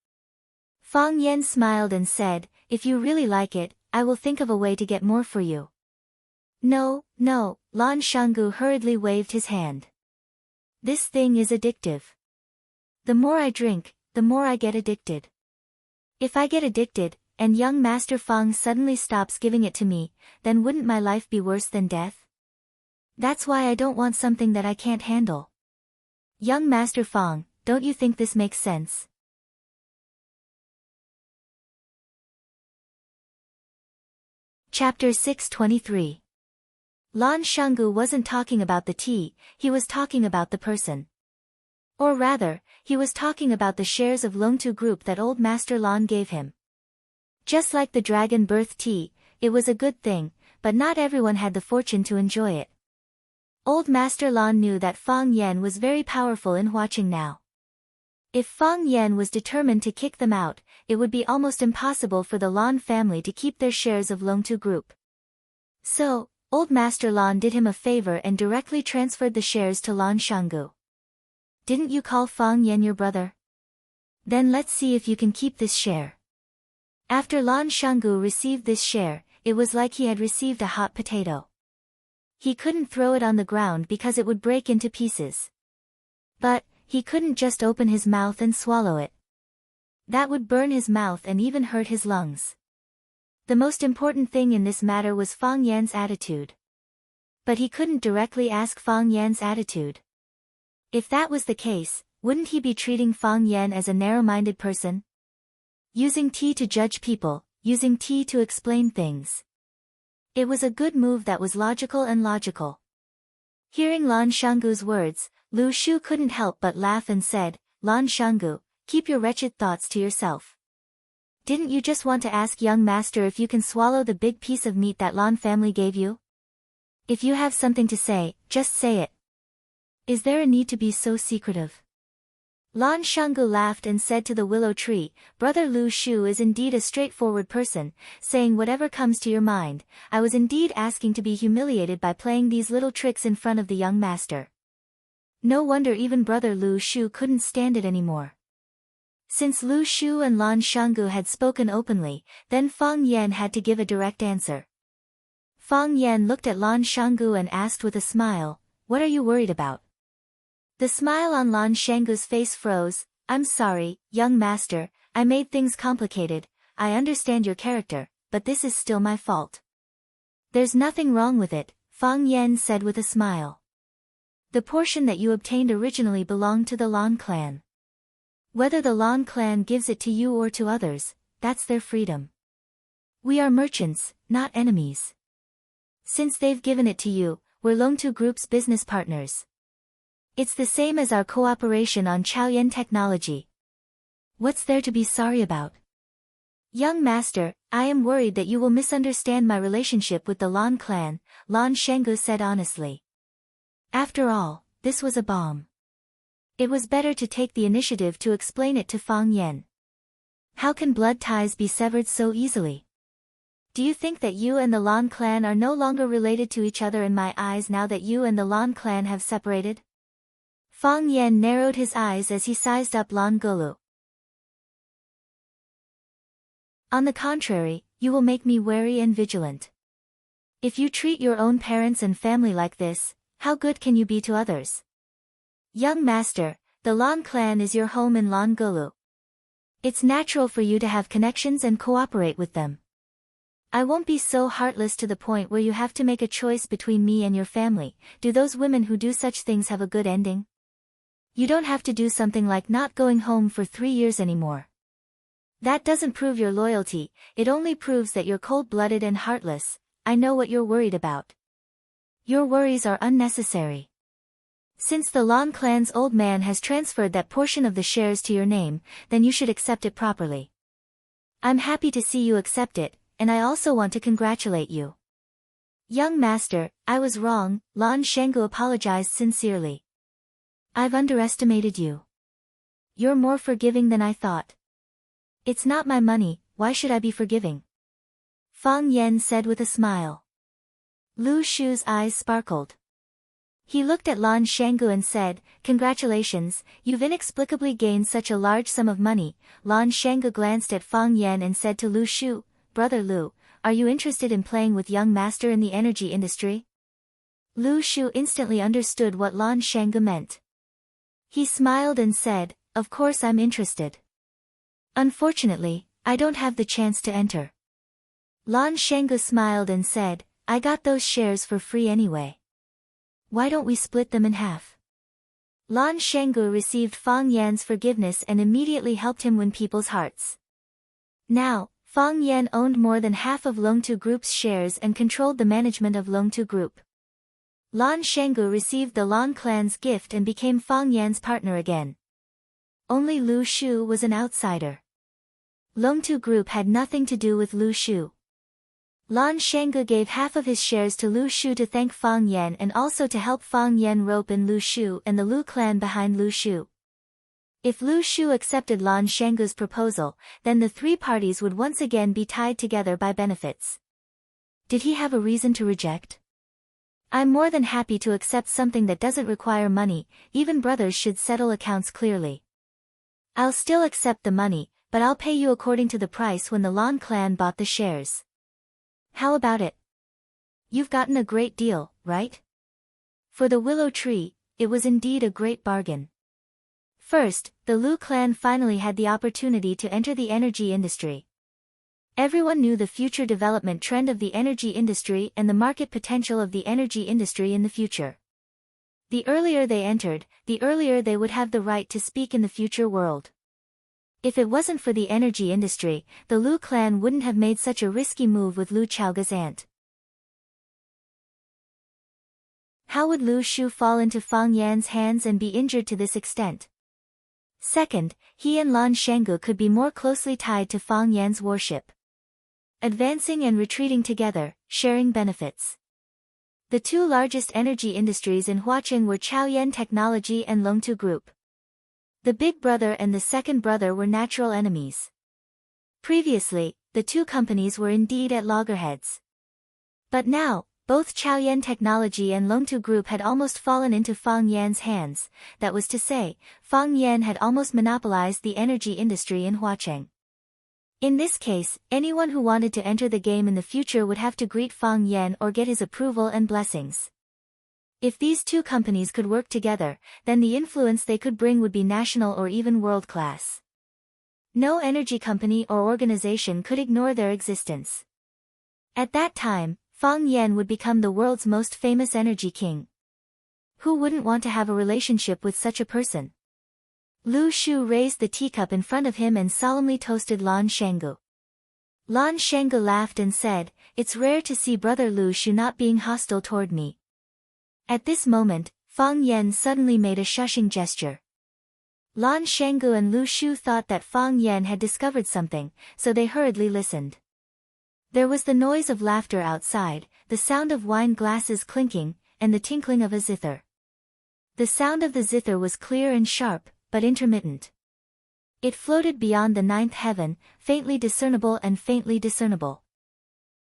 Fang Yan smiled and said, "If you really like it, I will think of a way to get more for you." "No, no," Lan Shanggu hurriedly waved his hand. "This thing is addictive. The more I drink, the more I get addicted. If I get addicted, and young Master Fang suddenly stops giving it to me, then wouldn't my life be worse than death? That's why I don't want something that I can't handle. Young Master Fang, don't you think this makes sense?" Chapter 623. Lan Shanggu wasn't talking about the tea, he was talking about the person. Or rather, he was talking about the shares of Longtu Group that old Master Lan gave him. Just like the dragon birth tea, it was a good thing, but not everyone had the fortune to enjoy it. Old Master Lan knew that Fang Yan was very powerful in Huaqing now. If Fang Yan was determined to kick them out, it would be almost impossible for the Lan family to keep their shares of Longtu Group. So, old Master Lan did him a favor and directly transferred the shares to Lan Shanggu. Didn't you call Fang Yan your brother? Then let's see if you can keep this share. After Lan Shanggu received this share, it was like he had received a hot potato. He couldn't throw it on the ground because it would break into pieces. But, he couldn't just open his mouth and swallow it. That would burn his mouth and even hurt his lungs. The most important thing in this matter was Fang Yan's attitude. But he couldn't directly ask Fang Yan's attitude. If that was the case, wouldn't he be treating Fang Yan as a narrow-minded person? Using tea to judge people, using tea to explain things. It was a good move that was logical and logical. Hearing Lan Shanggu's words, Lu Shu couldn't help but laugh and said, Lan Shanggu, keep your wretched thoughts to yourself. Didn't you just want to ask young master if you can swallow the big piece of meat that Lan family gave you? If you have something to say, just say it. Is there a need to be so secretive? Lan Shanggu laughed and said to the willow tree, Brother Lu Shu is indeed a straightforward person, saying whatever comes to your mind. I was indeed asking to be humiliated by playing these little tricks in front of the young master. No wonder even Brother Lu Shu couldn't stand it anymore. Since Lu Shu and Lan Shanggu had spoken openly, then Fang Yan had to give a direct answer. Fang Yan looked at Lan Shanggu and asked with a smile, What are you worried about? The smile on Lan Shanggu's face froze. I'm sorry, young master, I made things complicated. I understand your character, but this is still my fault. There's nothing wrong with it, Fang Yan said with a smile. The portion that you obtained originally belonged to the Lan clan. Whether the Lan clan gives it to you or to others, that's their freedom. We are merchants, not enemies. Since they've given it to you, we're Longtu Group's business partners. It's the same as our cooperation on Chaoyan technology. What's there to be sorry about? Young master, I am worried that you will misunderstand my relationship with the Lan clan, Lan Shanggu said honestly. After all, this was a bomb. It was better to take the initiative to explain it to Fang Yan. How can blood ties be severed so easily? Do you think that you and the Lan clan are no longer related to each other in my eyes now that you and the Lan clan have separated? Fang Yan narrowed his eyes as he sized up Lan Golu. On the contrary, you will make me wary and vigilant. If you treat your own parents and family like this, how good can you be to others? Young master, the Lan clan is your home in Lan Golu. It's natural for you to have connections and cooperate with them. I won't be so heartless to the point where you have to make a choice between me and your family. Do those women who do such things have a good ending? You don't have to do something like not going home for 3 years anymore. That doesn't prove your loyalty, it only proves that you're cold-blooded and heartless. I know what you're worried about. Your worries are unnecessary. Since the Lan clan's old man has transferred that portion of the shares to your name, then you should accept it properly. I'm happy to see you accept it, and I also want to congratulate you. Young master, I was wrong, Lan Shanggu apologized sincerely. I've underestimated you. You're more forgiving than I thought. It's not my money, why should I be forgiving? Fang Yan said with a smile. Lu Shu's eyes sparkled. He looked at Lan Shanggu and said, Congratulations, you've inexplicably gained such a large sum of money. Lan Shanggu glanced at Fang Yan and said to Lu Shu, Brother Lu, are you interested in playing with young master in the energy industry? Lu Shu instantly understood what Lan Shanggu meant. He smiled and said, Of course I'm interested. Unfortunately, I don't have the chance to enter. Lan Shanggu smiled and said, I got those shares for free anyway. Why don't we split them in half? Lan Shanggu received Fang Yan's forgiveness and immediately helped him win people's hearts. Now, Fang Yan owned more than half of Longtu Group's shares and controlled the management of Longtu Group. Lan Shanggu received the Lan clan's gift and became Fang Yan's partner again. Only Lu Shu was an outsider. Longtu Group had nothing to do with Lu Shu. Lan Shanggu gave half of his shares to Lu Shu to thank Fang Yan and also to help Fang Yan rope in Lu Shu and the Lu clan behind Lu Shu. If Lu Shu accepted Lan Shanggu's proposal, then the three parties would once again be tied together by benefits. Did he have a reason to reject? I'm more than happy to accept something that doesn't require money, even brothers should settle accounts clearly. I'll still accept the money, but I'll pay you according to the price when the Lan clan bought the shares. How about it? You've gotten a great deal, right? For the willow tree, it was indeed a great bargain. First, the Lu clan finally had the opportunity to enter the energy industry. Everyone knew the future development trend of the energy industry and the market potential of the energy industry in the future. The earlier they entered, the earlier they would have the right to speak in the future world. If it wasn't for the energy industry, the Lu clan wouldn't have made such a risky move with Lu Chaoga's aunt. How would Lu Shu fall into Fang Yan's hands and be injured to this extent? Second, he and Lan Shanggu could be more closely tied to Fang Yan's warship. Advancing and retreating together, sharing benefits. The two largest energy industries in Huaqing were Chaoyan Technology and Longtu Group. The big brother and the second brother were natural enemies. Previously, the two companies were indeed at loggerheads. But now, both Chaoyan Technology and Longtu Group had almost fallen into Fang Yan's hands, that was to say, Fang Yan had almost monopolized the energy industry in Huaqing. In this case, anyone who wanted to enter the game in the future would have to greet Fang Yan or get his approval and blessings. If these two companies could work together, then the influence they could bring would be national or even world-class. No energy company or organization could ignore their existence. At that time, Fang Yan would become the world's most famous energy king. Who wouldn't want to have a relationship with such a person? Lu Shu raised the teacup in front of him and solemnly toasted Lan Shanggu. Lan Shanggu laughed and said, "It's rare to see brother Lu Shu not being hostile toward me." At this moment, Fang Yan suddenly made a shushing gesture. Lan Shanggu and Lu Shu thought that Fang Yan had discovered something, so they hurriedly listened. There was the noise of laughter outside, the sound of wine glasses clinking, and the tinkling of a zither. The sound of the zither was clear and sharp, but intermittent. It floated beyond the ninth heaven, faintly discernible and faintly discernible.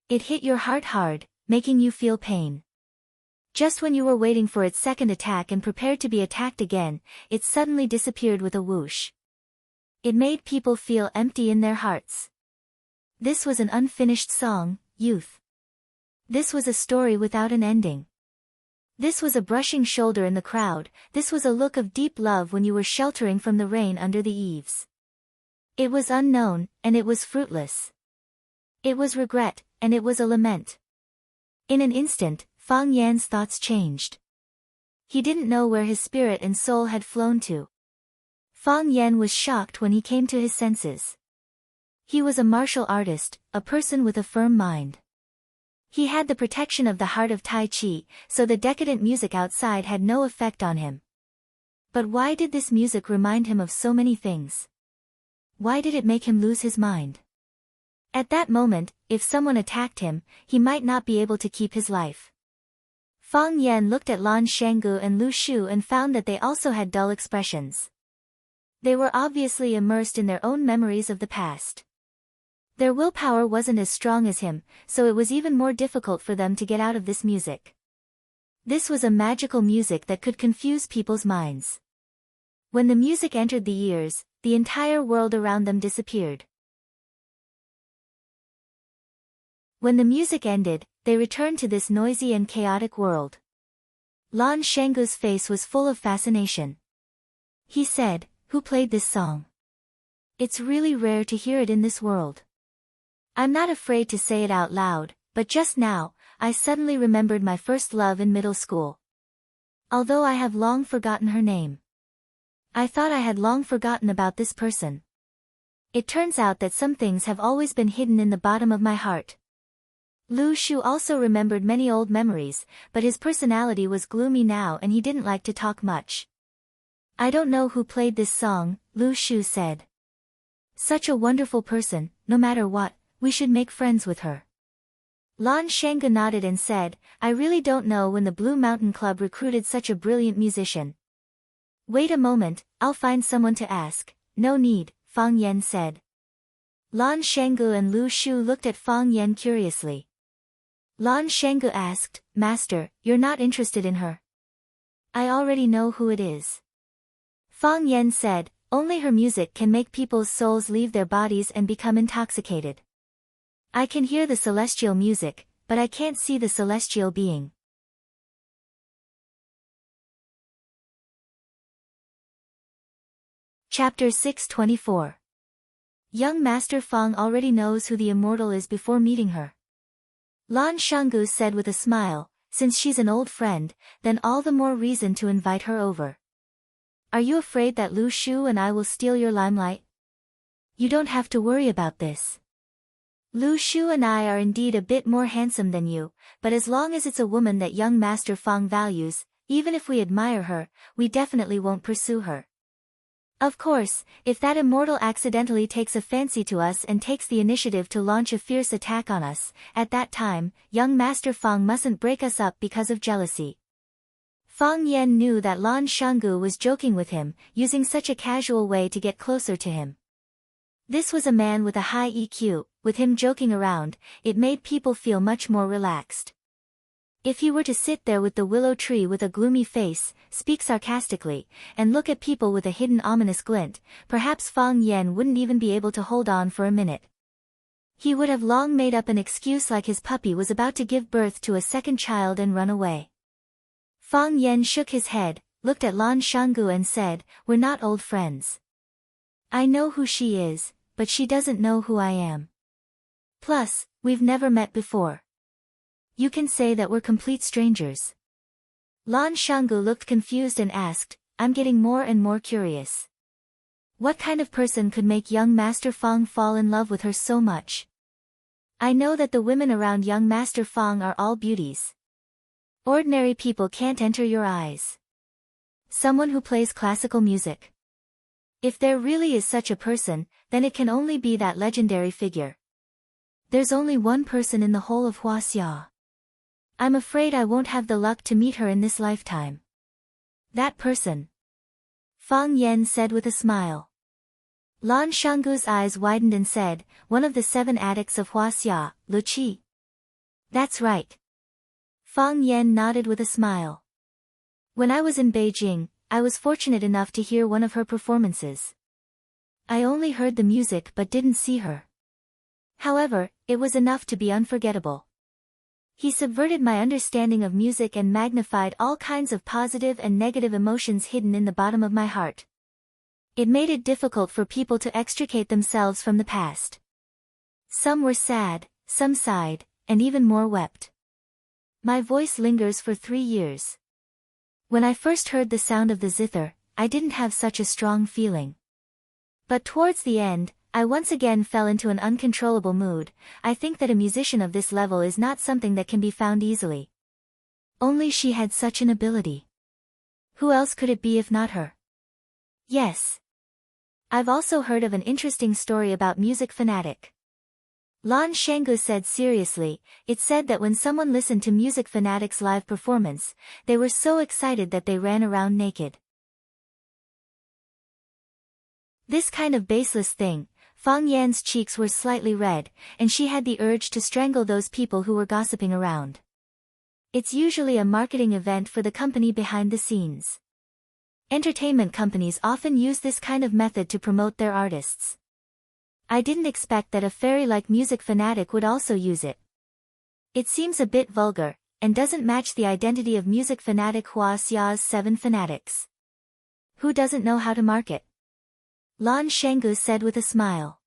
It hit your heart hard, making you feel pain. Just when you were waiting for its second attack and prepared to be attacked again, it suddenly disappeared with a whoosh. It made people feel empty in their hearts. This was an unfinished song, youth. This was a story without an ending. This was a brushing shoulder in the crowd, this was a look of deep love when you were sheltering from the rain under the eaves. It was unknown, and it was fruitless. It was regret, and it was a lament. In an instant, Fang Yan's thoughts changed. He didn't know where his spirit and soul had flown to. Fang Yan was shocked when he came to his senses. He was a martial artist, a person with a firm mind. He had the protection of the heart of Tai Chi, so the decadent music outside had no effect on him. But why did this music remind him of so many things? Why did it make him lose his mind? At that moment, if someone attacked him, he might not be able to keep his life. Fang Yan looked at Lan Shanggu and Lu Shu and found that they also had dull expressions. They were obviously immersed in their own memories of the past. Their willpower wasn't as strong as him, so it was even more difficult for them to get out of this music. This was a magical music that could confuse people's minds. When the music entered the ears, the entire world around them disappeared. When the music ended, they returned to this noisy and chaotic world. Lan Shanggu's face was full of fascination. He said, "Who played this song? It's really rare to hear it in this world. I'm not afraid to say it out loud, but just now, I suddenly remembered my first love in middle school. Although I have long forgotten her name. I thought I had long forgotten about this person. It turns out that some things have always been hidden in the bottom of my heart. Lu Shu also remembered many old memories, but his personality was gloomy now and he didn't like to talk much. I don't know who played this song, Lu Shu said. Such a wonderful person, no matter what, we should make friends with her. Lan Shanggu nodded and said, I really don't know when the Blue Mountain Club recruited such a brilliant musician. Wait a moment, I'll find someone to ask. No need, Fang Yan said. Lan Shanggu and Lu Shu looked at Fang Yan curiously. Lan Shanggu asked, Master, you're not interested in her? I already know who it is. Fang Yan said, only her music can make people's souls leave their bodies and become intoxicated. I can hear the celestial music, but I can't see the celestial being. Chapter 624. Young Master Fang already knows who the immortal is before meeting her. Lan Shanggu said with a smile, since she's an old friend, then all the more reason to invite her over. Are you afraid that Lu Shu and I will steal your limelight? You don't have to worry about this. Lu Shu and I are indeed a bit more handsome than you, but as long as it's a woman that young Master Fang values, even if we admire her, we definitely won't pursue her. Of course, if that immortal accidentally takes a fancy to us and takes the initiative to launch a fierce attack on us, at that time, young Master Fang mustn't break us up because of jealousy. Fang Yan knew that Lan Shanggu was joking with him, using such a casual way to get closer to him. This was a man with a high EQ, with him joking around, it made people feel much more relaxed. If he were to sit there with the willow tree with a gloomy face, speak sarcastically, and look at people with a hidden ominous glint, perhaps Fang Yan wouldn't even be able to hold on for a minute. He would have long made up an excuse like his puppy was about to give birth to a second child and run away. Fang Yan shook his head, looked at Lan Shanggu and said, we're not old friends. I know who she is, but she doesn't know who I am. Plus, we've never met before. You can say that we're complete strangers. Lan Shanggu looked confused and asked, I'm getting more and more curious. What kind of person could make young Master Fang fall in love with her so much? I know that the women around young Master Fang are all beauties. Ordinary people can't enter your eyes. Someone who plays classical music. If there really is such a person, then it can only be that legendary figure. There's only one person in the whole of Huaxia. I'm afraid I won't have the luck to meet her in this lifetime. That person. Fang Yan said with a smile. Lan Shanggu's eyes widened and said, one of the 7 addicts of Huaxia, Lu Qi. That's right. Fang Yan nodded with a smile. When I was in Beijing, I was fortunate enough to hear one of her performances. I only heard the music but didn't see her. However, it was enough to be unforgettable. He subverted my understanding of music and magnified all kinds of positive and negative emotions hidden in the bottom of my heart. It made it difficult for people to extricate themselves from the past. Some were sad, some sighed, and even more wept. My voice lingers for 3 years. When I first heard the sound of the zither, I didn't have such a strong feeling. But towards the end, I once again fell into an uncontrollable mood. I think that a musician of this level is not something that can be found easily. Only she had such an ability. Who else could it be if not her? Yes. I've also heard of an interesting story about music fanatic. Lan Shanggu said seriously, it said that when someone listened to Music Fanatic's live performance, they were so excited that they ran around naked. This kind of baseless thing, Fang Yan's cheeks were slightly red, and she had the urge to strangle those people who were gossiping around. It's usually a marketing event for the company behind the scenes. Entertainment companies often use this kind of method to promote their artists. I didn't expect that a fairy like Music Fanatic would also use it. It seems a bit vulgar, and doesn't match the identity of Music Fanatic Huaxia's 7 fanatics. Who doesn't know how to market? Lan Shanggu said with a smile.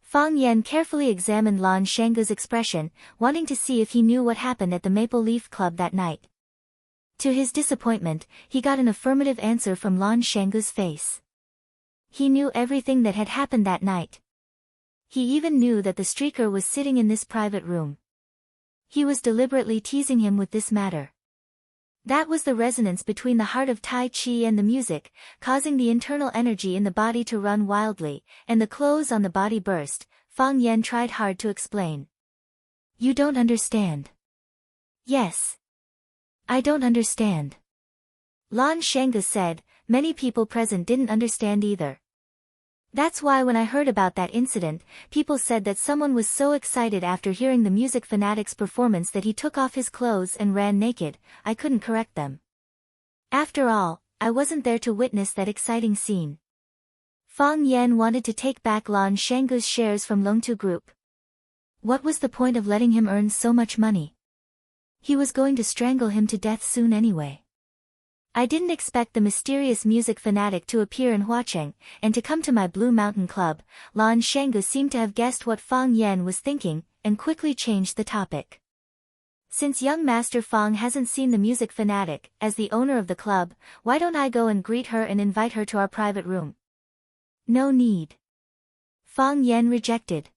Fang Yan carefully examined Lan Shanggu's expression, wanting to see if he knew what happened at the Maple Leaf Club that night. To his disappointment, he got an affirmative answer from Lan Shanggu's face. He knew everything that had happened that night. He even knew that the streaker was sitting in this private room. He was deliberately teasing him with this matter. That was the resonance between the heart of Tai Chi and the music, causing the internal energy in the body to run wildly, and the clothes on the body burst. Fang Yan tried hard to explain. You don't understand. Yes. I don't understand. Lan Shanggu said. Many people present didn't understand either. That's why when I heard about that incident, people said that someone was so excited after hearing the music fanatic's performance that he took off his clothes and ran naked. I couldn't correct them. After all, I wasn't there to witness that exciting scene. Fang Yan wanted to take back Lan Shanggu's shares from Longtu Group. What was the point of letting him earn so much money? He was going to strangle him to death soon anyway. I didn't expect the mysterious music fanatic to appear in Huacheng, and to come to my Blue Mountain Club. Lan Shanggu seemed to have guessed what Fang Yan was thinking, and quickly changed the topic. Since young Master Fang hasn't seen the music fanatic, as the owner of the club, why don't I go and greet her and invite her to our private room? No need. Fang Yan rejected.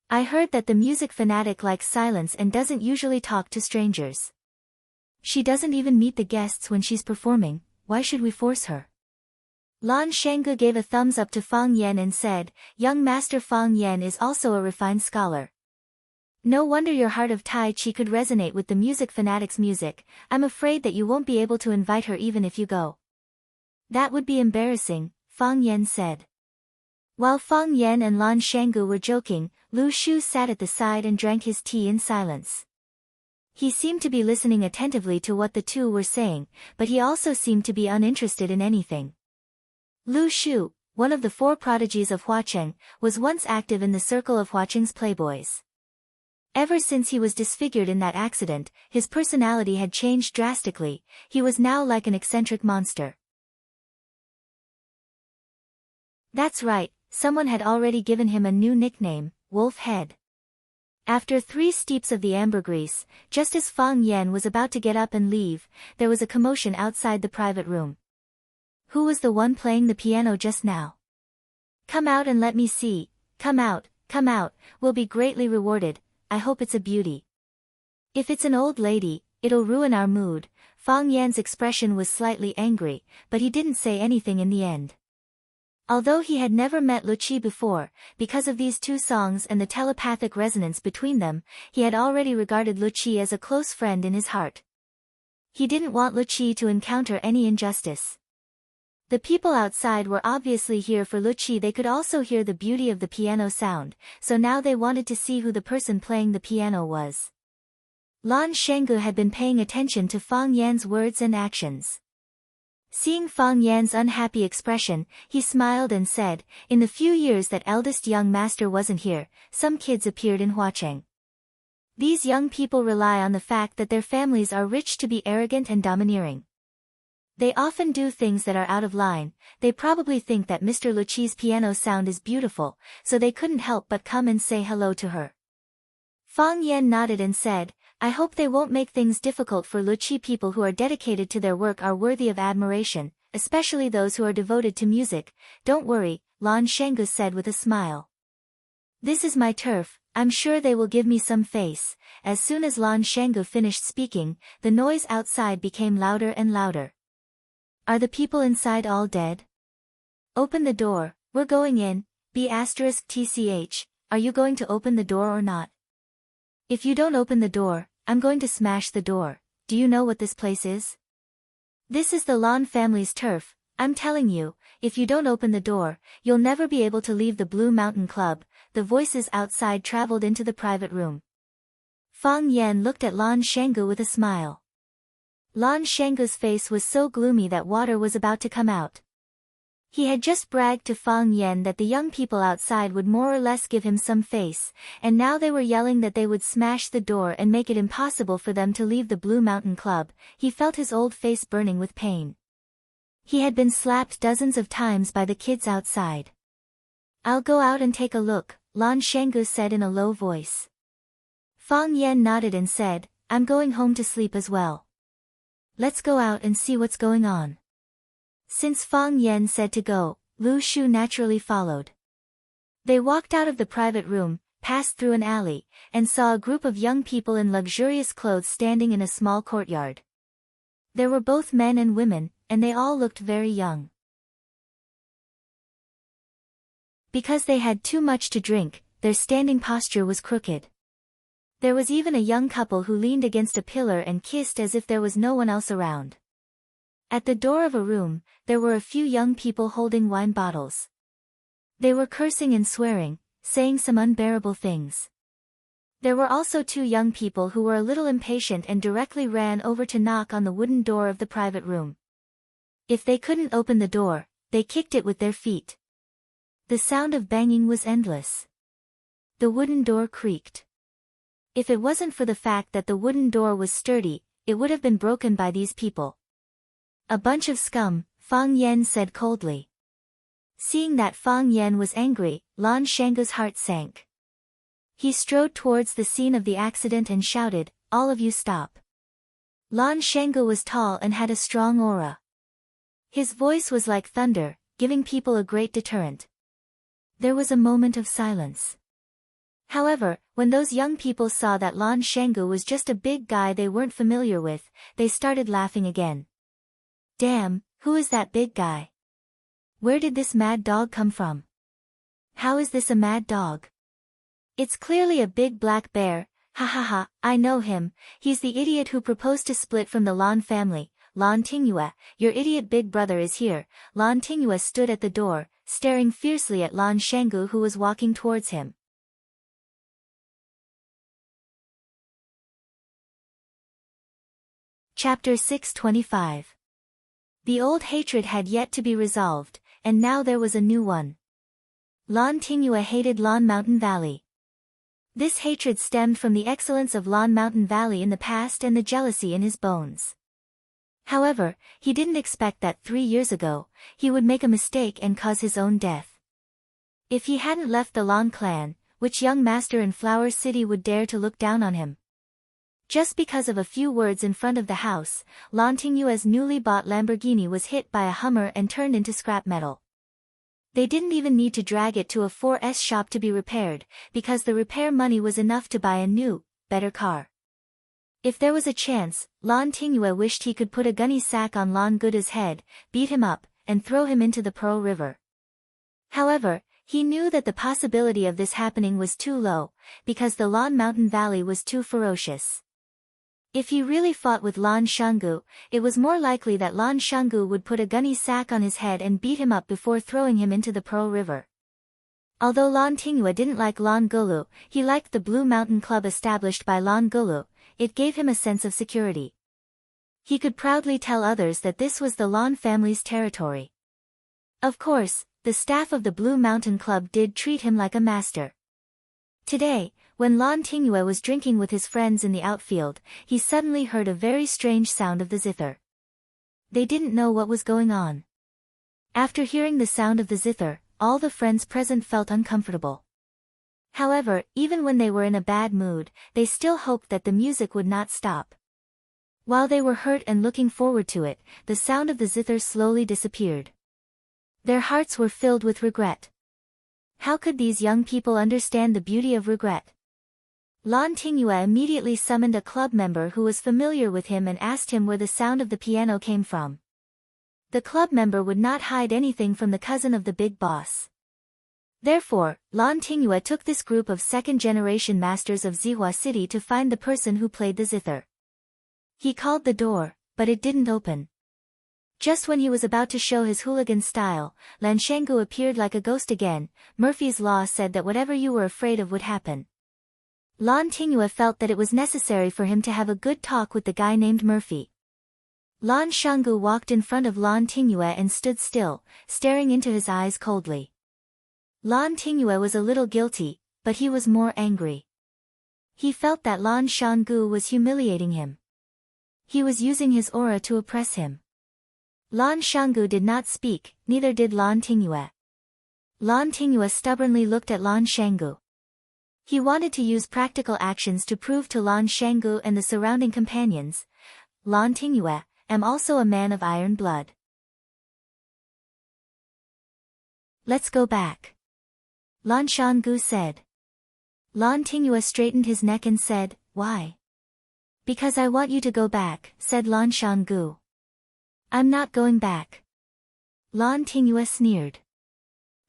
I heard that the music fanatic likes silence and doesn't usually talk to strangers. She doesn't even meet the guests when she's performing. Why should we force her? Lan Shanggu gave a thumbs up to Fang Yan and said, young Master Fang Yan is also a refined scholar. No wonder your heart of Tai Chi could resonate with the music fanatic's music. I'm afraid that you won't be able to invite her even if you go. That would be embarrassing, Fang Yan said. While Fang Yan and Lan Shanggu were joking, Lu Shu sat at the side and drank his tea in silence. He seemed to be listening attentively to what the two were saying, but he also seemed to be uninterested in anything. Lu Shu, one of the four prodigies of Huacheng, was once active in the circle of Huacheng's playboys. Ever since he was disfigured in that accident, his personality had changed drastically. He was now like an eccentric monster. That's right, someone had already given him a new nickname, Wolf Head. After 3 steeps of the ambergris, just as Fang Yan was about to get up and leave, there was a commotion outside the private room. Who was the one playing the piano just now? Come out and let me see. Come out, we'll be greatly rewarded. I hope it's a beauty. If it's an old lady, it'll ruin our mood. Fang Yan's expression was slightly angry, but he didn't say anything in the end. Although he had never met Luqi before, because of these 2 songs and the telepathic resonance between them, he had already regarded Luqi as a close friend in his heart. He didn't want Luqi to encounter any injustice. The people outside were obviously here for Luqi. They could also hear the beauty of the piano sound, so now they wanted to see who the person playing the piano was. Lan Shanggu had been paying attention to Fang Yan's words and actions. Seeing Fang Yan's unhappy expression, he smiled and said, in the few years that eldest young master wasn't here, some kids appeared in Huacheng. These young people rely on the fact that their families are rich to be arrogant and domineering. They often do things that are out of line. They probably think that Mr. Luqi's piano sound is beautiful, so they couldn't help but come and say hello to her. Fang Yan nodded and said, I hope they won't make things difficult for Luqi. People who are dedicated to their work are worthy of admiration, especially those who are devoted to music. Don't worry, Lan Shanggu said with a smile. This is my turf, I'm sure they will give me some face. As soon as Lan Shanggu finished speaking, the noise outside became louder and louder. Are the people inside all dead? Open the door, we're going in. B*TCH, are you going to open the door or not? If you don't open the door, I'm going to smash the door. Do you know what this place is? This is the Lan family's turf. I'm telling you, if you don't open the door, you'll never be able to leave the Blue Mountain Club. The voices outside traveled into the private room. Fang Yan looked at Lan Shanggu with a smile. Lan Shanggu's face was so gloomy that water was about to come out. He had just bragged to Fang Yan that the young people outside would more or less give him some face, and now they were yelling that they would smash the door and make it impossible for them to leave the Blue Mountain Club. He felt his old face burning with pain. He had been slapped dozens of times by the kids outside. I'll go out and take a look, Lan Shanggu said in a low voice. Fang Yan nodded and said, I'm going home to sleep as well. Let's go out and see what's going on. Since Fang Yan said to go, Lu Shu naturally followed. They walked out of the private room, passed through an alley, and saw a group of young people in luxurious clothes standing in a small courtyard. There were both men and women, and they all looked very young. Because they had too much to drink, their standing posture was crooked. There was even a young couple who leaned against a pillar and kissed as if there was no one else around. At the door of a room, there were a few young people holding wine bottles. They were cursing and swearing, saying some unbearable things. There were also two young people who were a little impatient and directly ran over to knock on the wooden door of the private room. If they couldn't open the door, they kicked it with their feet. The sound of banging was endless. The wooden door creaked. If it wasn't for the fact that the wooden door was sturdy, it would have been broken by these people. A bunch of scum, Fang Yan said coldly. Seeing that Fang Yan was angry, Lan Shangu's heart sank. He strode towards the scene of the accident and shouted, "All of you stop." Lan Shangu was tall and had a strong aura. His voice was like thunder, giving people a great deterrent. There was a moment of silence. However, when those young people saw that Lan Shangu was just a big guy they weren't familiar with, they started laughing again. Damn, who is that big guy? Where did this mad dog come from? How is this a mad dog? It's clearly a big black bear, ha ha ha, I know him, he's the idiot who proposed to split from the Lan family. Lan Tingyue, your idiot big brother is here. Lan Tingyue stood at the door, staring fiercely at Lan Shangu who was walking towards him. Chapter 625. The old hatred had yet to be resolved, and now there was a new one. Lan Tingyue hated Lan Mountain Valley. This hatred stemmed from the excellence of Lan Mountain Valley in the past and the jealousy in his bones. However, he didn't expect that 3 years ago, he would make a mistake and cause his own death. If he hadn't left the Lan clan, which young master in Flower City would dare to look down on him? Just because of a few words in front of the house, Lan Tingyue's newly bought Lamborghini was hit by a Hummer and turned into scrap metal. They didn't even need to drag it to a 4S shop to be repaired, because the repair money was enough to buy a new, better car. If there was a chance, Lan Tingyue wished he could put a gunny sack on Lan Guda's head, beat him up, and throw him into the Pearl River. However, he knew that the possibility of this happening was too low, because the Lan Mountain Valley was too ferocious. If he really fought with Lan Shangu, it was more likely that Lan Shangu would put a gunny sack on his head and beat him up before throwing him into the Pearl River. Although Lan Tingyue didn't like Lan Gulu, he liked the Blue Mountain Club established by Lan Gulu. It gave him a sense of security. He could proudly tell others that this was the Lan family's territory. Of course, the staff of the Blue Mountain Club did treat him like a master. Today, when Lan Tingyue was drinking with his friends in the outfield, he suddenly heard a very strange sound of the zither. They didn't know what was going on. After hearing the sound of the zither, all the friends present felt uncomfortable. However, even when they were in a bad mood, they still hoped that the music would not stop. While they were hurt and looking forward to it, the sound of the zither slowly disappeared. Their hearts were filled with regret. How could these young people understand the beauty of regret? Lan Tingyue immediately summoned a club member who was familiar with him and asked him where the sound of the piano came from. The club member would not hide anything from the cousin of the big boss. Therefore, Lan Tingyue took this group of second-generation masters of Zihua City to find the person who played the zither. He called the door, but it didn't open. Just when he was about to show his hooligan style, Lan Shangu appeared like a ghost again. Murphy's Law said that whatever you were afraid of would happen. Lan Tingyue felt that it was necessary for him to have a good talk with the guy named Murphy. Lan Shangu walked in front of Lan Tingyue and stood still, staring into his eyes coldly. Lan Tingyue was a little guilty, but he was more angry. He felt that Lan Shangu was humiliating him. He was using his aura to oppress him. Lan Shangu did not speak, neither did Lan Tingyue. Lan Tingyue stubbornly looked at Lan Shangu. He wanted to use practical actions to prove to Lan Shangu and the surrounding companions, Lan Tingyue, am also a man of iron blood. Let's go back. Lan Shanggu said. Lan Tingyue straightened his neck and said, Why? Because I want you to go back, said Lan Shanggu. I'm not going back. Lan Tingyue sneered.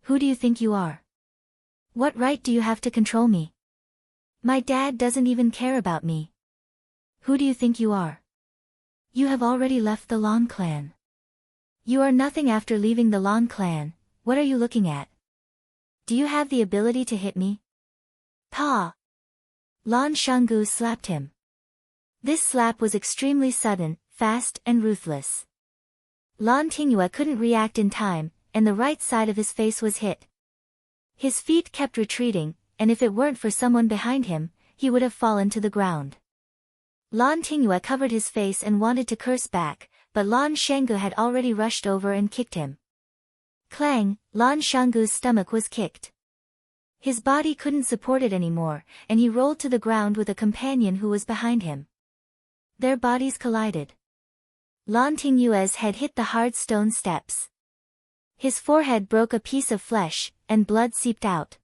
Who do you think you are? What right do you have to control me? My dad doesn't even care about me. Who do you think you are? You have already left the Lan clan. You are nothing after leaving the Lan clan. What are you looking at? Do you have the ability to hit me? Pa! Lan Shanggu slapped him. This slap was extremely sudden, fast, and ruthless. Lan Tingyue couldn't react in time, and the right side of his face was hit. His feet kept retreating, and if it weren't for someone behind him, he would have fallen to the ground. Lan Tingyue covered his face and wanted to curse back, but Lan Shanggu had already rushed over and kicked him. Clang! Lan Shanggu's stomach was kicked. His body couldn't support it anymore, and he rolled to the ground with a companion who was behind him. Their bodies collided. Lan Tingyue's head hit the hard stone steps. His forehead broke a piece of flesh, and blood seeped out.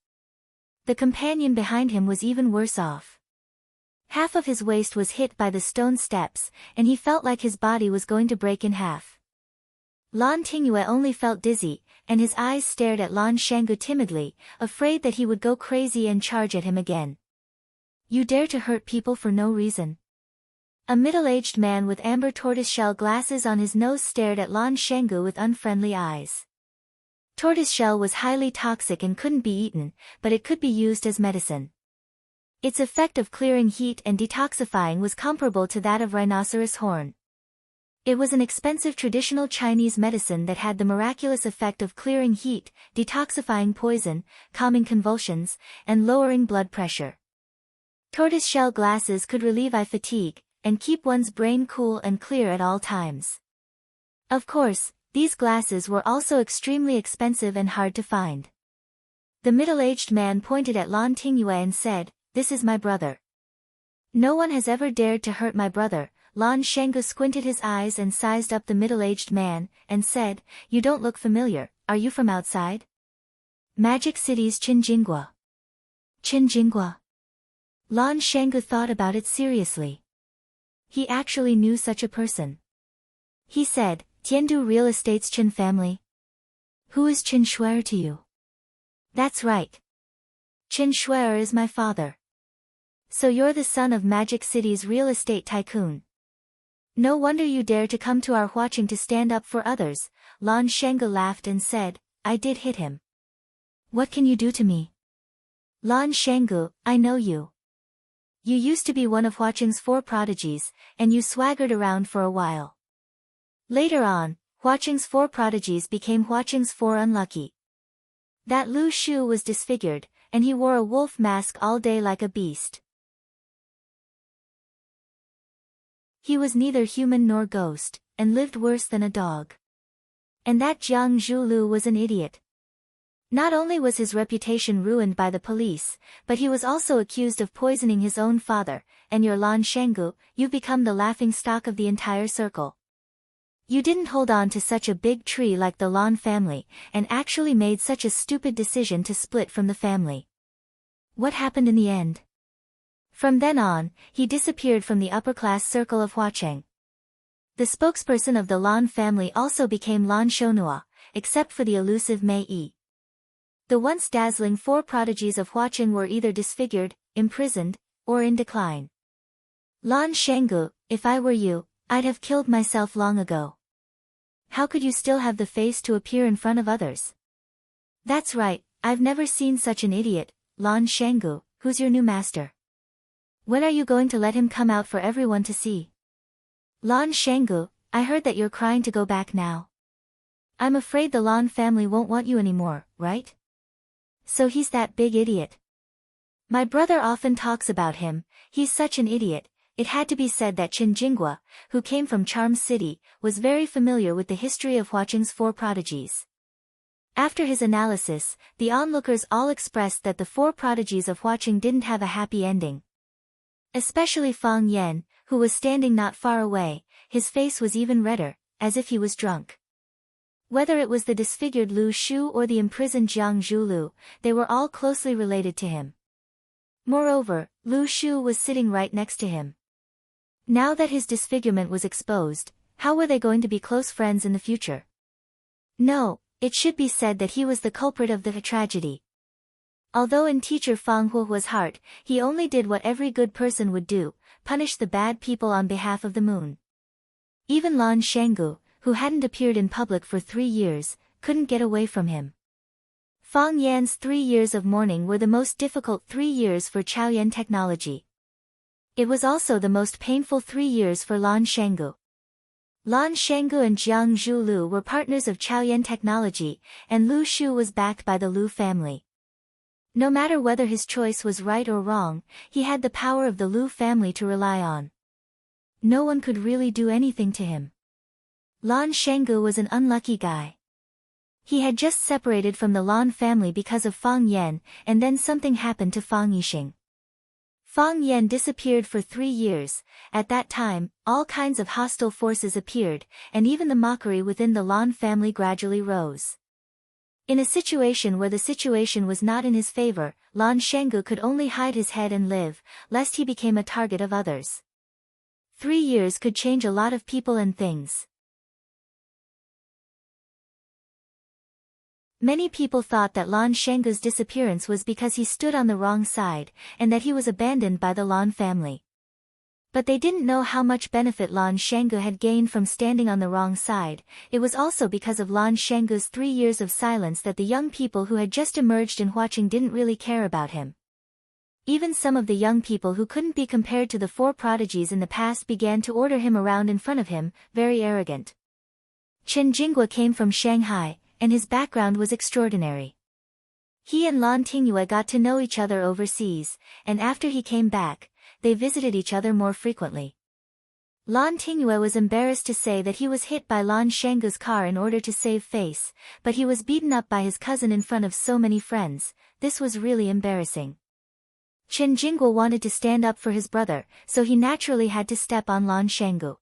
The companion behind him was even worse off. Half of his waist was hit by the stone steps, and he felt like his body was going to break in half. Lan Tingyue only felt dizzy, and his eyes stared at Lan Shanggu timidly, afraid that he would go crazy and charge at him again. You dare to hurt people for no reason. A middle-aged man with amber tortoiseshell glasses on his nose stared at Lan Shanggu with unfriendly eyes. Tortoiseshell was highly toxic and couldn't be eaten, but it could be used as medicine. Its effect of clearing heat and detoxifying was comparable to that of rhinoceros horn. It was an expensive traditional Chinese medicine that had the miraculous effect of clearing heat, detoxifying poison, calming convulsions, and lowering blood pressure. Tortoiseshell glasses could relieve eye fatigue, and keep one's brain cool and clear at all times. Of course, these glasses were also extremely expensive and hard to find. The middle-aged man pointed at Lan Tingyue and said, This is my brother. No one has ever dared to hurt my brother. Lan Shanggu squinted his eyes and sized up the middle-aged man, and said, You don't look familiar, are you from outside? Magic City's Qinjingua. Qinjingua. Lan Shanggu thought about it seriously. He actually knew such a person. He said, Tiandu Real Estate's Qin family. Who is Qin Shuer to you? That's right. Qin Shuer is my father. So you're the son of Magic City's real estate tycoon. No wonder you dare to come to our Huaqing to stand up for others. Lan Shanggu laughed and said, I did hit him. What can you do to me? Lan Shanggu, I know you. You used to be one of Huaqing's 4 prodigies, and you swaggered around for a while. Later on, Huaqing's 4 prodigies became Huaqing's 4 unlucky. That Lu Shu was disfigured, and he wore a wolf mask all day like a beast. He was neither human nor ghost, and lived worse than a dog. And that Jiang Zhulu was an idiot. Not only was his reputation ruined by the police, but he was also accused of poisoning his own father, and your Lan Shanggu, you've become the laughing stock of the entire circle. You didn't hold on to such a big tree like the Lan family, and actually made such a stupid decision to split from the family. What happened in the end? From then on, he disappeared from the upper-class circle of Huaqing. The spokesperson of the Lan family also became Lan Shonhua, except for the elusive Mei Yi. The once dazzling 4 prodigies of Huaqing were either disfigured, imprisoned, or in decline. Lan Shanggu, if I were you, I'd have killed myself long ago. How could you still have the face to appear in front of others? That's right, I've never seen such an idiot. Lan Shanggu, who's your new master? When are you going to let him come out for everyone to see? Lan Shanggu, I heard that you're crying to go back now. I'm afraid the Lan family won't want you anymore, right? So he's that big idiot. My brother often talks about him, he's such an idiot. It had to be said that Qin Jingua, who came from Charm City, was very familiar with the history of Huaqing's 4 prodigies. After his analysis, the onlookers all expressed that the 4 prodigies of Huaqing didn't have a happy ending. Especially Fang Yan, who was standing not far away, his face was even redder, as if he was drunk. Whether it was the disfigured Lu Shu or the imprisoned Jiang Zhulu, they were all closely related to him. Moreover, Lu Shu was sitting right next to him. Now that his disfigurement was exposed, how were they going to be close friends in the future? No, it should be said that he was the culprit of the tragedy. Although in teacher Fang Huo's heart, he only did what every good person would do, punish the bad people on behalf of the moon. Even Lan Shanggu, who hadn't appeared in public for 3 years, couldn't get away from him. Fang Yan's 3 years of mourning were the most difficult 3 years for Chaoyan technology. It was also the most painful 3 years for Lan Shanggu. Lan Shanggu and Jiang Zhulu were partners of Chaoyan technology, and Lu Shu was backed by the Lu family. No matter whether his choice was right or wrong, he had the power of the Lu family to rely on. No one could really do anything to him. Lan Shanggu was an unlucky guy. He had just separated from the Lan family because of Fang Yan, and then something happened to Fang Yixing. Fang Yan disappeared for 3 years. At that time, all kinds of hostile forces appeared, and even the mockery within the Lan family gradually rose. In a situation where the situation was not in his favor, Lan Shanggu could only hide his head and live, lest he became a target of others. 3 years could change a lot of people and things. Many people thought that Lan Shanggu's disappearance was because he stood on the wrong side, and that he was abandoned by the Lan family. But they didn't know how much benefit Lan Shanggu had gained from standing on the wrong side. It was also because of Lan Shanggu's 3 years of silence that the young people who had just emerged in Huaqing didn't really care about him. Even some of the young people who couldn't be compared to the 4 prodigies in the past began to order him around in front of him, very arrogant. Chen Jinghua came from Shanghai, and his background was extraordinary. He and Lan Tingyue got to know each other overseas, and after he came back, they visited each other more frequently. Lan Tingyue was embarrassed to say that he was hit by Lan Shanggu's car in order to save face, but he was beaten up by his cousin in front of so many friends. This was really embarrassing. Chen Jinghua wanted to stand up for his brother, so he naturally had to step on Lan Shanggu.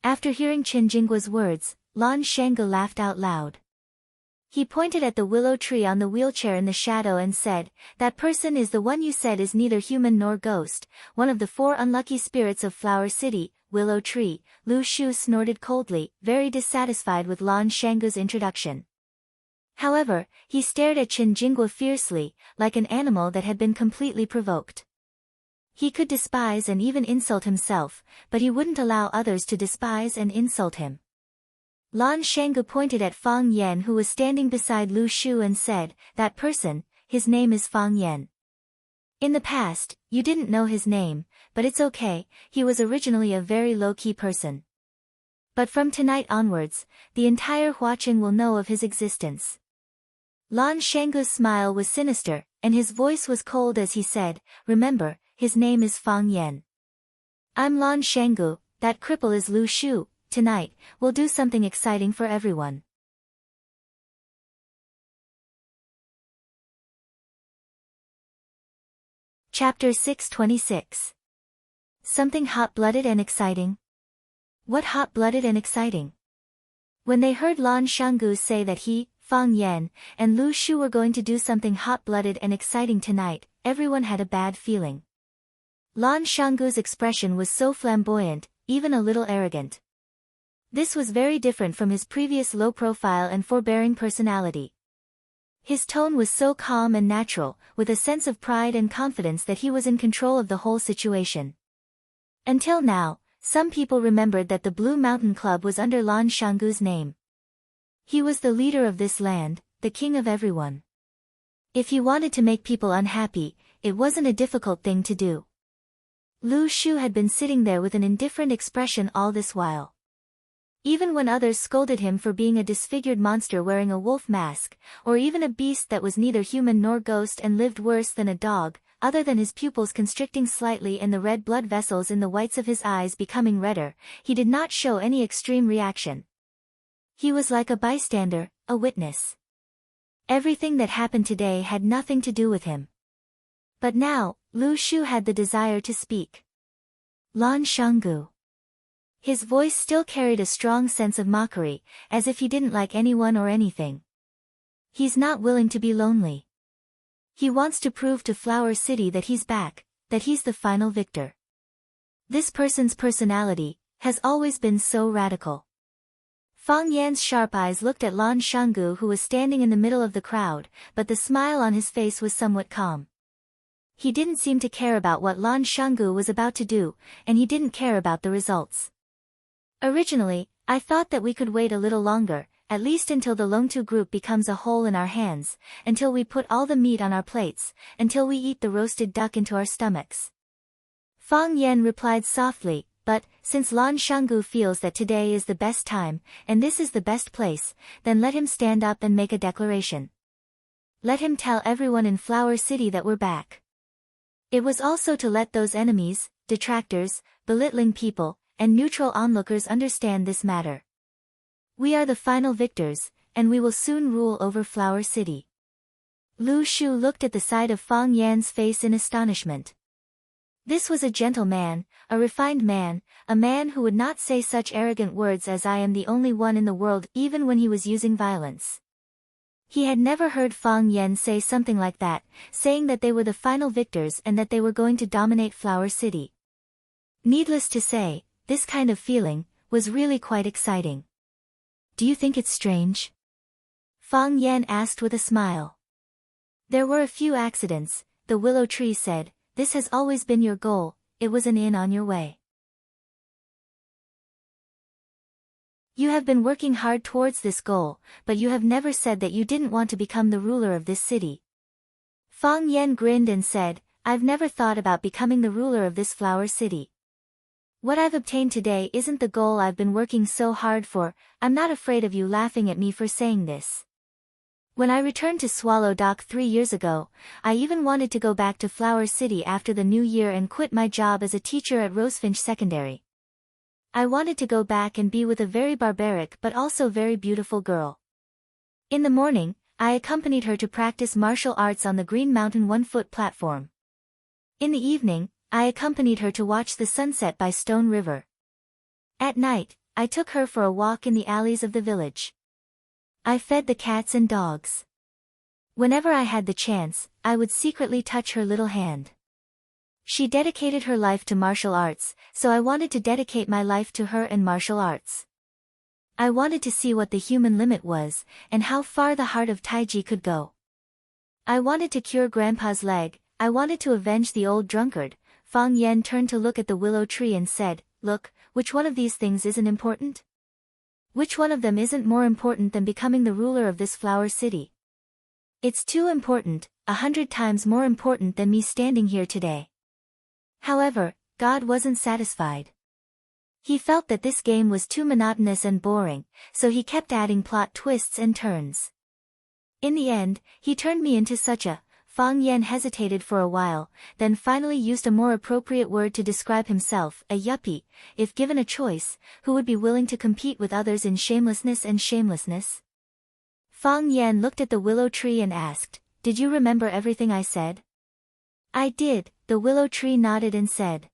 After hearing Chen Jinghua's words, Lan Shanggu laughed out loud. He pointed at the willow tree on the wheelchair in the shadow and said, "That person is the one you said is neither human nor ghost, one of the 4 unlucky spirits of Flower City, Willow Tree." Lu Shu snorted coldly, very dissatisfied with Lan Shanggu's introduction. However, he stared at Chen Jinghua fiercely, like an animal that had been completely provoked. He could despise and even insult himself, but he wouldn't allow others to despise and insult him. Lan Shanggu pointed at Fang Yan, who was standing beside Lu Shu, and said, "That person, his name is Fang Yan. In the past, you didn't know his name, but it's okay, he was originally a very low-key person. But from tonight onwards, the entire Huaqing will know of his existence." Lan Shanggu's smile was sinister, and his voice was cold as he said, "Remember, his name is Fang Yan. I'm Lan Shanggu, that cripple is Lu Shu. Tonight, we'll do something exciting for everyone." Chapter 626. Something hot-blooded and exciting? What hot-blooded and exciting? When they heard Lan Shanggu say that he, Fang Yan, and Lu Shu were going to do something hot-blooded and exciting tonight, everyone had a bad feeling. Lan Shanggu's expression was so flamboyant, even a little arrogant. This was very different from his previous low-profile and forbearing personality. His tone was so calm and natural, with a sense of pride and confidence that he was in control of the whole situation. Until now, some people remembered that the Blue Mountain Club was under Lan Shanggu's name. He was the leader of this land, the king of everyone. If he wanted to make people unhappy, it wasn't a difficult thing to do. Lu Shu had been sitting there with an indifferent expression all this while. Even when others scolded him for being a disfigured monster wearing a wolf mask, or even a beast that was neither human nor ghost and lived worse than a dog, other than his pupils constricting slightly and the red blood vessels in the whites of his eyes becoming redder, he did not show any extreme reaction. He was like a bystander, a witness. Everything that happened today had nothing to do with him. But now, Lu Shu had the desire to speak. "Lan Shanggu. His voice still carried a strong sense of mockery, as if he didn't like anyone or anything. He's not willing to be lonely. He wants to prove to Flower City that he's back, that he's the final victor. This person's personality has always been so radical. Fang Yan's sharp eyes looked at Lan Shanggu, who was standing in the middle of the crowd, but the smile on his face was somewhat calm. He didn't seem to care about what Lan Shanggu was about to do, and he didn't care about the results. Originally, I thought that we could wait a little longer, at least until the Longtu group becomes a whole in our hands, until we put all the meat on our plates, until we eat the roasted duck into our stomachs. Fang Yan replied softly, but, since Lan Shanggu feels that today is the best time, and this is the best place, then let him stand up and make a declaration. Let him tell everyone in Flower City that we're back. It was also to let those enemies, detractors, belittling people, and neutral onlookers understand this matter. We are the final victors, and we will soon rule over Flower City. Lu Shu looked at the side of Fang Yan's face in astonishment. This was a gentle man, a refined man, a man who would not say such arrogant words as "I am the only one in the world," even when he was using violence. He had never heard Fang Yan say something like that, saying that they were the final victors and that they were going to dominate Flower City. Needless to say, this kind of feeling was really quite exciting. Do you think it's strange? Fang Yan asked with a smile. There were a few accidents, the willow tree said. This has always been your goal, it was an inn on your way. You have been working hard towards this goal, but you have never said that you didn't want to become the ruler of this city. Fang Yan grinned and said, I've never thought about becoming the ruler of this Flower City. What I've obtained today isn't the goal I've been working so hard for. I'm not afraid of you laughing at me for saying this. When I returned to Swallow Dock 3 years ago, I even wanted to go back to Flower City after the new year and quit my job as a teacher at Rosefinch Secondary. I wanted to go back and be with a very barbaric but also very beautiful girl. In the morning, I accompanied her to practice martial arts on the Green Mountain 1-foot platform. In the evening, I accompanied her to watch the sunset by Stone River. At night, I took her for a walk in the alleys of the village. I fed the cats and dogs. Whenever I had the chance, I would secretly touch her little hand. She dedicated her life to martial arts, so I wanted to dedicate my life to her and martial arts. I wanted to see what the human limit was, and how far the heart of Taiji could go. I wanted to cure Grandpa's leg, I wanted to avenge the old drunkard. Fang Yan turned to look at the willow tree and said, Look, which one of these things isn't important? Which one of them isn't more important than becoming the ruler of this Flower City? It's too important, 100 times more important than me standing here today. However, God wasn't satisfied. He felt that this game was too monotonous and boring, so he kept adding plot twists and turns. In the end, he turned me into such a... Fang Yan hesitated for a while, then finally used a more appropriate word to describe himself, a yuppie. If given a choice, who would be willing to compete with others in shamelessness and shamelessness? Fang Yan looked at the willow tree and asked, Did you remember everything I said? I did, the willow tree nodded and said.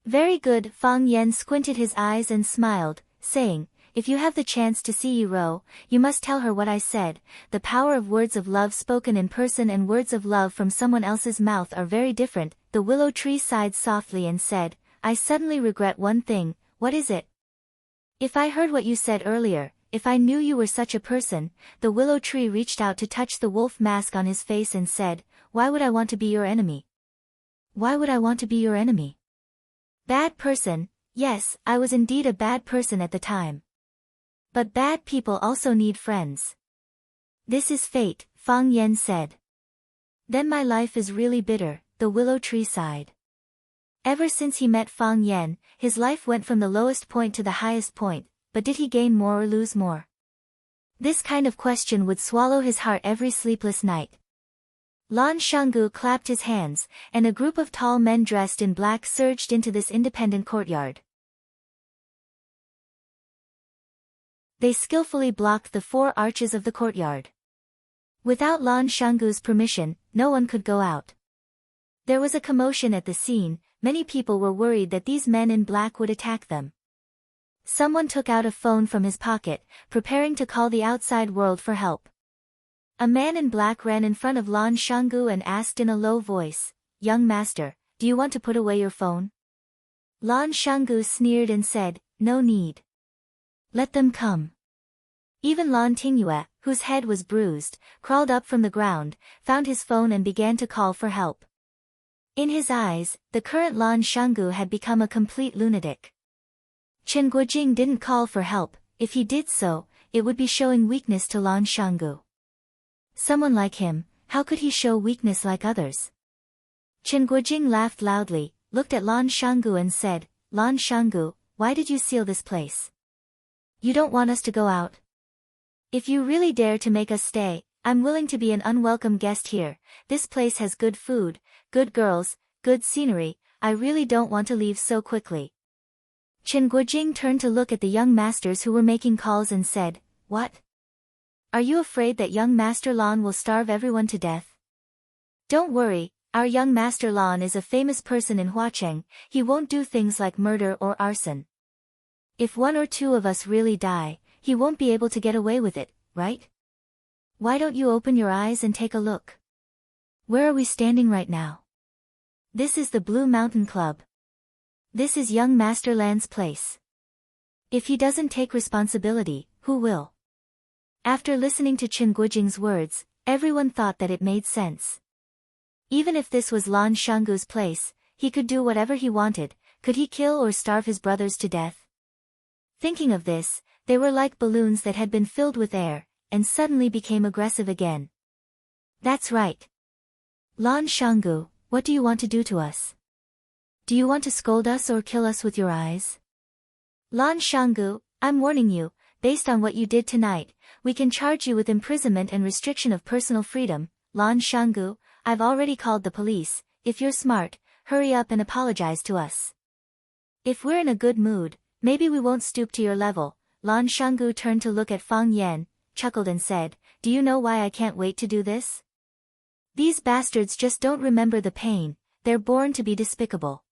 Very good. Fang Yan squinted his eyes and smiled, saying, If you have the chance to see Yiro, you must tell her what I said. The power of words of love spoken in person and words of love from someone else's mouth are very different. The willow tree sighed softly and said, I suddenly regret one thing. What is it? If I heard what you said earlier, if I knew you were such a person. The willow tree reached out to touch the wolf mask on his face and said, Why would I want to be your enemy? Why would I want to be your enemy? Bad person. Yes, I was indeed a bad person at the time. But bad people also need friends. This is fate, Fang Yan said. Then my life is really bitter, the willow tree sighed. Ever since he met Fang Yan, his life went from the lowest point to the highest point, but did he gain more or lose more? This kind of question would swallow his heart every sleepless night. Lan Shanggu clapped his hands, and a group of tall men dressed in black surged into this independent courtyard. They skillfully blocked the 4 arches of the courtyard. Without Lan Shanggu's permission, no one could go out. There was a commotion at the scene. Many people were worried that these men in black would attack them. Someone took out a phone from his pocket, preparing to call the outside world for help. A man in black ran in front of Lan Shanggu and asked in a low voice, "Young master, do you want to put away your phone?" Lan Shanggu sneered and said, "No need. Let them come." Even Lan Tingyue, whose head was bruised, crawled up from the ground, found his phone and began to call for help. In his eyes, the current Lan Shanggu had become a complete lunatic. Chen Guojing didn't call for help. If he did so, it would be showing weakness to Lan Shanggu. Someone like him, how could he show weakness like others? Chen Guojing laughed loudly, looked at Lan Shanggu and said, "Lan Shanggu, why did you seal this place? You don't want us to go out? If you really dare to make us stay, I'm willing to be an unwelcome guest here. This place has good food, good girls, good scenery. I really don't want to leave so quickly." Chen Guojing turned to look at the young masters who were making calls and said, "What? Are you afraid that young Master Lan will starve everyone to death?" "Don't worry, our young Master Lan is a famous person in Huacheng. He won't do things like murder or arson. If one or two of us really die, he won't be able to get away with it, right? Why don't you open your eyes and take a look? Where are we standing right now? This is the Blue Mountain Club. This is young Master Lan's place. If he doesn't take responsibility, who will?" After listening to Chen Guojing's words, everyone thought that it made sense. Even if this was Lan Shanggu's place, he could do whatever he wanted. Could he kill or starve his brothers to death? Thinking of this, they were like balloons that had been filled with air, and suddenly became aggressive again. "That's right. Lan Shanggu, what do you want to do to us? Do you want to scold us or kill us with your eyes? Lan Shanggu, I'm warning you, based on what you did tonight, we can charge you with imprisonment and restriction of personal freedom. Lan Shanggu, I've already called the police. If you're smart, hurry up and apologize to us. If we're in a good mood, maybe we won't stoop to your level." Lan Shanggu turned to look at Fang Yan, chuckled and said, "Do you know why I can't wait to do this? These bastards just don't remember the pain. They're born to be despicable.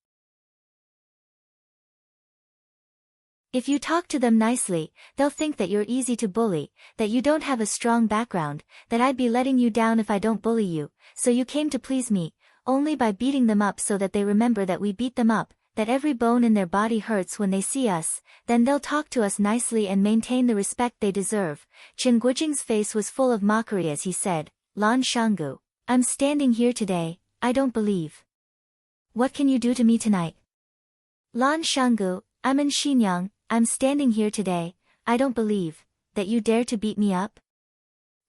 If you talk to them nicely, they'll think that you're easy to bully, that you don't have a strong background, that I'd be letting you down if I don't bully you, so you came to please me, only by beating them up so that they remember that we beat them up, that every bone in their body hurts when they see us, then they'll talk to us nicely and maintain the respect they deserve." Chen Guojing's face was full of mockery as he said, "Lan Shanggu, I'm standing here today, I don't believe. What can you do to me tonight? Lan Shanggu, I'm in Xinyang, I'm standing here today, I don't believe, that you dare to beat me up?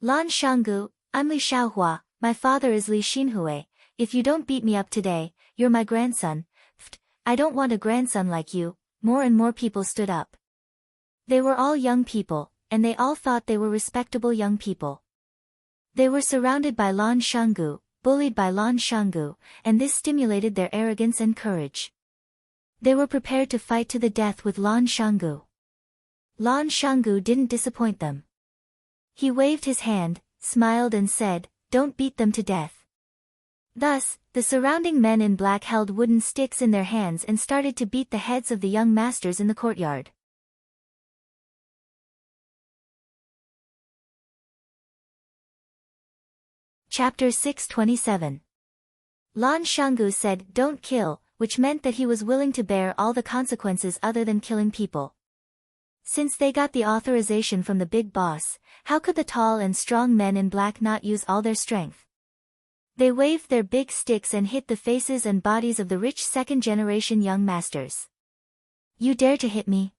Lan Shanggu, I'm Li Shaohua, my father is Li Xinhui, if you don't beat me up today, you're my grandson. Pfft, I don't want a grandson like you." More and more people stood up. They were all young people, and they all thought they were respectable young people. They were surrounded by Lan Shanggu, bullied by Lan Shanggu, and this stimulated their arrogance and courage. They were prepared to fight to the death with Lan Shanggu. Lan Shanggu didn't disappoint them. He waved his hand, smiled and said, "Don't beat them to death." Thus, the surrounding men in black held wooden sticks in their hands and started to beat the heads of the young masters in the courtyard. Chapter 627. Lan Shanggu said, "Don't kill," which meant that he was willing to bear all the consequences other than killing people. Since they got the authorization from the big boss, how could the tall and strong men in black not use all their strength? They waved their big sticks and hit the faces and bodies of the rich second-generation young masters. "You dare to hit me?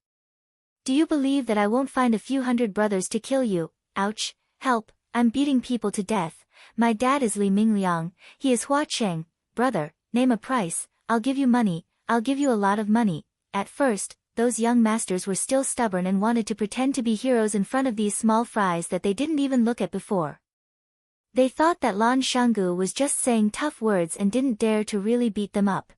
Do you believe that I won't find a few hundred brothers to kill you? Ouch, help, I'm beating people to death. My dad is Li Mingliang, he is Huacheng. Brother, name a price, I'll give you money, I'll give you a lot of money." At first, those young masters were still stubborn and wanted to pretend to be heroes in front of these small fries that they didn't even look at before. They thought that Lan Shanggu was just saying tough words and didn't dare to really beat them up.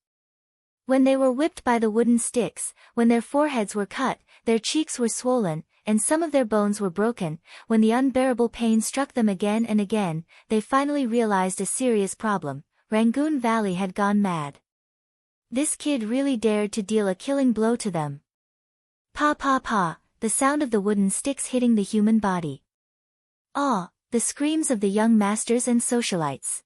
When they were whipped by the wooden sticks, when their foreheads were cut, their cheeks were swollen, and some of their bones were broken, when the unbearable pain struck them again and again, they finally realized a serious problem. Rangoon Valley had gone mad. This kid really dared to deal a killing blow to them. Pa pa pa, the sound of the wooden sticks hitting the human body. Ah, the screams of the young masters and socialites.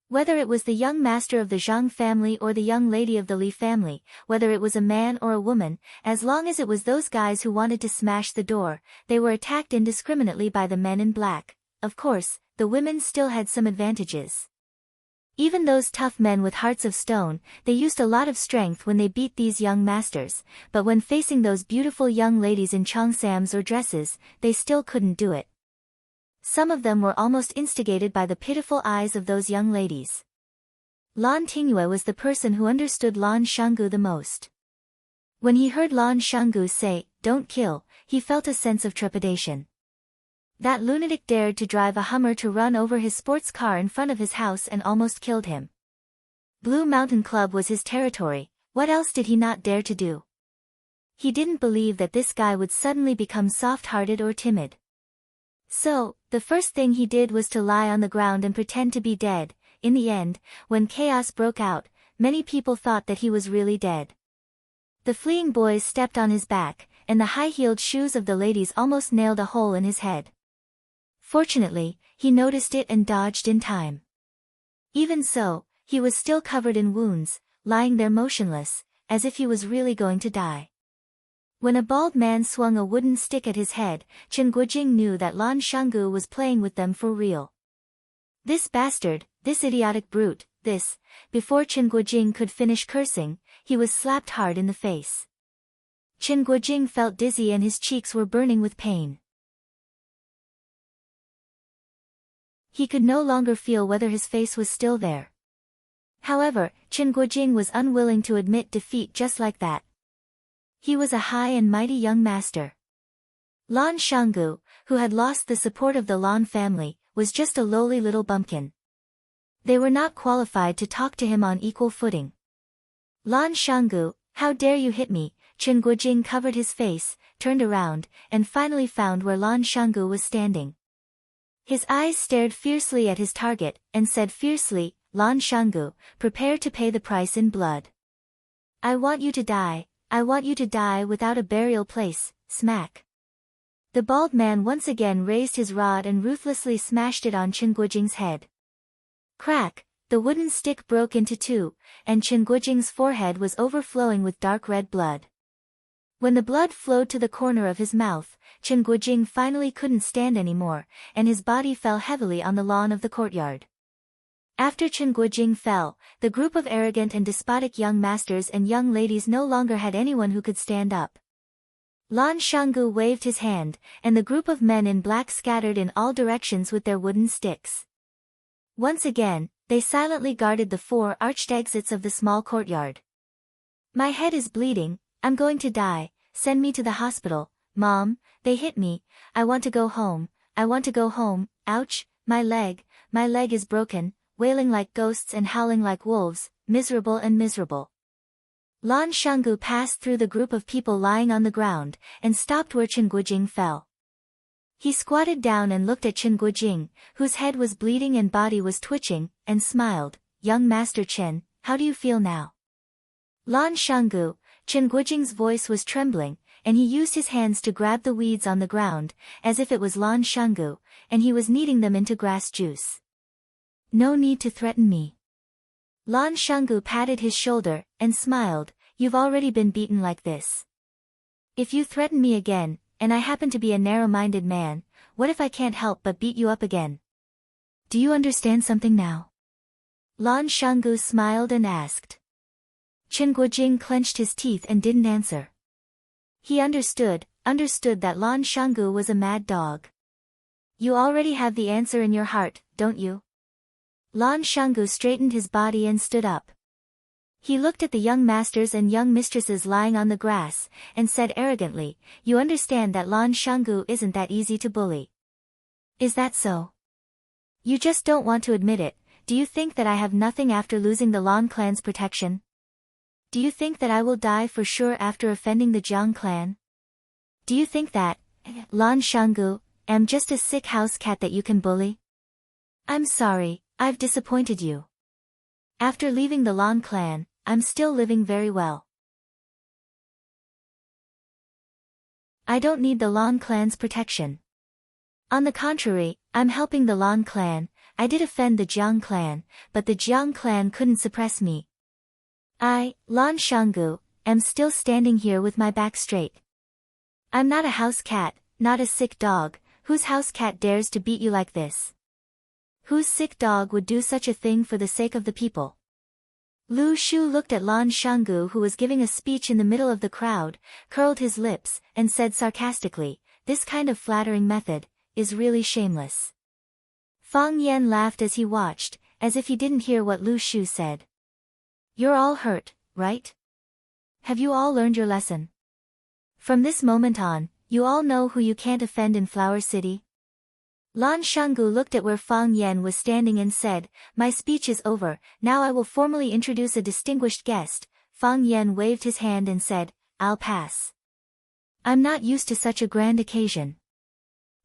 Whether it was the young master of the Zhang family or the young lady of the Li family, whether it was a man or a woman, as long as it was those guys who wanted to smash the door, they were attacked indiscriminately by the men in black. Of course, the women still had some advantages. Even those tough men with hearts of stone, they used a lot of strength when they beat these young masters, but when facing those beautiful young ladies in cheongsams or dresses, they still couldn't do it. Some of them were almost instigated by the pitiful eyes of those young ladies. Lan Tingyue was the person who understood Lan Shanggu the most. When he heard Lan Shanggu say, "Don't kill," he felt a sense of trepidation. That lunatic dared to drive a Hummer to run over his sports car in front of his house and almost killed him. Blue Mountain Club was his territory, what else did he not dare to do? He didn't believe that this guy would suddenly become soft-hearted or timid. So, the first thing he did was to lie on the ground and pretend to be dead. In the end, when chaos broke out, many people thought that he was really dead. The fleeing boys stepped on his back, and the high-heeled shoes of the ladies almost nailed a hole in his head. Fortunately, he noticed it and dodged in time. Even so, he was still covered in wounds, lying there motionless, as if he was really going to die. When a bald man swung a wooden stick at his head, Chen Guojing knew that Lan Shanggu was playing with them for real. This bastard, this idiotic brute, this, before Chen Guojing could finish cursing, he was slapped hard in the face. Chen Guojing felt dizzy and his cheeks were burning with pain. He could no longer feel whether his face was still there. However, Chen Guojing was unwilling to admit defeat just like that. He was a high and mighty young master. Lan Shanggu, who had lost the support of the Lan family, was just a lowly little bumpkin. They were not qualified to talk to him on equal footing. Lan Shanggu, how dare you hit me? Chen Guojing covered his face, turned around, and finally found where Lan Shanggu was standing. His eyes stared fiercely at his target, and said fiercely, "Lan Shanggu, prepare to pay the price in blood. I want you to die, I want you to die without a burial place." Smack. The bald man once again raised his rod and ruthlessly smashed it on Chen Guojing's head. Crack, the wooden stick broke into two, and Chen Guojing's forehead was overflowing with dark red blood. When the blood flowed to the corner of his mouth, Chen Guojing finally couldn't stand anymore, and his body fell heavily on the lawn of the courtyard. After Chen Guojing fell, the group of arrogant and despotic young masters and young ladies no longer had anyone who could stand up. Lan Shanggu waved his hand, and the group of men in black scattered in all directions with their wooden sticks. Once again, they silently guarded the four arched exits of the small courtyard. "My head is bleeding, I'm going to die, send me to the hospital, Mom, they hit me, I want to go home, I want to go home, ouch, my leg is broken," wailing like ghosts and howling like wolves, miserable and miserable. Lan Shanggu passed through the group of people lying on the ground, and stopped where Chen Guojing fell. He squatted down and looked at Chen Guojing, whose head was bleeding and body was twitching, and smiled, "Young Master Chen, how do you feel now?" Lan Shanggu, Chen Guojing's voice was trembling, and he used his hands to grab the weeds on the ground, as if it was Lan Shanggu, and he was kneading them into grass juice. "No need to threaten me." Lan Shanggu patted his shoulder, and smiled, "You've already been beaten like this. If you threaten me again, and I happen to be a narrow-minded man, what if I can't help but beat you up again? Do you understand something now?" Lan Shanggu smiled and asked. Chen Guojing clenched his teeth and didn't answer. He understood that Lan Shanggu was a mad dog. "You already have the answer in your heart, don't you?" Lan Shanggu straightened his body and stood up. He looked at the young masters and young mistresses lying on the grass, and said arrogantly, "You understand that Lan Shanggu isn't that easy to bully. Is that so? You just don't want to admit it. Do you think that I have nothing after losing the Lan clan's protection? Do you think that I will die for sure after offending the Jiang clan? Do you think that, Lan Shanggu, am just a sick house cat that you can bully? I'm sorry, I've disappointed you. After leaving the Lan clan, I'm still living very well. I don't need the Lan clan's protection. On the contrary, I'm helping the Lan clan. I did offend the Jiang clan, but the Jiang clan couldn't suppress me. I, Lan Shanggu, am still standing here with my back straight. I'm not a house cat, not a sick dog. Whose house cat dares to beat you like this? Whose sick dog would do such a thing for the sake of the people? Lu Shu looked at Lan Shanggu, who was giving a speech in the middle of the crowd, curled his lips, and said sarcastically, "This kind of flattering method is really shameless." Fang Yan laughed as he watched, as if he didn't hear what Lu Shu said. "You're all hurt, right? Have you all learned your lesson? From this moment on, you all know who you can't offend in Flower City?" Lan Shanggu looked at where Fang Yan was standing and said, "My speech is over, now I will formally introduce a distinguished guest." Fang Yan waved his hand and said, "I'll pass. I'm not used to such a grand occasion."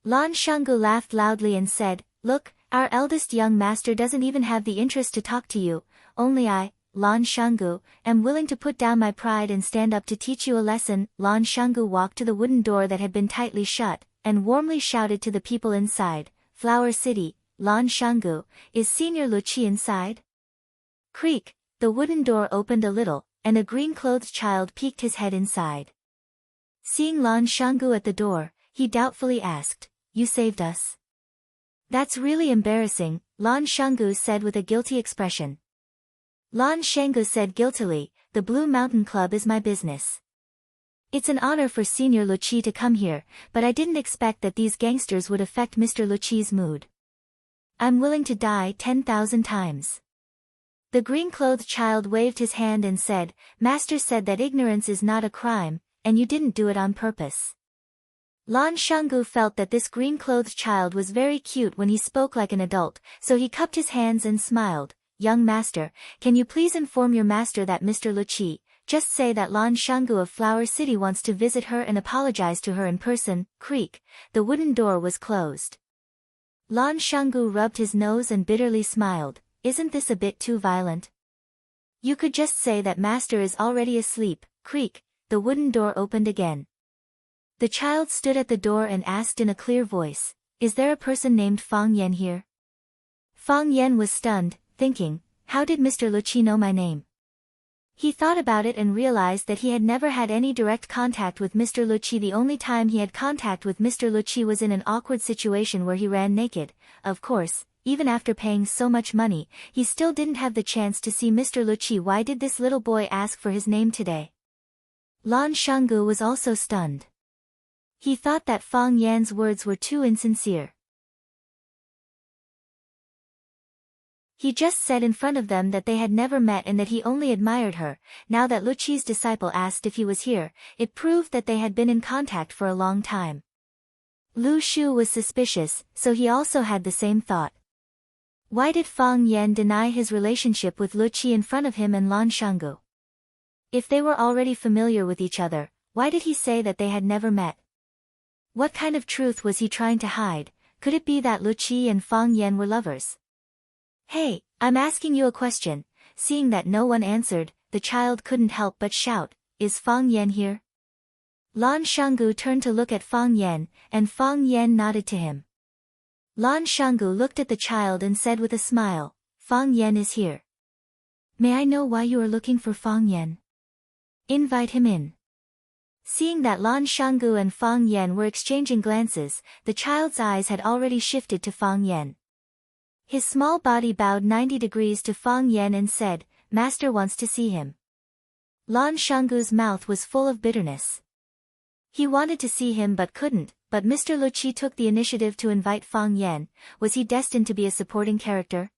Lan Shanggu laughed loudly and said, "Look, our eldest young master doesn't even have the interest to talk to you, only I, Lan Shanggu, am willing to put down my pride and stand up to teach you a lesson." Lan Shanggu walked to the wooden door that had been tightly shut, and warmly shouted to the people inside, "Flower City, Lan Shanggu, is Senior Luqi inside?" Creak, the wooden door opened a little, and a green-clothed child peeked his head inside. Seeing Lan Shanggu at the door, he doubtfully asked, "You saved us?" "That's really embarrassing," Lan Shanggu said with a guilty expression. Lan Shanggu said guiltily, "The Blue Mountain Club is my business. It's an honor for Senior Luqi to come here, but I didn't expect that these gangsters would affect Mr. Luqi's mood. I'm willing to die 10,000 times." The green-clothed child waved his hand and said, "Master said that ignorance is not a crime, and you didn't do it on purpose." Lan Shanggu felt that this green-clothed child was very cute when he spoke like an adult, so he cupped his hands and smiled. "Young master, can you please inform your master that Mr. Luqi, just say that Lan Shanggu of Flower City wants to visit her and apologize to her in person." Creak, the wooden door was closed. Lan Shanggu rubbed his nose and bitterly smiled. "Isn't this a bit too violent? You could just say that master is already asleep." Creak, the wooden door opened again. The child stood at the door and asked in a clear voice, "Is there a person named Fang Yan here?" Fang Yan was stunned, thinking, "How did Mr. Luqi know my name?" He thought about it and realized that he had never had any direct contact with Mr. Luqi. The only time he had contact with Mr. Luqi was in an awkward situation where he ran naked. Of course, even after paying so much money, he still didn't have the chance to see Mr. Luqi. Why did this little boy ask for his name today? Lan Shanggu was also stunned. He thought that Fang Yan's words were too insincere. He just said in front of them that they had never met and that he only admired her. Now that Luqi's disciple asked if he was here, it proved that they had been in contact for a long time. Lu Shu was suspicious, so he also had the same thought. Why did Fang Yan deny his relationship with Luqi in front of him and Lan Shanggu? If they were already familiar with each other, why did he say that they had never met? What kind of truth was he trying to hide? Could it be that Luqi and Fang Yan were lovers? "Hey, I'm asking you a question." Seeing that no one answered, the child couldn't help but shout, "Is Fang Yan here?" Lan Shanggu turned to look at Fang Yan, and Fang Yan nodded to him. Lan Shanggu looked at the child and said with a smile, "Fang Yan is here. May I know why you are looking for Fang Yan? Invite him in." Seeing that Lan Shanggu and Fang Yan were exchanging glances, the child's eyes had already shifted to Fang Yan. His small body bowed 90 degrees to Fang Yan and said, "Master wants to see him." Lan Shanggu's mouth was full of bitterness. He wanted to see him but couldn't, but Mr. Luqi took the initiative to invite Fang Yan. Was he destined to be a supporting character?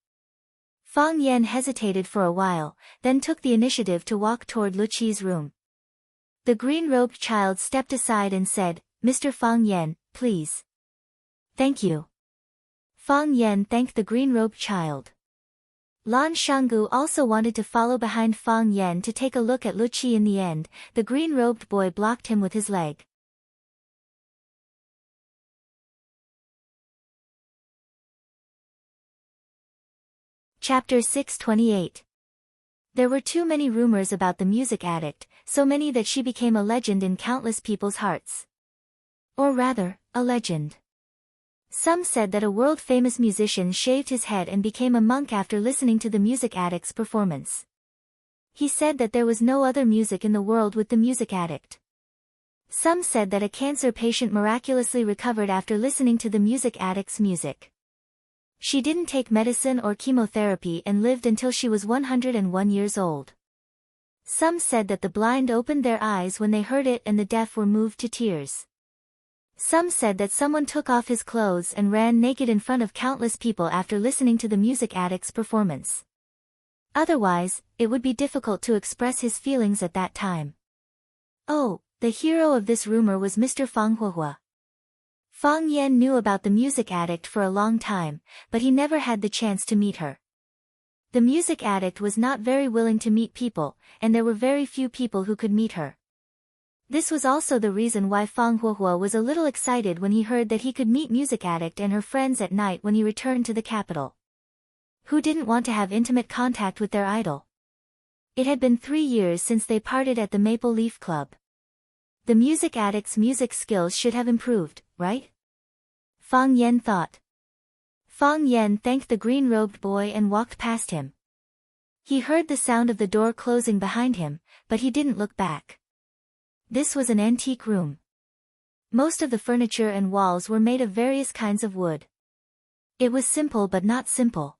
Fang Yan hesitated for a while, then took the initiative to walk toward Luqi's room. The green-robed child stepped aside and said, "Mr. Fang Yan, please." "Thank you." Fang Yan thanked the green-robed child. Lan Shanggu also wanted to follow behind Fang Yan to take a look at Luqi. In the end, the green-robed boy blocked him with his leg. Chapter 628. There were too many rumors about the music addict, so many that she became a legend in countless people's hearts. Or rather, a legend. Some said that a world-famous musician shaved his head and became a monk after listening to the music addict's performance. He said that there was no other music in the world with the music addict. Some said that a cancer patient miraculously recovered after listening to the music addict's music. She didn't take medicine or chemotherapy and lived until she was 101 years old. Some said that the blind opened their eyes when they heard it and the deaf were moved to tears. Some said that someone took off his clothes and ran naked in front of countless people after listening to the music addict's performance. Otherwise, it would be difficult to express his feelings at that time. Oh, the hero of this rumor was Mr. Fang Huohua. Fang Yan knew about the music addict for a long time, but he never had the chance to meet her. The music addict was not very willing to meet people, and there were very few people who could meet her. This was also the reason why Fang Huohua was a little excited when he heard that he could meet music addict and her friends at night when he returned to the capital. Who didn't want to have intimate contact with their idol? It had been 3 years since they parted at the Maple Leaf Club. The music addict's music skills should have improved, right? Fang Yan thought. Fang Yan thanked the green-robed boy and walked past him. He heard the sound of the door closing behind him, but he didn't look back. This was an antique room. Most of the furniture and walls were made of various kinds of wood. It was simple but not simple.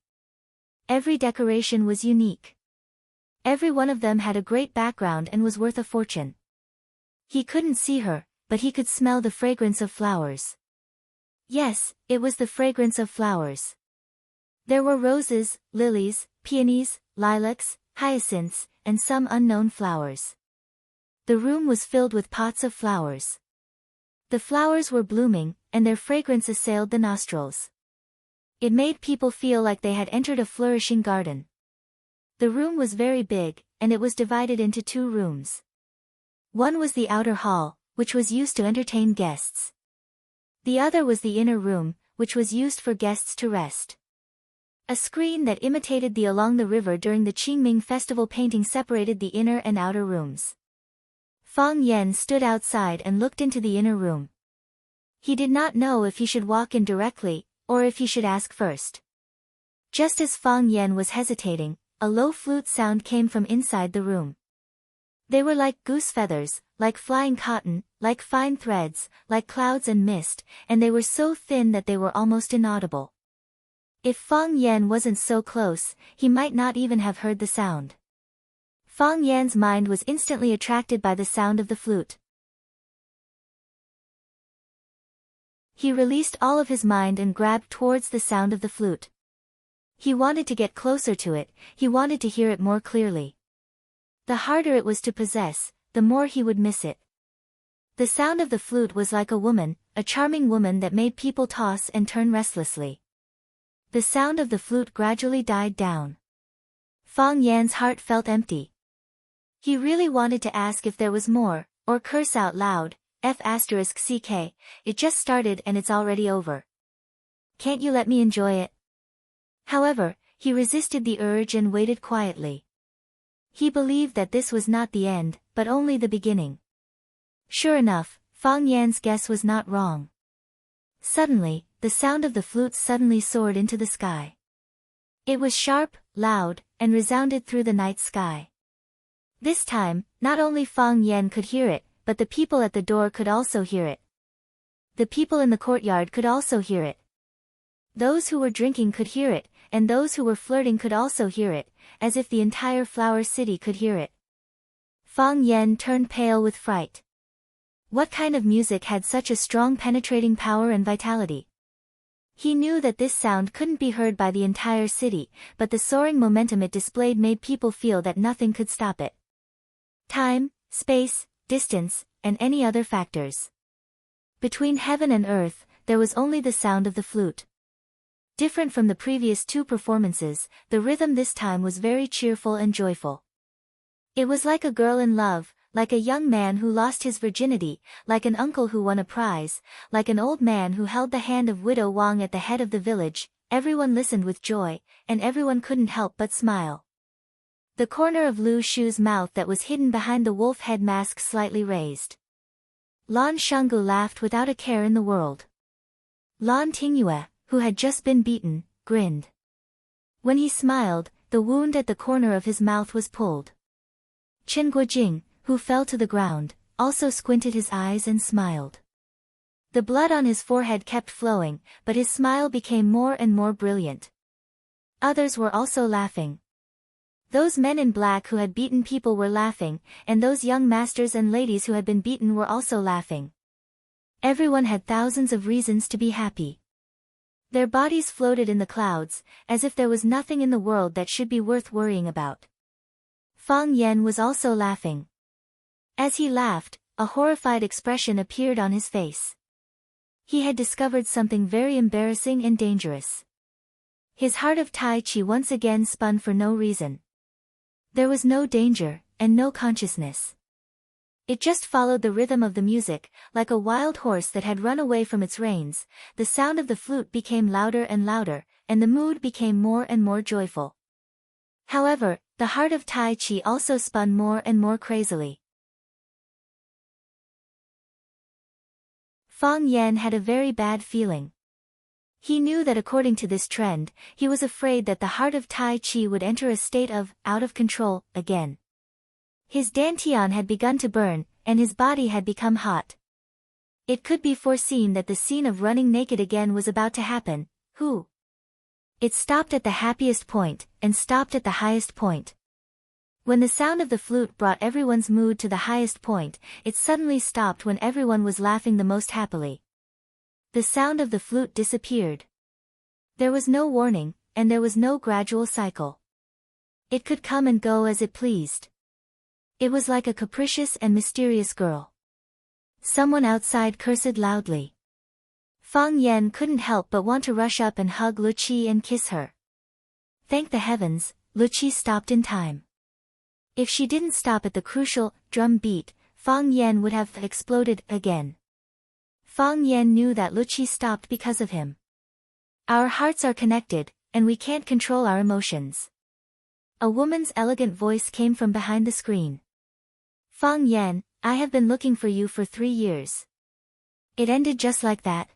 Every decoration was unique. Every one of them had a great background and was worth a fortune. He couldn't see her, but he could smell the fragrance of flowers. Yes, it was the fragrance of flowers. There were roses, lilies, peonies, lilacs, hyacinths, and some unknown flowers. The room was filled with pots of flowers. The flowers were blooming, and their fragrance assailed the nostrils. It made people feel like they had entered a flourishing garden. The room was very big, and it was divided into 2 rooms. One was the outer hall, which was used to entertain guests. The other was the inner room, which was used for guests to rest. A screen that imitated the along the river during the Qingming festival painting separated the inner and outer rooms. Fang Yan stood outside and looked into the inner room. He did not know if he should walk in directly, or if he should ask first. Just as Fang Yan was hesitating, a low flute sound came from inside the room. They were like goose feathers, like flying cotton, like fine threads, like clouds and mist, and they were so thin that they were almost inaudible. If Fang Yan wasn't so close, he might not even have heard the sound. Fang Yan's mind was instantly attracted by the sound of the flute. He released all of his mind and grabbed towards the sound of the flute. He wanted to get closer to it, he wanted to hear it more clearly. The harder it was to possess, the more he would miss it. The sound of the flute was like a woman, a charming woman that made people toss and turn restlessly. The sound of the flute gradually died down. Fang Yan's heart felt empty. He really wanted to ask if there was more, or curse out loud, F***ck, it just started and it's already over. Can't you let me enjoy it? However, he resisted the urge and waited quietly. He believed that this was not the end, but only the beginning. Sure enough, Fang Yan's guess was not wrong. Suddenly, the sound of the flute suddenly soared into the sky. It was sharp, loud, and resounded through the night sky. This time, not only Fang Yan could hear it, but the people at the door could also hear it. The people in the courtyard could also hear it. Those who were drinking could hear it, and those who were flirting could also hear it, as if the entire flower city could hear it. Fang Yan turned pale with fright. What kind of music had such a strong penetrating power and vitality? He knew that this sound couldn't be heard by the entire city, but the soaring momentum it displayed made people feel that nothing could stop it. Time, space, distance, and any other factors. Between heaven and earth, there was only the sound of the flute. Different from the previous 2 performances, the rhythm this time was very cheerful and joyful. It was like a girl in love, like a young man who lost his virginity, like an uncle who won a prize, like an old man who held the hand of widow Wang at the head of the village. Everyone listened with joy, and everyone couldn't help but smile. The corner of Lu Shu's mouth that was hidden behind the wolf head mask slightly raised. Lan Shanggu laughed without a care in the world. Lan Tingyue, who had just been beaten, grinned. When he smiled, the wound at the corner of his mouth was pulled. Chen Guojing, who fell to the ground, also squinted his eyes and smiled. The blood on his forehead kept flowing, but his smile became more and more brilliant. Others were also laughing. Those men in black who had beaten people were laughing, and those young masters and ladies who had been beaten were also laughing. Everyone had thousands of reasons to be happy. Their bodies floated in the clouds, as if there was nothing in the world that should be worth worrying about. Fang Yan was also laughing. As he laughed, a horrified expression appeared on his face. He had discovered something very embarrassing and dangerous. His heart of Tai Chi once again spun for no reason. There was no danger, and no consciousness. It just followed the rhythm of the music, like a wild horse that had run away from its reins. The sound of the flute became louder and louder, and the mood became more and more joyful. However, the heart of Tai Chi also spun more and more crazily. Fang Yan had a very bad feeling. He knew that according to this trend, he was afraid that the heart of Tai Chi would enter a state of out of control again. His dantian had begun to burn, and his body had become hot. It could be foreseen that the scene of running naked again was about to happen. It stopped at the happiest point, and stopped at the highest point. When the sound of the flute brought everyone's mood to the highest point, it suddenly stopped when everyone was laughing the most happily. The sound of the flute disappeared. There was no warning, and there was no gradual cycle. It could come and go as it pleased. It was like a capricious and mysterious girl. Someone outside cursed loudly. Fang Yan couldn't help but want to rush up and hug Lu Qi and kiss her. Thank the heavens, Lu Qi stopped in time. If she didn't stop at the crucial drum beat, Fang Yan would have exploded again. Fang Yan knew that Lu Qi stopped because of him. Our hearts are connected, and we can't control our emotions. A woman's elegant voice came from behind the screen. Fang Yan, I have been looking for you for 3 years. It ended just like that.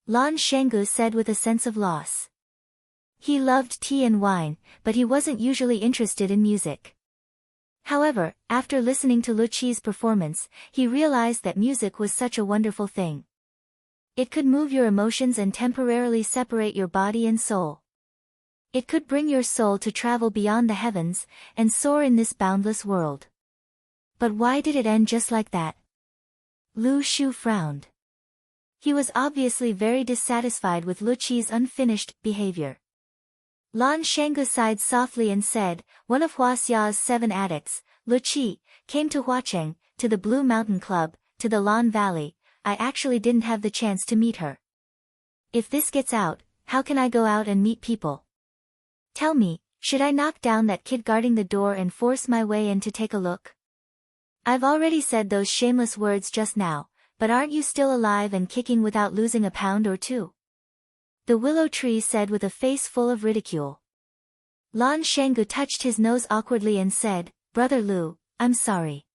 Lan Shanggu said with a sense of loss. He loved tea and wine, but he wasn't usually interested in music. However, after listening to Lu Qi's performance, he realized that music was such a wonderful thing. It could move your emotions and temporarily separate your body and soul. It could bring your soul to travel beyond the heavens, and soar in this boundless world. But why did it end just like that? Lu Shu frowned. He was obviously very dissatisfied with Lu Qi's unfinished behavior. Lan Shanggu sighed softly and said, one of Huaxia's 7 addicts, Lu Qi, came to Huacheng, to the Blue Mountain Club, to the Lan Valley. I actually didn't have the chance to meet her. If this gets out, how can I go out and meet people? Tell me, should I knock down that kid guarding the door and force my way in to take a look? I've already said those shameless words just now, but aren't you still alive and kicking without losing a pound or 2? The willow tree said with a face full of ridicule. Lan Shanggu touched his nose awkwardly and said, Brother Lu, I'm sorry.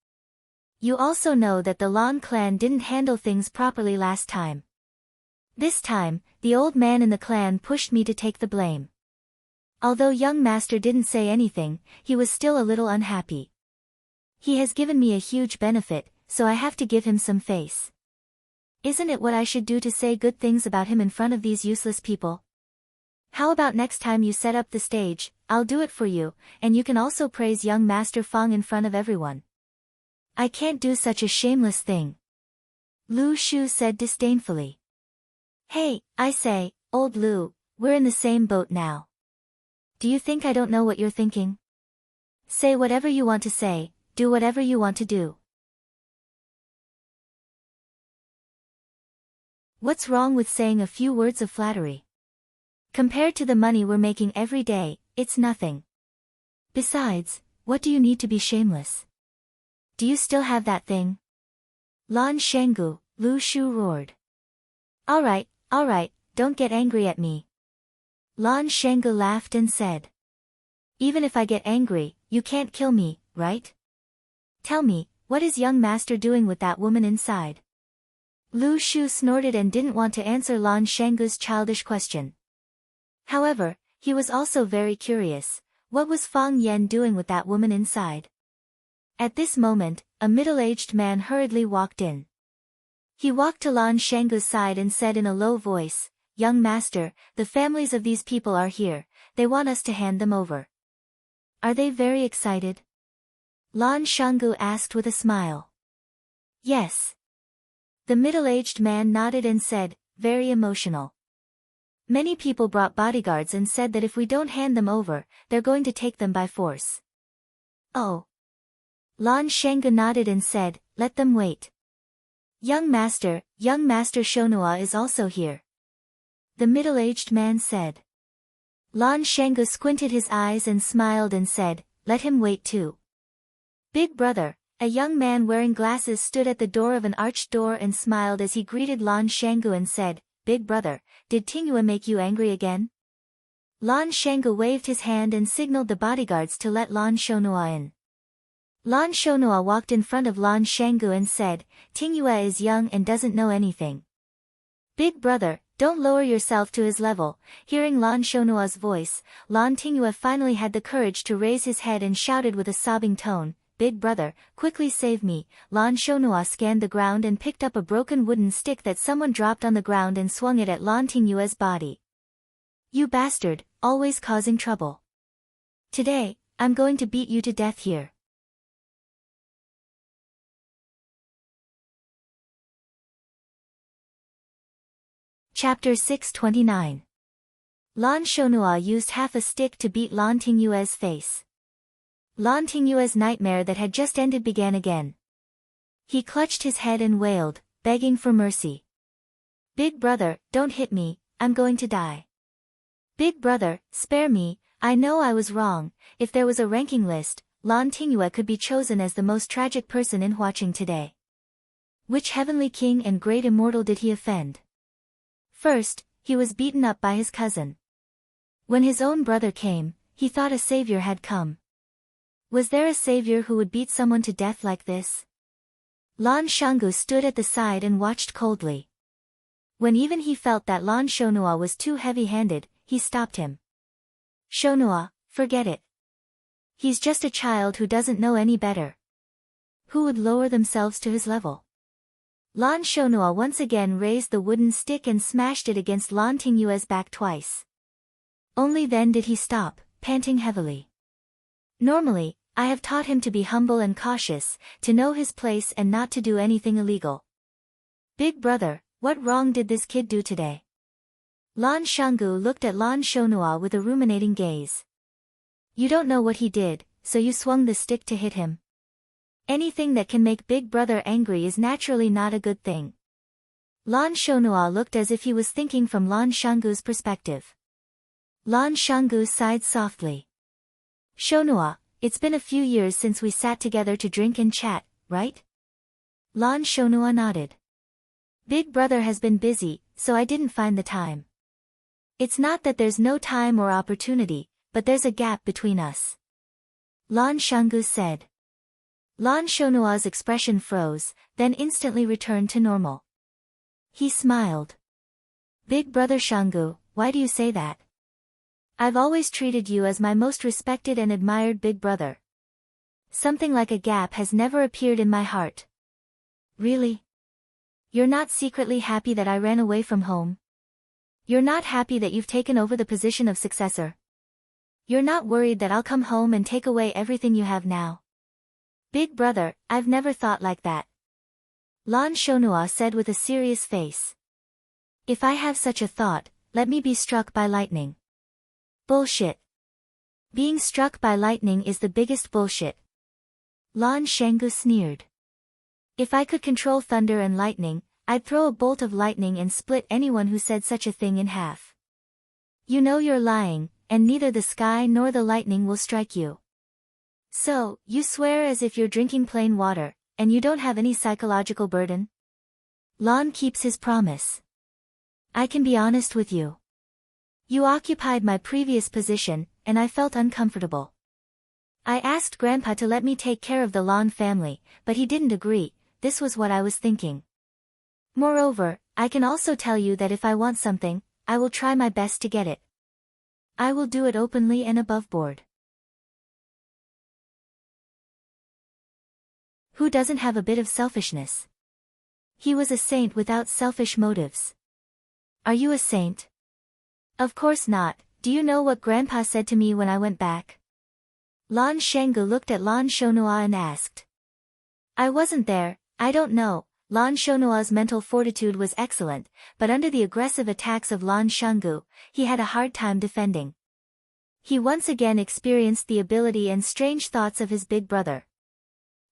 You also know that the Lan clan didn't handle things properly last time. This time, the old man in the clan pushed me to take the blame. Although young master didn't say anything, he was still a little unhappy. He has given me a huge benefit, so I have to give him some face. Isn't it what I should do to say good things about him in front of these useless people? How about next time you set up the stage, I'll do it for you, and you can also praise young Master Fang in front of everyone. I can't do such a shameless thing. Lu Shu said disdainfully. Hey, I say, old Lu, we're in the same boat now. Do you think I don't know what you're thinking? Say whatever you want to say, do whatever you want to do. What's wrong with saying a few words of flattery? Compared to the money we're making every day, it's nothing. Besides, what do you need to be shameless? Do you still have that thing? Lan Shanggu, Lu Shu roared. Alright, don't get angry at me. Lan Shanggu laughed and said. Even if I get angry, you can't kill me, right? Tell me, what is young master doing with that woman inside? Lu Shu snorted and didn't want to answer Lan Shangu's childish question. However, he was also very curious. What was Fang Yan doing with that woman inside? At this moment, a middle-aged man hurriedly walked in. He walked to Lan Shangu's side and said in a low voice, "Young master, the families of these people are here, they want us to hand them over." "Are they very excited?" Lan Shangu asked with a smile. "Yes." The middle-aged man nodded and said, "Very emotional. Many people brought bodyguards and said that if we don't hand them over, they're going to take them by force." "Oh." Lan Shangu nodded and said, "Let them wait. Young master Shonua is also here," the middle-aged man said. Lan Shangu squinted his eyes and smiled and said, "Let him wait too." Big brother, a young man wearing glasses stood at the door of an arched door and smiled as he greeted Lan Shangu and said, "Big brother, did Tingyue make you angry again?" Lan Shangu waved his hand and signaled the bodyguards to let Lan Shonua in. Lan Shonua walked in front of Lan Shangu and said, "Tingyue is young and doesn't know anything. Big brother, don't lower yourself to his level." Hearing Lan Shonua's voice, Lan Tingyue finally had the courage to raise his head and shouted with a sobbing tone, "Big brother, quickly save me." Lan Shonua scanned the ground and picked up a broken wooden stick that someone dropped on the ground and swung it at Lan Tingyue's body. "You bastard, always causing trouble. Today, I'm going to beat you to death here." Chapter 629. Lan Shonua used half a stick to beat Lan Tingyue's face. Lan Tingyue's nightmare that had just ended began again. He clutched his head and wailed, begging for mercy. "Big brother, don't hit me, I'm going to die. Big brother, spare me, I know I was wrong." If there was a ranking list, Lan Tingyue could be chosen as the most tragic person in Huaqing today. Which heavenly king and great immortal did he offend? First, he was beaten up by his cousin. When his own brother came, he thought a savior had come. Was there a savior who would beat someone to death like this? Lan Shangu stood at the side and watched coldly. When even he felt that Lan Shonua was too heavy-handed, he stopped him. "Shonua, forget it. He's just a child who doesn't know any better. Who would lower themselves to his level?" Lan Shonua once again raised the wooden stick and smashed it against Lan Tingyue's back twice. Only then did he stop, panting heavily. "Normally, I have taught him to be humble and cautious, to know his place and not to do anything illegal. Big brother, what wrong did this kid do today?" Lan Shangu looked at Lan Shonua with a ruminating gaze. "You don't know what he did, so you swung the stick to hit him. Anything that can make Big brother angry is naturally not a good thing." Lan Shonua looked as if he was thinking from Lan Shangu's perspective. Lan Shangu sighed softly. "Shonua, it's been a few years since we sat together to drink and chat, right?" Lan Shonua nodded. "Big brother has been busy, so I didn't find the time. It's not that there's no time or opportunity, but there's a gap between us," Lan Shangu said. Lan Shonua's expression froze, then instantly returned to normal. He smiled. "Big brother Shangu, why do you say that? I've always treated you as my most respected and admired big brother. Something like a gap has never appeared in my heart." "Really? You're not secretly happy that I ran away from home? You're not happy that you've taken over the position of successor? You're not worried that I'll come home and take away everything you have now?" "Big brother, I've never thought like that," Lan Shonua said with a serious face. "If I have such a thought, let me be struck by lightning." "Bullshit. Being struck by lightning is the biggest bullshit," Lan Shangu sneered. "If I could control thunder and lightning, I'd throw a bolt of lightning and split anyone who said such a thing in half. You know you're lying, and neither the sky nor the lightning will strike you. So, you swear as if you're drinking plain water, and you don't have any psychological burden?" Lan keeps his promise. "I can be honest with you. You occupied my previous position, and I felt uncomfortable. I asked Grandpa to let me take care of the Lan family, but he didn't agree. This was what I was thinking. Moreover, I can also tell you that if I want something, I will try my best to get it. I will do it openly and above board. Who doesn't have a bit of selfishness? He was a saint without selfish motives. Are you a saint? Of course not. Do you know what Grandpa said to me when I went back? Lan Shanggu looked at Lan Shonhua and asked. I wasn't there, I don't know. Lan Shonhua's mental fortitude was excellent, but under the aggressive attacks of Lan Shanggu, he had a hard time defending. He once again experienced the ability and strange thoughts of his big brother.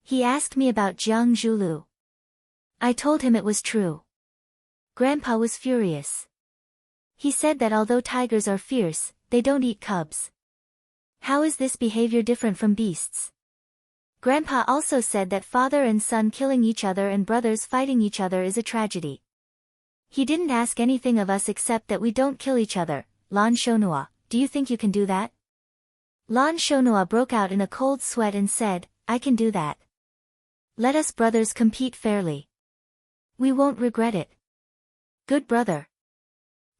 He asked me about Jiang Zhulu. I told him it was true. Grandpa was furious. He said that although tigers are fierce, they don't eat cubs. How is this behavior different from beasts? Grandpa also said that father and son killing each other and brothers fighting each other is a tragedy. He didn't ask anything of us except that we don't kill each other. Lan Shonhua, do you think you can do that? Lan Shonhua broke out in a cold sweat and said, I can do that. Let us brothers compete fairly. We won't regret it. Good brother.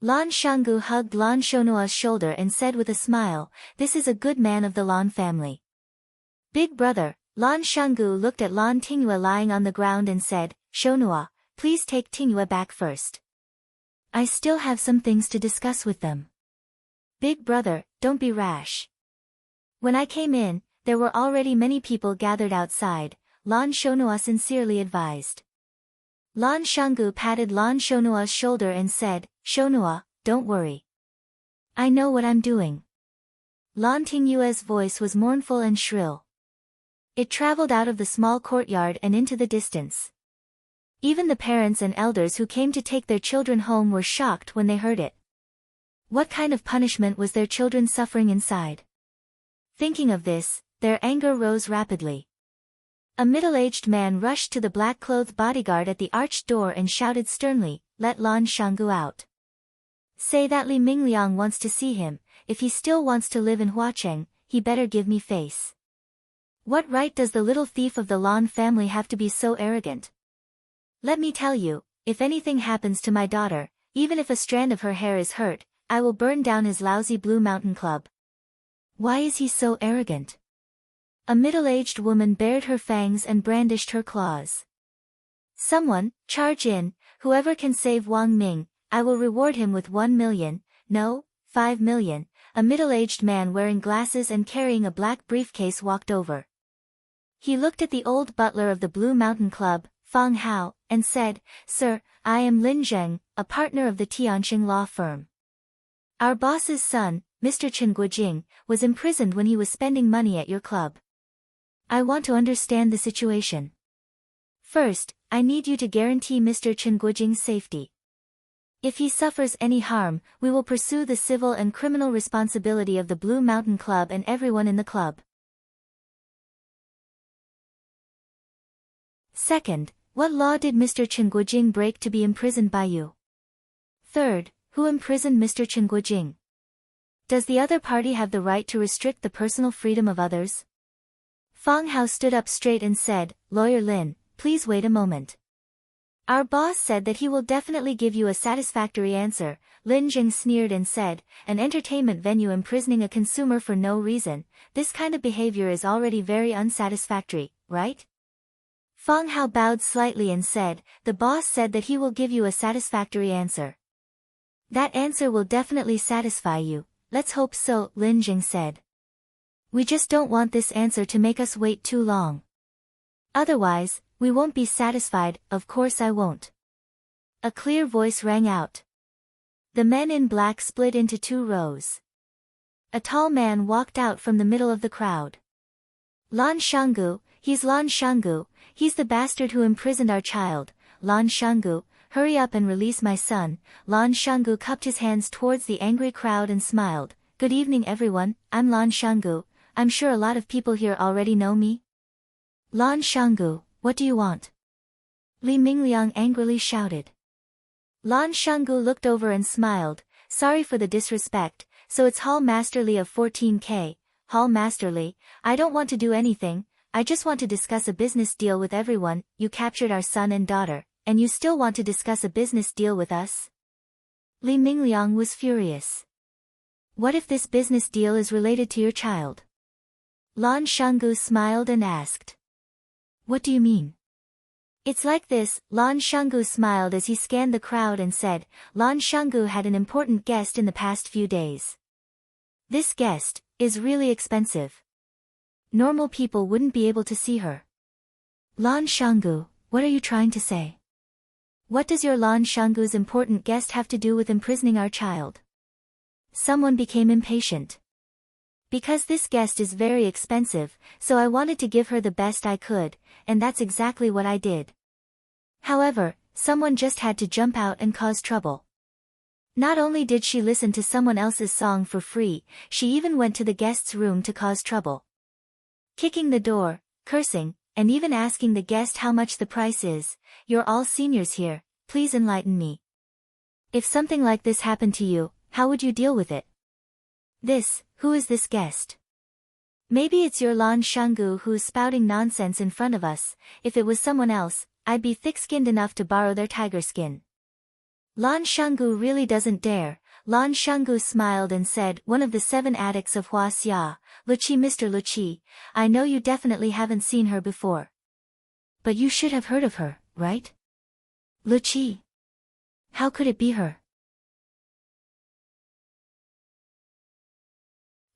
Lan Shanggu hugged Lan Shonhua's shoulder and said with a smile, this is a good man of the Lan family. Big brother, Lan Shanggu looked at Lan Tingyue lying on the ground and said, Shonhua, please take Tingyue back first. I still have some things to discuss with them. Big brother, don't be rash. When I came in, there were already many people gathered outside, Lan Shonhua sincerely advised. Lan Shanggu patted Lan Shonhua's shoulder and said, Shonhua, don't worry. I know what I'm doing. Lan Tingyue's voice was mournful and shrill. It traveled out of the small courtyard and into the distance. Even the parents and elders who came to take their children home were shocked when they heard it. What kind of punishment was their children suffering inside? Thinking of this, their anger rose rapidly. A middle-aged man rushed to the black-clothed bodyguard at the arched door and shouted sternly, let Lan Shanggu out. Say that Li Mingliang wants to see him. If he still wants to live in Huacheng, he better give me face. What right does the little thief of the Lan family have to be so arrogant? Let me tell you, if anything happens to my daughter, even if a strand of her hair is hurt, I will burn down his lousy Blue Mountain Club. Why is he so arrogant? A middle-aged woman bared her fangs and brandished her claws. Someone, charge in, whoever can save Wang Ming, I will reward him with 1 million, no, 5 million. A middle-aged man wearing glasses and carrying a black briefcase walked over. He looked at the old butler of the Blue Mountain Club, Fang Hao, and said, Sir, I am Lin Zheng, a partner of the Tianqing law firm. Our boss's son, Mr. Chen Guojing, was imprisoned when he was spending money at your club. I want to understand the situation. First, I need you to guarantee Mr. Chen Guojing's safety. If he suffers any harm, we will pursue the civil and criminal responsibility of the Blue Mountain Club and everyone in the club. Second, what law did Mr. Chen Guojing break to be imprisoned by you? Third, who imprisoned Mr. Chen Guojing? Does the other party have the right to restrict the personal freedom of others? Fang Hao stood up straight and said, Lawyer Lin, please wait a moment. Our boss said that he will definitely give you a satisfactory answer. Lin Zheng sneered and said, an entertainment venue imprisoning a consumer for no reason, this kind of behavior is already very unsatisfactory, right? Fang Hao bowed slightly and said, the boss said that he will give you a satisfactory answer. That answer will definitely satisfy you, let's hope so, Lin Zheng said. We just don't want this answer to make us wait too long. Otherwise, we won't be satisfied, of course I won't. A clear voice rang out. The men in black split into 2 rows. A tall man walked out from the middle of the crowd. Lan Shanggu, he's Lan Shanggu, he's the bastard who imprisoned our child. Lan Shanggu, hurry up and release my son. Lan Shanggu cupped his hands towards the angry crowd and smiled. Good evening everyone, I'm Lan Shanggu. I'm sure a lot of people here already know me. Lan Shanggu, what do you want? Li Mingliang angrily shouted. Lan Shanggu looked over and smiled, sorry for the disrespect, so it's Hall Master Li of 14K, Hall Master Li, I don't want to do anything, I just want to discuss a business deal with everyone. You captured our son and daughter, and you still want to discuss a business deal with us? Li Mingliang was furious. What if this business deal is related to your child? Lan Shanggu smiled and asked. What do you mean? It's like this, Lan Shanggu smiled as he scanned the crowd and said, Lan Shanggu had an important guest in the past few days. This guest is really expensive. Normal people wouldn't be able to see her. Lan Shanggu, what are you trying to say? What does your Lan Shanggu's important guest have to do with imprisoning our child? Someone became impatient. Because this guest is very expensive, so I wanted to give her the best I could, and that's exactly what I did. However, someone just had to jump out and cause trouble. Not only did she listen to someone else's song for free, she even went to the guest's room to cause trouble. Kicking the door, cursing, and even asking the guest how much the price is. You're all seniors here, please enlighten me. If something like this happened to you, how would you deal with it? Who is this guest? Maybe it's your Lan Shanggu who's spouting nonsense in front of us. If it was someone else, I'd be thick-skinned enough to borrow their tiger skin. Lan Shanggu really doesn't dare. Lan Shanggu smiled and said, one of the 7 addicts of Hua Xia, Luqi. Mr. Luqi, I know you definitely haven't seen her before. But you should have heard of her, right? Luqi. How could it be her?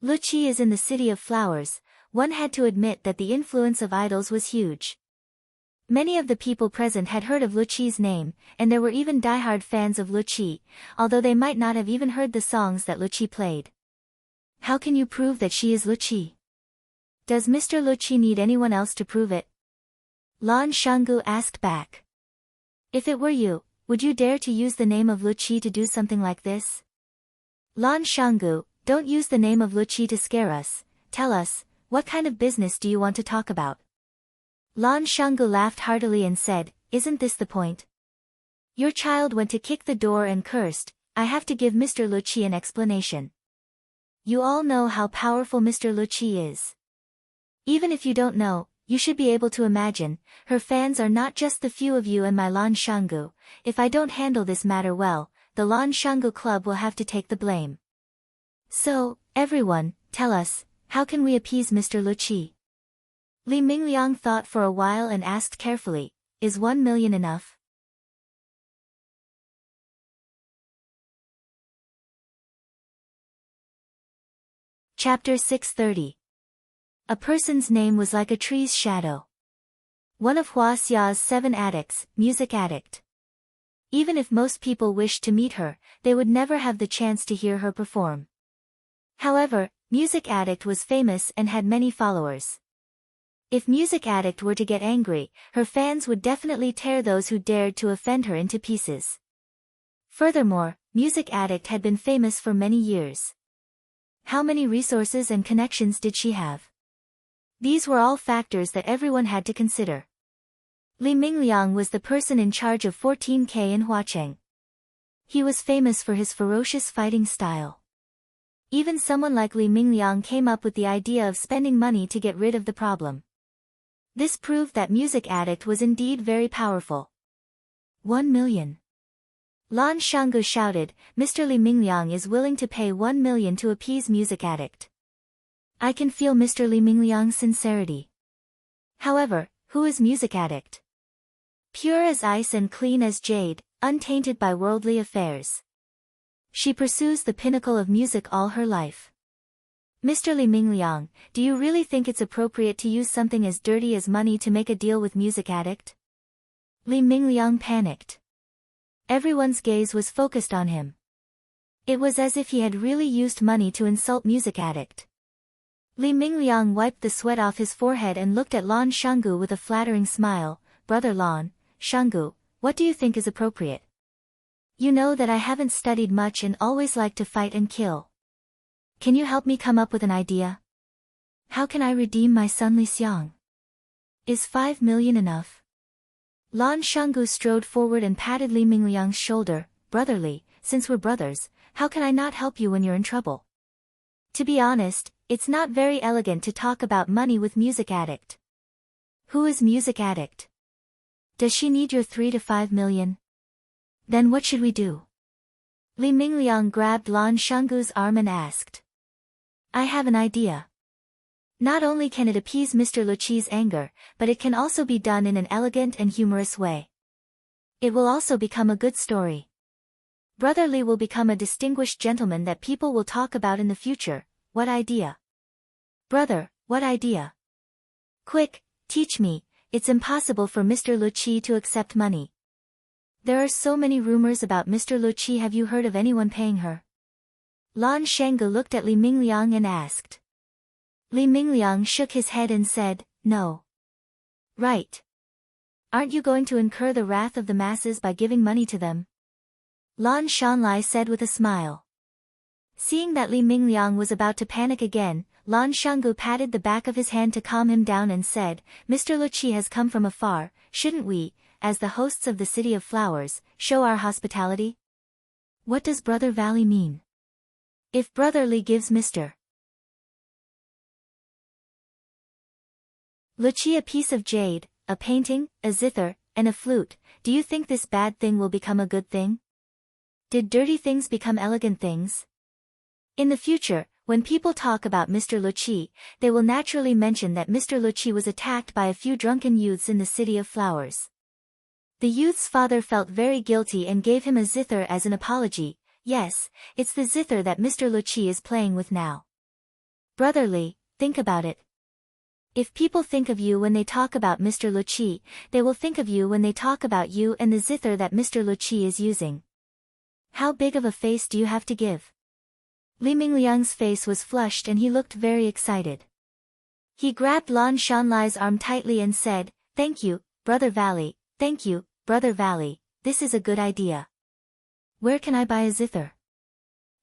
Luqi is in the City of Flowers. One had to admit that the influence of idols was huge. Many of the people present had heard of Luqi's name, and there were even diehard fans of Luqi, although they might not have even heard the songs that Luqi played. How can you prove that she is Luqi? Does Mr. Luqi need anyone else to prove it? Lan Shanggu asked back. If it were you, would you dare to use the name of Luqi to do something like this? Lan Shanggu, don't use the name of Luqi to scare us. Tell us, what kind of business do you want to talk about? Lan Shanggu laughed heartily and said, isn't this the point? Your child went to kick the door and cursed. I have to give Mr. Luqi an explanation. You all know how powerful Mr. Luqi is. Even if you don't know, you should be able to imagine, her fans are not just the few of you and my Lan Shanggu. If I don't handle this matter well, the Lan Shanggu Club will have to take the blame. So, everyone, tell us, how can we appease Mr. Luqi? Li Mingliang thought for a while and asked carefully, is 1 million enough? Chapter 630. A person's name was like a tree's shadow. One of Hua Xia's 7 addicts, music addict. Even if most people wished to meet her, they would never have the chance to hear her perform. However, Music Addict was famous and had many followers. If Music Addict were to get angry, her fans would definitely tear those who dared to offend her into pieces. Furthermore, Music Addict had been famous for many years. How many resources and connections did she have? These were all factors that everyone had to consider. Li Mingliang was the person in charge of 14K in Huacheng. He was famous for his ferocious fighting style. Even someone like Li Mingliang came up with the idea of spending money to get rid of the problem. This proved that Music Addict was indeed very powerful. 1 million. Lan Shanggu shouted, Mr. Li Mingliang is willing to pay 1 million to appease Music Addict. I can feel Mr. Li Mingliang's sincerity. However, who is Music Addict? Pure as ice and clean as jade, untainted by worldly affairs. She pursues the pinnacle of music all her life. Mr. Li Mingliang, do you really think it's appropriate to use something as dirty as money to make a deal with Music Addict? Li Mingliang panicked. Everyone's gaze was focused on him. It was as if he had really used money to insult Music Addict. Li Mingliang wiped the sweat off his forehead and looked at Lan Shanggu with a flattering smile. Brother Lan, Shanggu, what do you think is appropriate? You know that I haven't studied much and always like to fight and kill. Can you help me come up with an idea? How can I redeem my son Li Xiang? Is 5 million enough? Lan Shanggu strode forward and patted Li Mingliang's shoulder. Brother Li, since we're brothers, how can I not help you when you're in trouble? To be honest, it's not very elegant to talk about money with Music Addict. Who is Music Addict? Does she need your 3 to 5 million? Then what should we do? Li Mingliang grabbed Lan Shanggu's arm and asked. I have an idea. Not only can it appease Mr. Luqi's anger, but it can also be done in an elegant and humorous way. It will also become a good story. Brother Li will become a distinguished gentleman that people will talk about in the future. What idea? Brother, what idea? Quick, teach me. It's impossible for Mr. Luqi to accept money. There are so many rumors about Mr. Luqi. Have you heard of anyone paying her? Lan Shanggu looked at Li Mingliang and asked. Li Mingliang shook his head and said, no. Right. Aren't you going to incur the wrath of the masses by giving money to them? Lan Shanlai said with a smile. Seeing that Li Mingliang was about to panic again, Lan Shanggu patted the back of his hand to calm him down and said, Mr. Luqi has come from afar, shouldn't we, as the hosts of the City of Flowers, show our hospitality? What does Brother Valley mean? If Brother Li gives Mr. Luqi a piece of jade, a painting, a zither, and a flute, do you think this bad thing will become a good thing? Did dirty things become elegant things? In the future, when people talk about Mr. Luqi, they will naturally mention that Mr. Luqi was attacked by a few drunken youths in the City of Flowers. The youth's father felt very guilty and gave him a zither as an apology. Yes, it's the zither that Mr. Luqi is playing with now. Brother Li, think about it. If people think of you when they talk about Mr. Luqi, they will think of you when they talk about you and the zither that Mr. Luqi is using. How big of a face do you have to give? Li Mingliang's face was flushed and he looked very excited. He grabbed Lan Shanlai's arm tightly and said, Thank you, Brother Valley, thank you, Brother Valley, this is a good idea. Where can I buy a zither?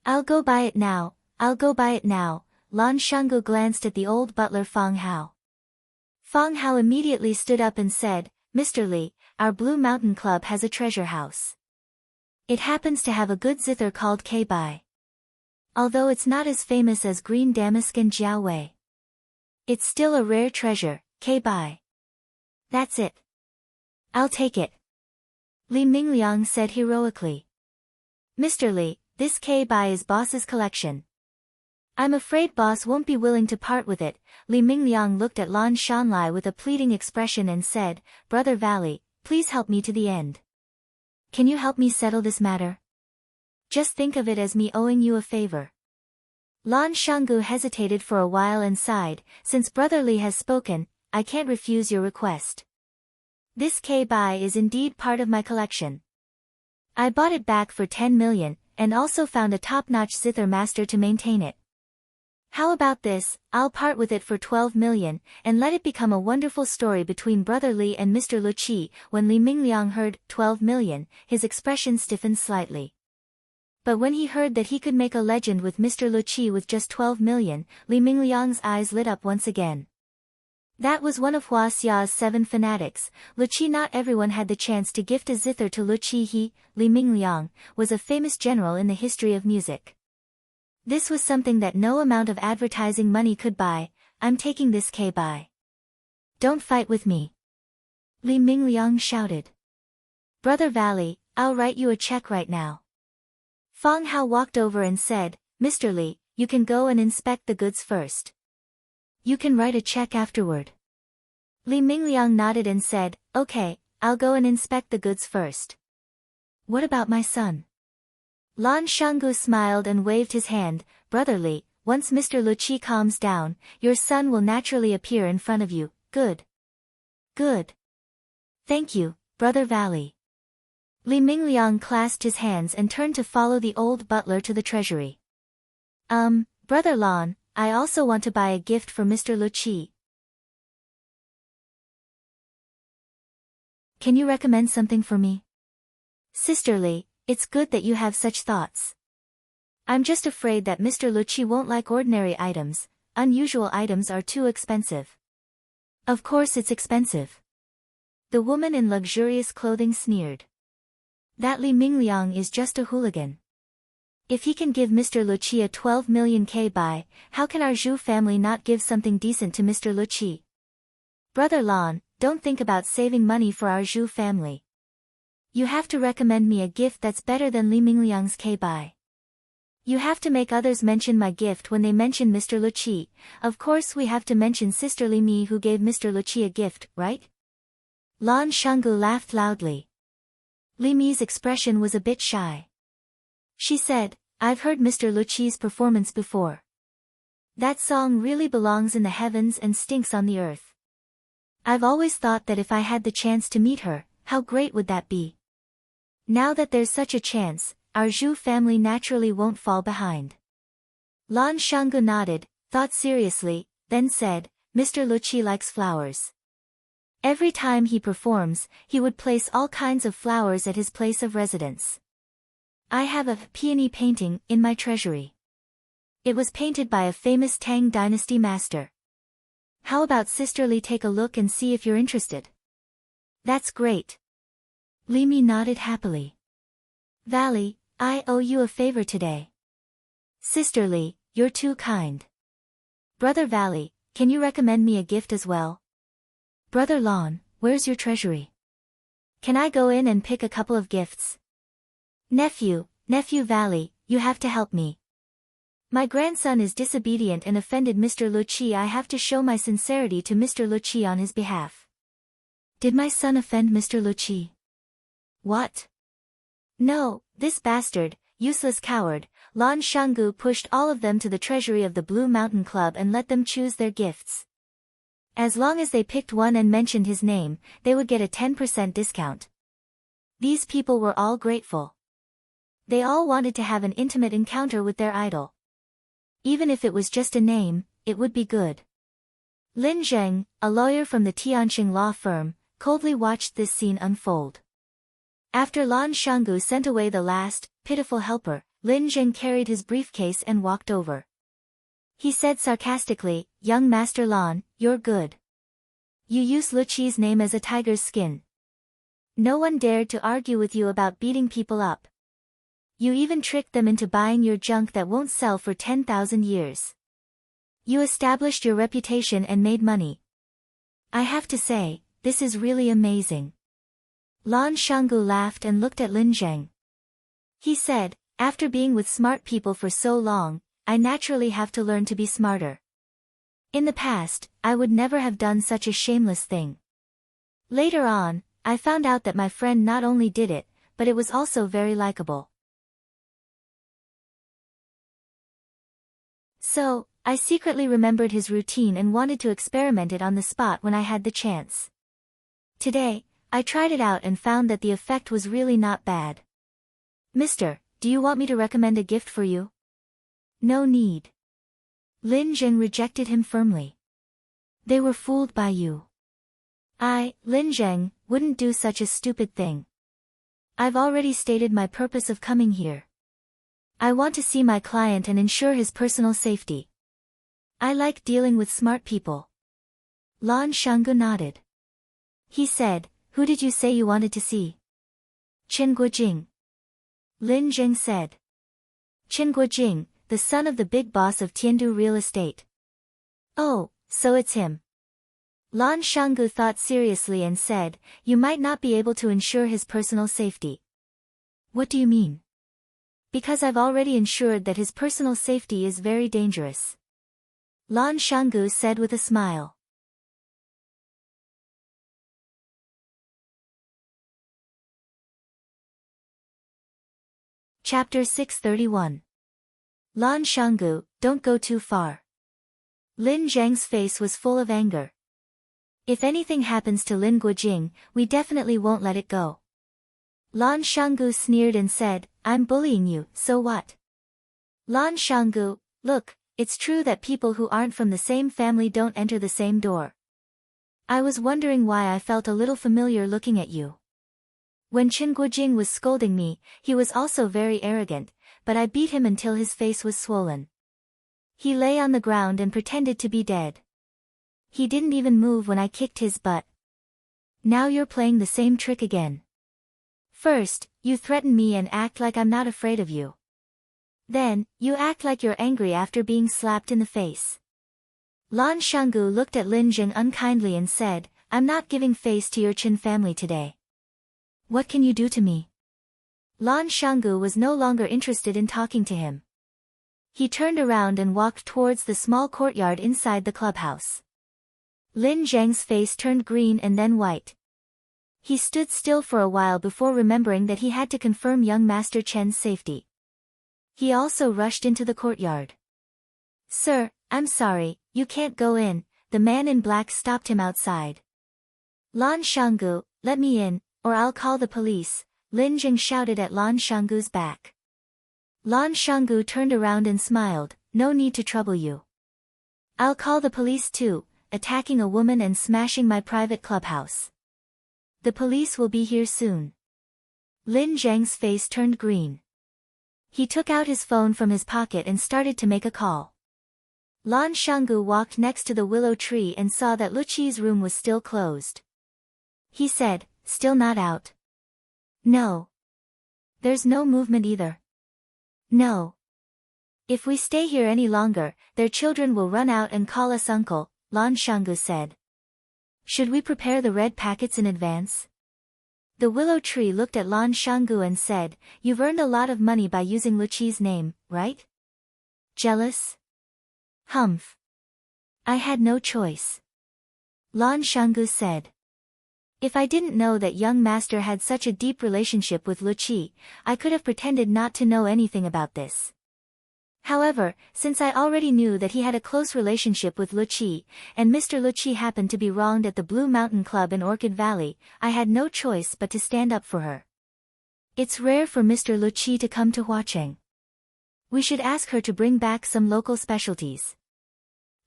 I'll go buy it now, Lan Shanggu glanced at the old butler Fang Hao. Fang Hao immediately stood up and said, Mr. Li, our Blue Mountain Club has a treasure house. It happens to have a good zither called K-Bai. Although it's not as famous as Green Damask and Jiao Wei. It's still a rare treasure, K-Bai. That's it. I'll take it. Li Mingliang said heroically. Mr. Li, this K-Bai is boss's collection. I'm afraid boss won't be willing to part with it. Li Mingliang looked at Lan Shanlai with a pleading expression and said, Brother Valley, please help me to the end. Can you help me settle this matter? Just think of it as me owing you a favor. Lan Shanggu hesitated for a while and sighed, since Brother Li has spoken, I can't refuse your request. This K-Bai is indeed part of my collection. I bought it back for 10 million, and also found a top-notch zither master to maintain it. How about this, I'll part with it for 12 million, and let it become a wonderful story between Brother Li and Mr. Luqi. When Li Mingliang heard 12 million, his expression stiffened slightly. But when he heard that he could make a legend with Mr. Luqi with just 12 million, Li Mingliang's eyes lit up once again. That was one of Hua Xia's 7 fanatics. Luqi. Not everyone had the chance to gift a zither to Luqi. He, Li Mingliang, was a famous general in the history of music. This was something that no amount of advertising money could buy. I'm taking this K-Bai. Don't fight with me. Li Mingliang shouted. Brother Valley, I'll write you a check right now. Fang Hao walked over and said, Mr. Li, you can go and inspect the goods first. You can write a check afterward. Li Mingliang nodded and said, Okay, I'll go and inspect the goods first. What about my son? Lan Shanggu smiled and waved his hand, Brother Li, once Mr. Luqi calms down, your son will naturally appear in front of you. Good. Good. Thank you, Brother Valley. Li Mingliang clasped his hands and turned to follow the old butler to the treasury. Brother Lan, I also want to buy a gift for Mr. Luqi. Can you recommend something for me? Sister Li, it's good that you have such thoughts. I'm just afraid that Mr. Luqi won't like ordinary items. Unusual items are too expensive. Of course it's expensive. The woman in luxurious clothing sneered. That Li Mingliang is just a hooligan. If he can give Mr. Luqi a 12 million K-Bai, how can our Zhu family not give something decent to Mr. Luqi? Brother Lan, don't think about saving money for our Zhu family. You have to recommend me a gift that's better than Li Mingliang's K-Bai. You have to make others mention my gift when they mention Mr. Luqi. Of course we have to mention Sister Li Mi who gave Mr. Luqi a gift, right? Lan Shanggu laughed loudly. Li Mi's expression was a bit shy. She said, I've heard Mr. Luqi's performance before. That song really belongs in the heavens and stinks on the earth. I've always thought that if I had the chance to meet her, how great would that be? Now that there's such a chance, our Zhu family naturally won't fall behind. Lan Shanggu nodded, thought seriously, then said, Mr. Luqi likes flowers. Every time he performs, he would place all kinds of flowers at his place of residence. I have a peony painting in my treasury. It was painted by a famous Tang dynasty master. How about Sister Li take a look and see if you're interested? That's great. Li Mi nodded happily. Valley, I owe you a favor today. Sister Li, you're too kind. Brother Valley, can you recommend me a gift as well? Brother Lon, where's your treasury? Can I go in and pick a couple of gifts? Nephew Valley, you have to help me. My grandson is disobedient and offended Mr. Luqi. I have to show my sincerity to Mr. Luqi on his behalf. Did my son offend Mr. Luqi? What? No, this bastard, useless coward. Lan Shanggu pushed all of them to the treasury of the Blue Mountain Club and let them choose their gifts. As long as they picked one and mentioned his name, they would get a 10% discount. These people were all grateful. They all wanted to have an intimate encounter with their idol. Even if it was just a name, it would be good. Lin Zheng, a lawyer from the Tianqing law firm, coldly watched this scene unfold. After Lan Shanggu sent away the last, pitiful helper, Lin Zheng carried his briefcase and walked over. He said sarcastically, Young Master Lan, you're good. You use Luqi's name as a tiger's skin. No one dared to argue with you about beating people up. You even tricked them into buying your junk that won't sell for 10,000 years. You established your reputation and made money. I have to say, this is really amazing. Lan Shanggu laughed and looked at Lin Zheng. He said, after being with smart people for so long, I naturally have to learn to be smarter. In the past, I would never have done such a shameless thing. Later on, I found out that my friend not only did it, but it was also very likable. So, I secretly remembered his routine and wanted to experiment it on the spot when I had the chance. Today, I tried it out and found that the effect was really not bad. Mister, do you want me to recommend a gift for you? No need. Lin Zheng rejected him firmly. They were fooled by you. I, Lin Zheng, wouldn't do such a stupid thing. I've already stated my purpose of coming here. I want to see my client and ensure his personal safety. I like dealing with smart people. Lan Shanggu nodded. He said, who did you say you wanted to see? Chen Guojing. Lin Zheng said. Chen Guojing, the son of the big boss of Tiandu Real Estate. Oh, so it's him. Lan Shanggu thought seriously and said, you might not be able to ensure his personal safety. What do you mean? Because I've already ensured that his personal safety is very dangerous. Lan Shanggu said with a smile. Chapter 631. Lan Shanggu, don't go too far. Lin Zheng's face was full of anger. If anything happens to Lin Guojing, we definitely won't let it go. Lan Shanggu sneered and said, I'm bullying you, so what? Lan Shanggu, look, it's true that people who aren't from the same family don't enter the same door. I was wondering why I felt a little familiar looking at you. When Chen Guojing was scolding me, he was also very arrogant, but I beat him until his face was swollen. He lay on the ground and pretended to be dead. He didn't even move when I kicked his butt. Now you're playing the same trick again. First, you threaten me and act like I'm not afraid of you. Then, you act like you're angry after being slapped in the face. Lan Shanggu looked at Lin Zheng unkindly and said, I'm not giving face to your Chen family today. What can you do to me? Lan Shanggu was no longer interested in talking to him. He turned around and walked towards the small courtyard inside the clubhouse. Lin Zheng's face turned green and then white. He stood still for a while before remembering that he had to confirm young Master Chen's safety. He also rushed into the courtyard. Sir, I'm sorry, you can't go in, the man in black stopped him outside. Lan Shanggu, let me in, or I'll call the police, Lin Zheng shouted at Lan Shanggu's back. Lan Shanggu turned around and smiled, no need to trouble you. I'll call the police too, attacking a woman and smashing my private clubhouse. The police will be here soon. Lin Zheng's face turned green. He took out his phone from his pocket and started to make a call. Lan Shanggu walked next to the willow tree and saw that Luqi's room was still closed. He said, still not out? No. There's no movement either. No. If we stay here any longer, their children will run out and call us uncle, Lan Shanggu said. Should we prepare the red packets in advance? The willow tree looked at Lan Shanggu and said, you've earned a lot of money by using Luqi's name, right? Jealous? Humph. I had no choice. Lan Shanggu said. If I didn't know that young master had such a deep relationship with Luqi, I could have pretended not to know anything about this. However, since I already knew that he had a close relationship with Luqi, and Mr. Luqi happened to be wronged at the Blue Mountain Club in Orchid Valley, I had no choice but to stand up for her. It's rare for Mr. Luqi to come to Huacheng. We should ask her to bring back some local specialties.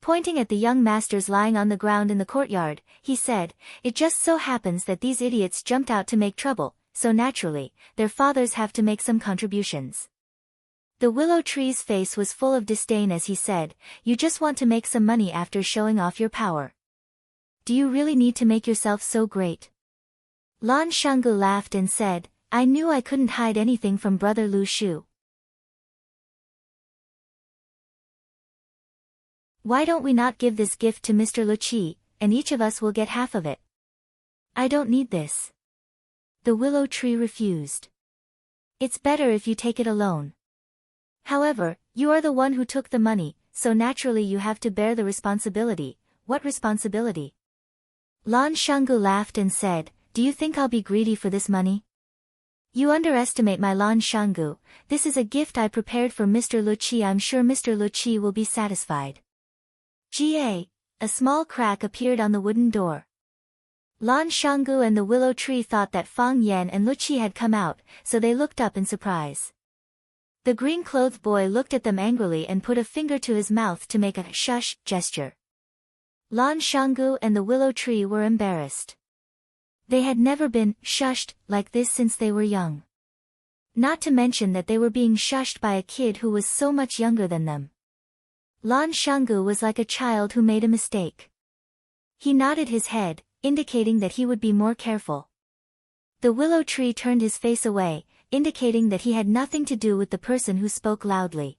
Pointing at the young masters lying on the ground in the courtyard, he said, it just so happens that these idiots jumped out to make trouble, so naturally, their fathers have to make some contributions. The willow tree's face was full of disdain as he said, you just want to make some money after showing off your power. Do you really need to make yourself so great? Lan Shanggu laughed and said, I knew I couldn't hide anything from brother Lu Shu. Why don't we not give this gift to Mr. Luqi, and each of us will get half of it? I don't need this. The willow tree refused. It's better if you take it alone. However, you are the one who took the money, so naturally you have to bear the responsibility. What responsibility? Lan Shanggu laughed and said, do you think I'll be greedy for this money? You underestimate my Lan Shanggu, this is a gift I prepared for Mr. Luqi. I'm sure Mr. Luqi will be satisfied. A small crack appeared on the wooden door. Lan Shanggu and the willow tree thought that Fang Yan and Luqi had come out, so they looked up in surprise. The green-clothed boy looked at them angrily and put a finger to his mouth to make a shush gesture. Lan Shanggu and the willow tree were embarrassed. They had never been shushed like this since they were young. Not to mention that they were being shushed by a kid who was so much younger than them. Lan Shanggu was like a child who made a mistake. He nodded his head, indicating that he would be more careful. The willow tree turned his face away, indicating that he had nothing to do with the person who spoke loudly.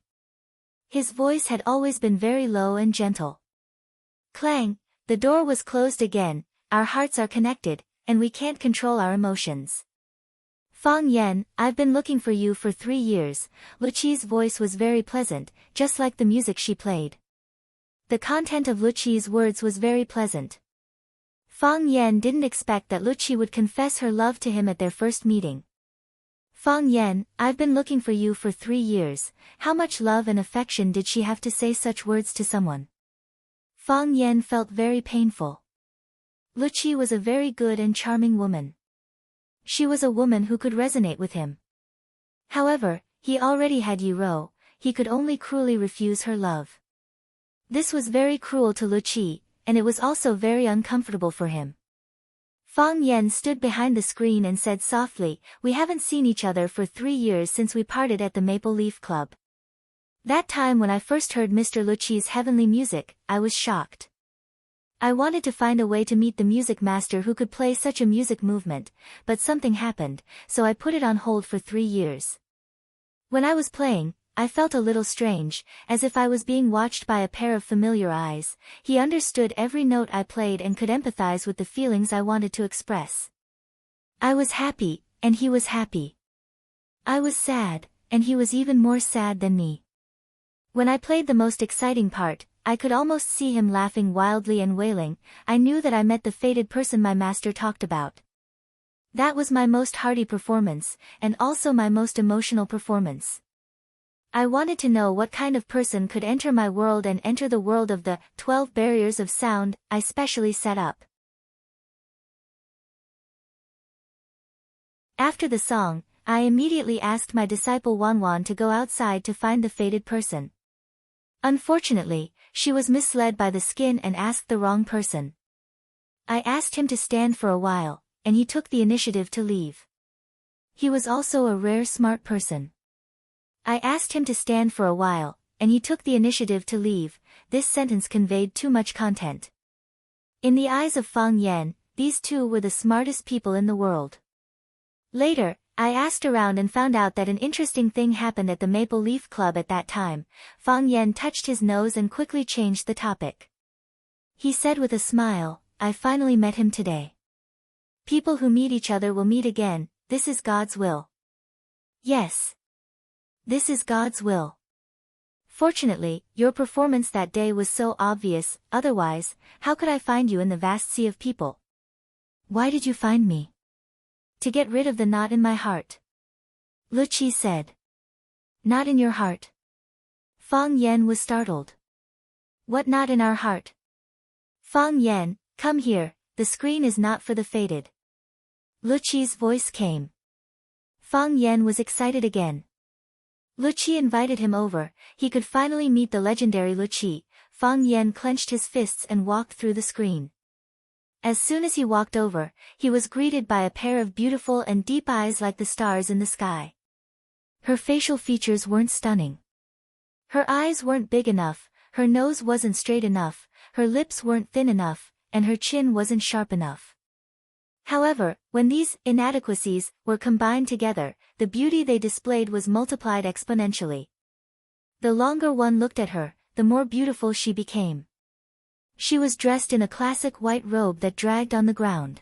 His voice had always been very low and gentle. Clang, the door was closed again, our hearts are connected, and we can't control our emotions. Fang Yan, I've been looking for you for 3 years. Luqi's voice was very pleasant, just like the music she played. The content of Luqi's words was very pleasant. Fang Yan didn't expect that Luqi would confess her love to him at their first meeting. Fang Yan, I've been looking for you for 3 years, how much love and affection did she have to say such words to someone? Fang Yan felt very painful. Luqi was a very good and charming woman. She was a woman who could resonate with him. However, he already had Yi Rou, he could only cruelly refuse her love. This was very cruel to Luqi, and it was also very uncomfortable for him. Fang Yan stood behind the screen and said softly, we haven't seen each other for 3 years since we parted at the Maple Leaf Club. That time when I first heard Mr. Luqi's heavenly music, I was shocked. I wanted to find a way to meet the music master who could play such a music movement, but something happened, so I put it on hold for 3 years. When I was playing, I felt a little strange, as if I was being watched by a pair of familiar eyes. He understood every note I played and could empathize with the feelings I wanted to express. I was happy, and he was happy. I was sad, and he was even more sad than me. When I played the most exciting part, I could almost see him laughing wildly and wailing. I knew that I met the fated person my master talked about. That was my most hearty performance, and also my most emotional performance. I wanted to know what kind of person could enter my world and enter the world of the 12 barriers of sound I specially set up. After the song, I immediately asked my disciple Wanwan to go outside to find the fated person. Unfortunately, she was misled by the skin and asked the wrong person. I asked him to stand for a while, and he took the initiative to leave. He was also a rare smart person. I asked him to stand for a while, and he took the initiative to leave. This sentence conveyed too much content. In the eyes of Fang Yan, these two were the smartest people in the world. Later, I asked around and found out that an interesting thing happened at the Maple Leaf Club at that time. Fang Yan touched his nose and quickly changed the topic. He said with a smile, "I finally met him today. People who meet each other will meet again, this is God's will." Yes. This is God's will. Fortunately, your performance that day was so obvious, otherwise, how could I find you in the vast sea of people? Why did you find me? To get rid of the knot in my heart. Luqi said. Knot in your heart? Fang Yan was startled. What knot in our heart? Fang Yan, come here, the screen is not for the fated. Luqi's voice came. Fang Yan was excited again. Luqi invited him over. He could finally meet the legendary Luqi. Fang Yan clenched his fists and walked through the screen. As soon as he walked over, he was greeted by a pair of beautiful and deep eyes like the stars in the sky. Her facial features weren't stunning. Her eyes weren't big enough, her nose wasn't straight enough, her lips weren't thin enough, and her chin wasn't sharp enough. However, when these inadequacies were combined together, the beauty they displayed was multiplied exponentially. The longer one looked at her, the more beautiful she became. She was dressed in a classic white robe that dragged on the ground.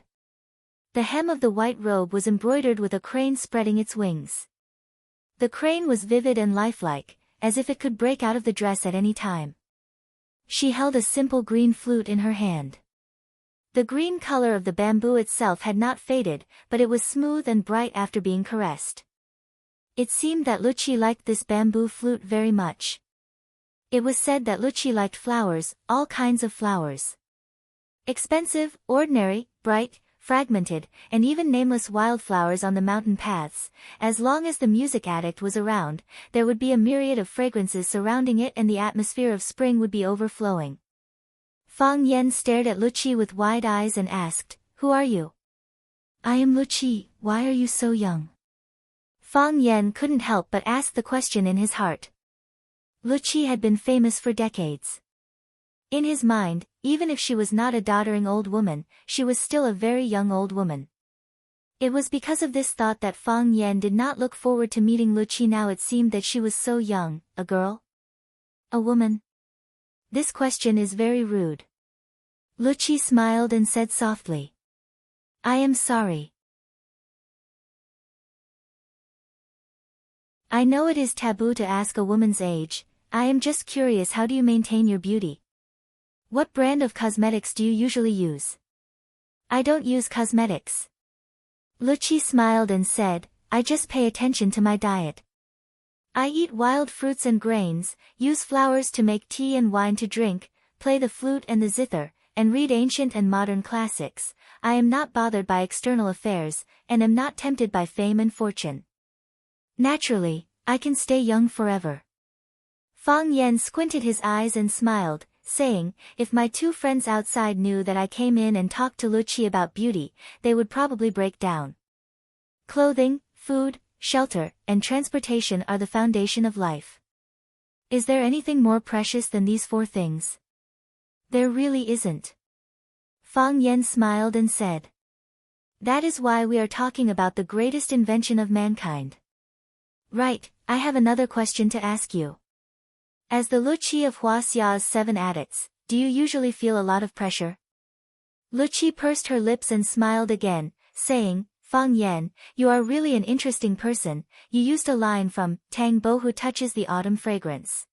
The hem of the white robe was embroidered with a crane spreading its wings. The crane was vivid and lifelike, as if it could break out of the dress at any time. She held a simple green flute in her hand. The green color of the bamboo itself had not faded, but it was smooth and bright after being caressed. It seemed that Luqi liked this bamboo flute very much. It was said that Luqi liked flowers, all kinds of flowers. Expensive, ordinary, bright, fragmented, and even nameless wildflowers on the mountain paths. As long as the music addict was around, there would be a myriad of fragrances surrounding it and the atmosphere of spring would be overflowing. Fang Yan stared at Luqi with wide eyes and asked, "Who are you?" "I am Luqi, why are you so young?" Fang Yan couldn't help but ask the question in his heart. Luqi had been famous for decades. In his mind, even if she was not a doddering old woman, she was still a very young old woman. It was because of this thought that Fang Yan did not look forward to meeting Luqi now. It seemed that she was so young, a girl? A woman? This question is very rude. Luqi smiled and said softly. I am sorry. I know it is taboo to ask a woman's age. I am just curious, how do you maintain your beauty? What brand of cosmetics do you usually use? I don't use cosmetics. Luqi smiled and said, I just pay attention to my diet. I eat wild fruits and grains, use flowers to make tea and wine to drink, play the flute and the zither, and read ancient and modern classics. I am not bothered by external affairs, and am not tempted by fame and fortune. Naturally, I can stay young forever. Fang Yan squinted his eyes and smiled, saying, if my two friends outside knew that I came in and talked to Luqi about beauty, they would probably break down. Clothing, food, shelter, and transportation are the foundation of life. Is there anything more precious than these four things? There really isn't. Fang Yan smiled and said. That is why we are talking about the greatest invention of mankind. Right, I have another question to ask you. As the Luqi of Huaxia's 7 adits, do you usually feel a lot of pressure? Luqi pursed her lips and smiled again, saying, Fang Yan, you are really an interesting person. You used a line from Tang Bo Who Touches the Autumn Fragrance.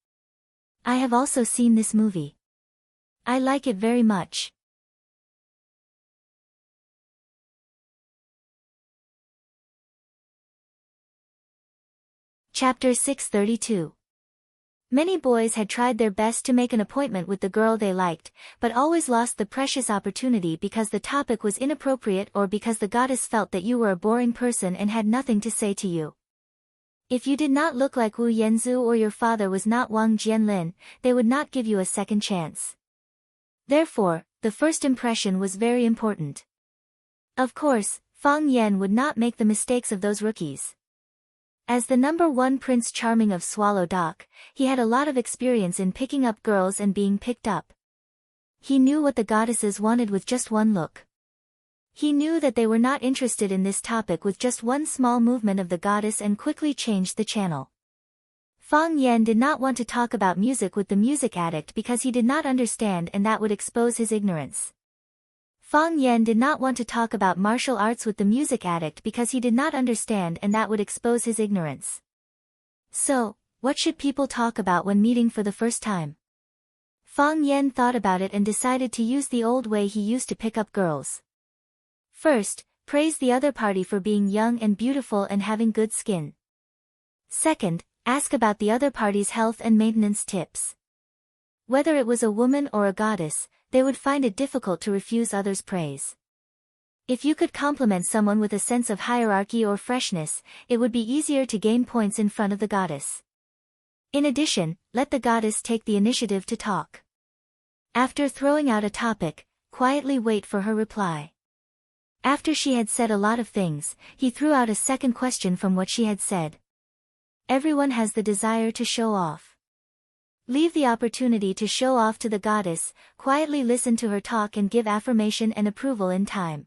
I have also seen this movie. I like it very much. Chapter 632. Many boys had tried their best to make an appointment with the girl they liked, but always lost the precious opportunity because the topic was inappropriate or because the goddess felt that you were a boring person and had nothing to say to you. If you did not look like Wu Yanzu or your father was not Wang Jianlin, they would not give you a second chance. Therefore, the first impression was very important. Of course, Fang Yan would not make the mistakes of those rookies. As the number 1 Prince Charming of Swallow Dock, he had a lot of experience in picking up girls and being picked up. He knew what the goddesses wanted with just one look. He knew that they were not interested in this topic with just one small movement of the goddess and quickly changed the channel. Fang Yan did not want to talk about music with the music addict because he did not understand and that would expose his ignorance. Fang Yan did not want to talk about martial arts with the music addict because he did not understand and that would expose his ignorance. So, what should people talk about when meeting for the first time? Fang Yan thought about it and decided to use the old way he used to pick up girls. First, praise the other party for being young and beautiful and having good skin. Second, ask about the other party's health and maintenance tips. Whether it was a woman or a goddess, they would find it difficult to refuse others' praise. If you could compliment someone with a sense of hierarchy or freshness, it would be easier to gain points in front of the goddess. In addition, let the goddess take the initiative to talk. After throwing out a topic, quietly wait for her reply. After she had said a lot of things, he threw out a second question from what she had said. Everyone has the desire to show off. Leave the opportunity to show off to the goddess, quietly listen to her talk and give affirmation and approval in time.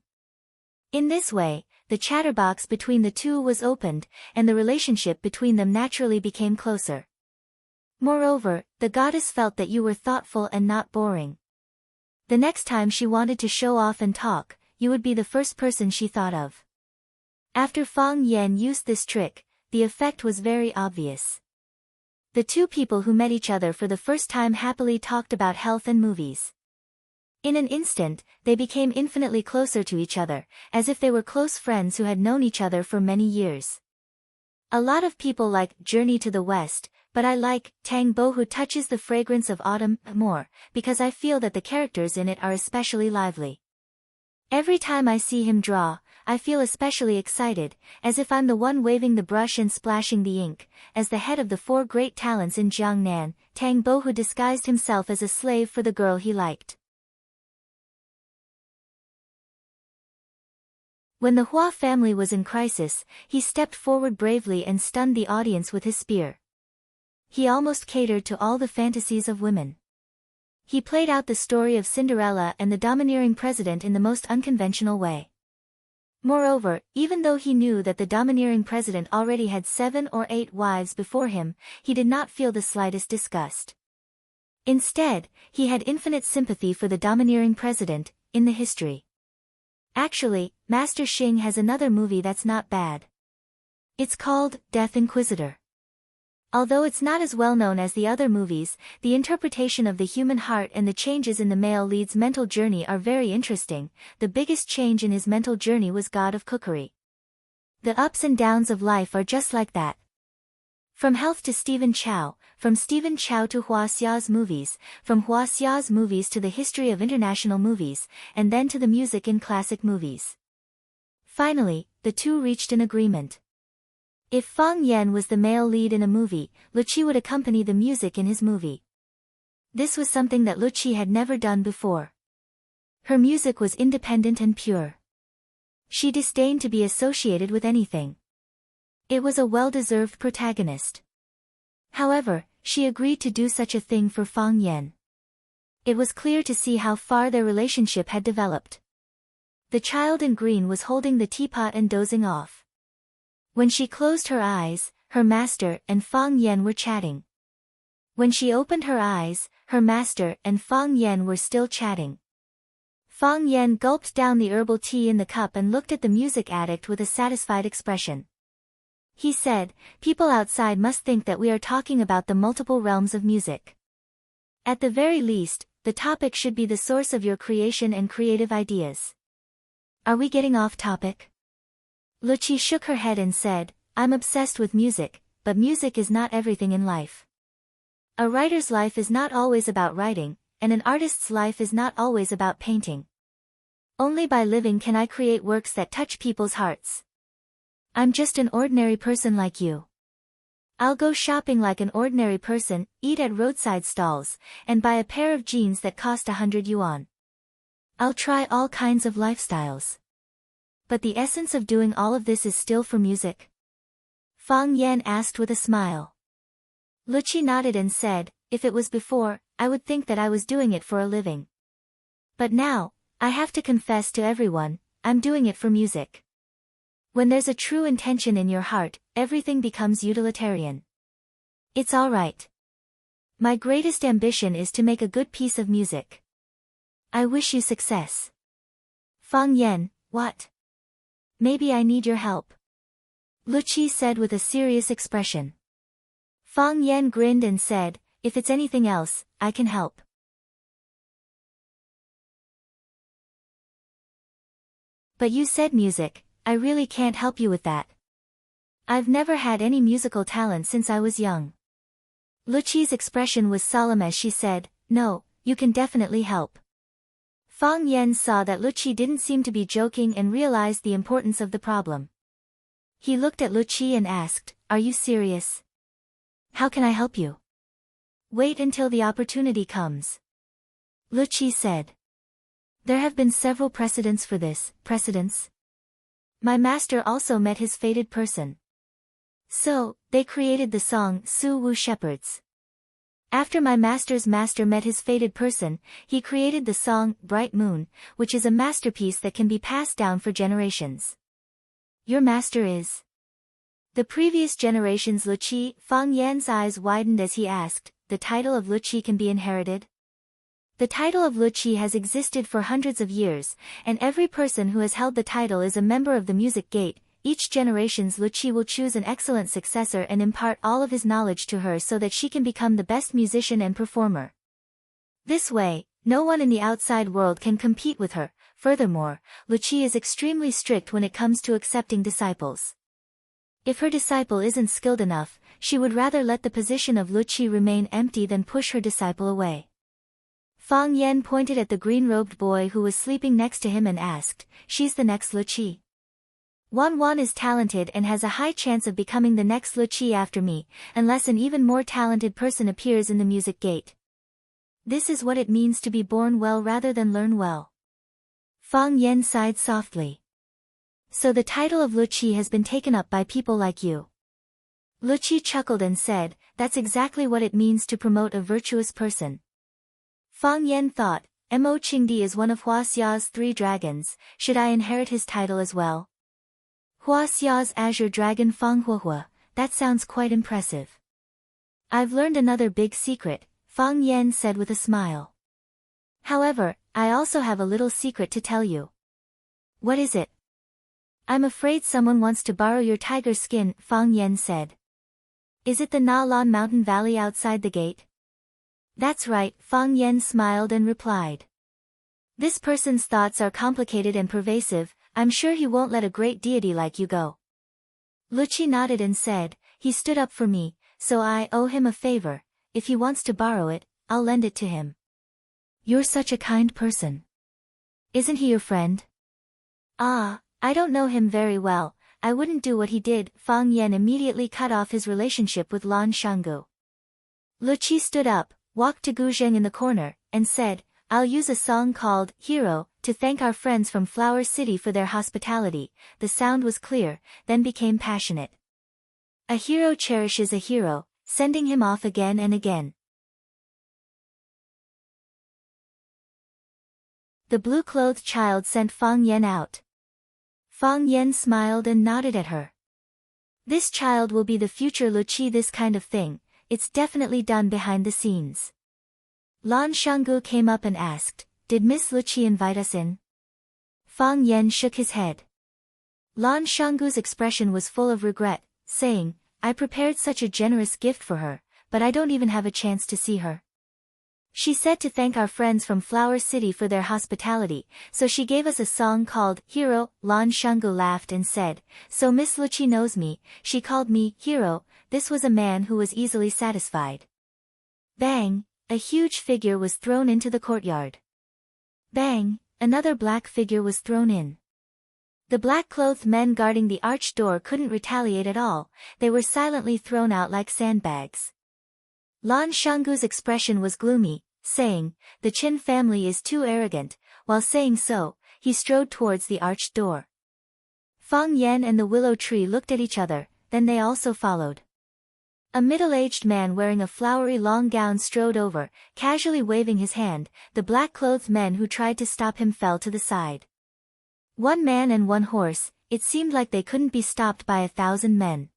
In this way, the chatterbox between the two was opened, and the relationship between them naturally became closer. Moreover, the goddess felt that you were thoughtful and not boring. The next time she wanted to show off and talk, you would be the first person she thought of. After Fang Yan used this trick, the effect was very obvious. The two people who met each other for the first time happily talked about health and movies. In an instant, they became infinitely closer to each other, as if they were close friends who had known each other for many years. A lot of people like Journey to the West, but I like Tang Bo Who Touches the Fragrance of Autumn more, because I feel that the characters in it are especially lively. Every time I see him draw, I feel especially excited, as if I'm the one waving the brush and splashing the ink. As the head of the 4 great talents in Jiangnan, Tang Bo Who disguised himself as a slave for the girl he liked. When the Hua family was in crisis, he stepped forward bravely and stunned the audience with his spear. He almost catered to all the fantasies of women. He played out the story of Cinderella and the domineering president in the most unconventional way. Moreover, even though he knew that the domineering president already had 7 or 8 wives before him, he did not feel the slightest disgust. Instead, he had infinite sympathy for the domineering president, in the history. Actually, Master Xing has another movie that's not bad. It's called Death Inquisitor. Although it's not as well known as the other movies, the interpretation of the human heart and the changes in the male lead's mental journey are very interesting. The biggest change in his mental journey was God of Cookery. The ups and downs of life are just like that. From health to Stephen Chow, from Stephen Chow to Huaxia's movies, from Huaxia's movies to the history of international movies, and then to the music in classic movies. Finally, the two reached an agreement. If Fang Yan was the male lead in a movie, Luqi would accompany the music in his movie. This was something that Luqi had never done before. Her music was independent and pure. She disdained to be associated with anything. It was a well-deserved protagonist. However, she agreed to do such a thing for Fang Yan. It was clear to see how far their relationship had developed. The child in green was holding the teapot and dozing off. When she closed her eyes, her master and Fang Yan were chatting. When she opened her eyes, her master and Fang Yan were still chatting. Fang Yan gulped down the herbal tea in the cup and looked at the music addict with a satisfied expression. He said, "People outside must think that we are talking about the multiple realms of music. At the very least, the topic should be the source of your creation and creative ideas." Are we getting off topic? Luchi shook her head and said, "I'm obsessed with music, but music is not everything in life. A writer's life is not always about writing, and an artist's life is not always about painting. Only by living can I create works that touch people's hearts. I'm just an ordinary person like you. I'll go shopping like an ordinary person, eat at roadside stalls, and buy a pair of jeans that cost 100 yuan. I'll try all kinds of lifestyles. But the essence of doing all of this is still for music?" Fang Yan asked with a smile. Luchi nodded and said, "If it was before, I would think that I was doing it for a living. But now, I have to confess to everyone, I'm doing it for music. When there's a true intention in your heart, everything becomes utilitarian. It's all right. My greatest ambition is to make a good piece of music. I wish you success." Fang Yan, "What? Maybe I need your help," Luchi said with a serious expression. Fang Yan grinned and said, "If it's anything else, I can help." "But you said music, I really can't help you with that. I've never had any musical talent since I was young." Luchi's expression was solemn as she said, "No, you can definitely help." Fang Yan saw that Luchi didn't seem to be joking and realized the importance of the problem. He looked at Luchi and asked, "Are you serious? How can I help you?" "Wait until the opportunity comes," Luchi said. "There have been several precedents for this." "Precedents?" "My master also met his fated person. So, they created the song Su Wu Shepherds. After my master's master met his fated person, he created the song Bright Moon, which is a masterpiece that can be passed down for generations." "Your master is?" "The previous generation's Luchi." Fang Yan's eyes widened as he asked, "The title of Luchi can be inherited?" "The title of Luchi has existed for hundreds of years, and every person who has held the title is a member of the music gate. Each generation's Luchi will choose an excellent successor and impart all of his knowledge to her so that she can become the best musician and performer. This way, no one in the outside world can compete with her." Furthermore, Luchi is extremely strict when it comes to accepting disciples. If her disciple isn't skilled enough, she would rather let the position of Luchi remain empty than push her disciple away. Fang Yan pointed at the green-robed boy who was sleeping next to him and asked, "She's the next Luchi?" "Wan Wan is talented and has a high chance of becoming the next Luchi after me, unless an even more talented person appears in the music gate. This is what it means to be born well rather than learn well." Fang Yan sighed softly. "So the title of Luchi has been taken up by people like you." Luchi chuckled and said, "That's exactly what it means to promote a virtuous person." Fang Yan thought, Mo Qingdi is one of Hua Xia's 3 dragons, should I inherit his title as well? Hua Xia's azure dragon Fang Huahua, that sounds quite impressive. "I've learned another big secret," Fang Yan said with a smile. "However, I also have a little secret to tell you." "What is it?" "I'm afraid someone wants to borrow your tiger skin," Fang Yan said. "Is it the Na Lan mountain valley outside the gate?" "That's right," Fang Yan smiled and replied. "This person's thoughts are complicated and pervasive, I'm sure he won't let a great deity like you go." Luchi nodded and said, "He stood up for me, so I owe him a favor. If he wants to borrow it, I'll lend it to him." "You're such a kind person. Isn't he your friend?" "Ah, I don't know him very well, I wouldn't do what he did." Fang Yan immediately cut off his relationship with Lan Shanggu. Luchi stood up, walked to Gu Zheng in the corner, and said, "I'll use a song called Hero to thank our friends from Flower City for their hospitality." The sound was clear, then became passionate. "A hero cherishes a hero, sending him off again and again." The blue-clothed child sent Fang Yan out. Fang Yan smiled and nodded at her. This child will be the future Luqi. This kind of thing, it's definitely done behind the scenes. Lan Shanggu came up and asked, did Miss Luqi invite us in? Fang Yan shook his head. Lan Shanggu's expression was full of regret, saying, I prepared such a generous gift for her, but I don't even have a chance to see her. She said to thank our friends from Flower City for their hospitality, so she gave us a song called Hero. Lan Shanggu laughed and said, so Miss Luqi knows me, she called me Hero. This was a man who was easily satisfied. Bang! A huge figure was thrown into the courtyard. Bang! Another black figure was thrown in. The black-clothed men guarding the arched door couldn't retaliate at all, they were silently thrown out like sandbags. Lan Shanggu's expression was gloomy, saying, the Qin family is too arrogant. While saying so, he strode towards the arched door. Fang Yan and the willow tree looked at each other, then they also followed. A middle-aged man wearing a flowery long gown strode over, casually waving his hand. The black-clothed men who tried to stop him fell to the side. One man and one horse, it seemed like they couldn't be stopped by 1,000 men.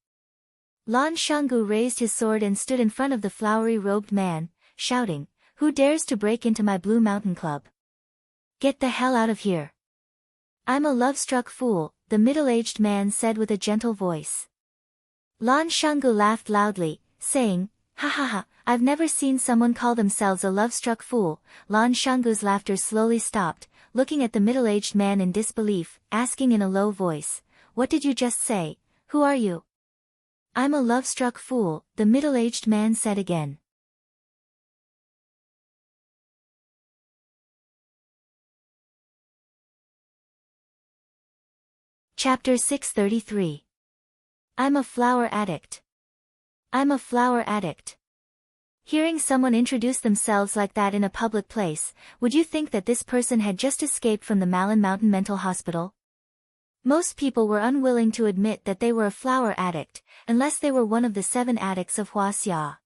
Lan Shanggu raised his sword and stood in front of the flowery-robed man, shouting, who dares to break into my Blue Mountain Club? Get the hell out of here. I'm a love-struck fool, the middle-aged man said with a gentle voice. Lan Shanggu laughed loudly, saying, ha ha ha, I've never seen someone call themselves a love-struck fool. Lan Shanggu's laughter slowly stopped, looking at the middle-aged man in disbelief, asking in a low voice, what did you just say? Who are you? I'm a love-struck fool, the middle-aged man said again. Chapter 633. I'm a flower addict. I'm a flower addict. Hearing someone introduce themselves like that in a public place, would you think that this person had just escaped from the Malin Mountain Mental Hospital? Most people were unwilling to admit that they were a flower addict, unless they were one of the 7 addicts of Huaxia.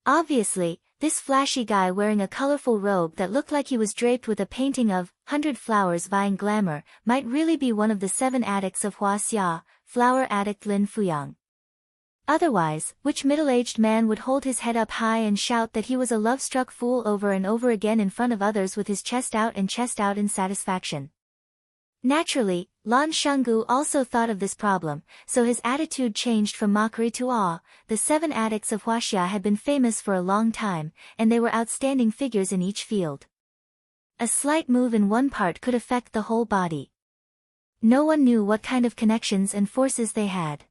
Obviously, this flashy guy wearing a colorful robe that looked like he was draped with a painting of 100 flowers vying glamour might really be one of the 7 addicts of Huaxia, flower addict Lin Fuyang. Otherwise, which middle-aged man would hold his head up high and shout that he was a love-struck fool over and over again in front of others with his chest out in satisfaction? Naturally, Lan Shanggu also thought of this problem, so his attitude changed from mockery to awe. The 7 addicts of Huaxia had been famous for a long time, and they were outstanding figures in each field. A slight move in one part could affect the whole body. No one knew what kind of connections and forces they had.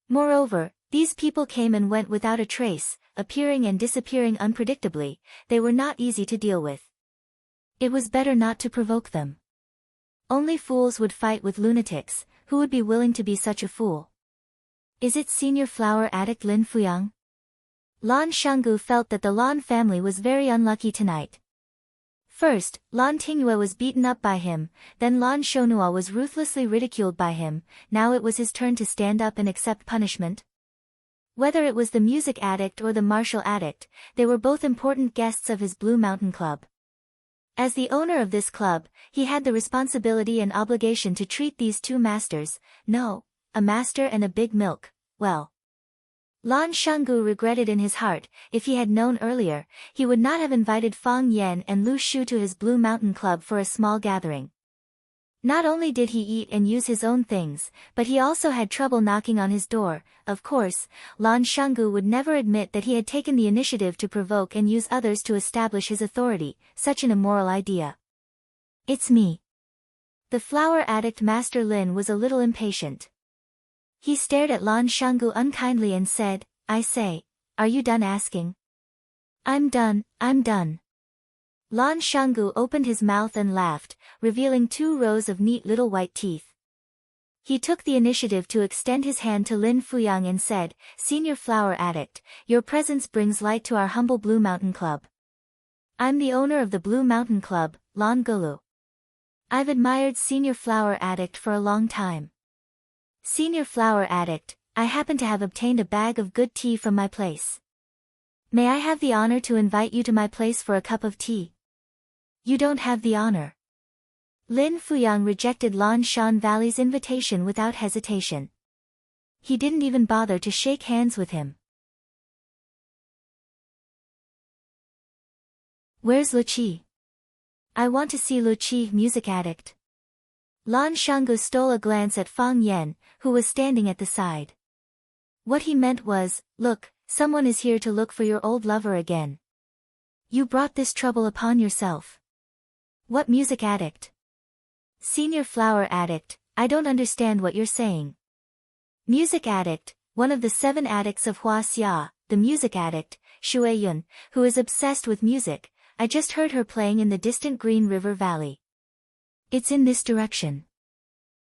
Moreover, these people came and went without a trace, appearing and disappearing unpredictably. They were not easy to deal with. It was better not to provoke them. Only fools would fight with lunatics. Who would be willing to be such a fool? Is it senior flower addict Lin Fuyang? Lan Shanggu felt that the Lan family was very unlucky tonight. First, Lan Tingyue was beaten up by him, then Lan Shonua was ruthlessly ridiculed by him. Now it was his turn to stand up and accept punishment. Whether it was the music addict or the martial addict, they were both important guests of his Blue Mountain Club. As the owner of this club, he had the responsibility and obligation to treat these 2 masters, no, a master and a big milk, well. Lan Shanggu regretted in his heart, if he had known earlier, he would not have invited Fang Yan and Lu Shu to his Blue Mountain Club for a small gathering. Not only did he eat and use his own things, but he also had trouble knocking on his door. Of course, Lan Shanggu would never admit that he had taken the initiative to provoke and use others to establish his authority, such an immoral idea. It's me. The flower addict Master Lin was a little impatient. He stared at Lan Shanggu unkindly and said, I say, are you done asking? I'm done, I'm done. Lan Shanggu opened his mouth and laughed, revealing 2 rows of neat little white teeth. He took the initiative to extend his hand to Lin Fuyang and said, Senior flower addict, your presence brings light to our humble Blue Mountain Club. I'm the owner of the Blue Mountain Club, Lan Gulu. I've admired Senior flower addict for a long time. Senior flower addict, I happen to have obtained a bag of good tea from my place. May I have the honor to invite you to my place for a cup of tea? You don't have the honor. Lin Fuyang rejected Lan Shan Valley's invitation without hesitation. he didn't even bother to shake hands with him. Where's Luqi? I want to see Luqi, music addict. Lan Shanggu stole a glance at Fang Yan, who was standing at the side. What he meant was, look, someone is here to look for your old lover again. You brought this trouble upon yourself. What music addict? Senior flower addict, I don't understand what you're saying. Music addict, one of the 7 addicts of Hua Xia, the music addict, Shui Yun, who is obsessed with music. I just heard her playing in the distant Green River Valley. It's in this direction.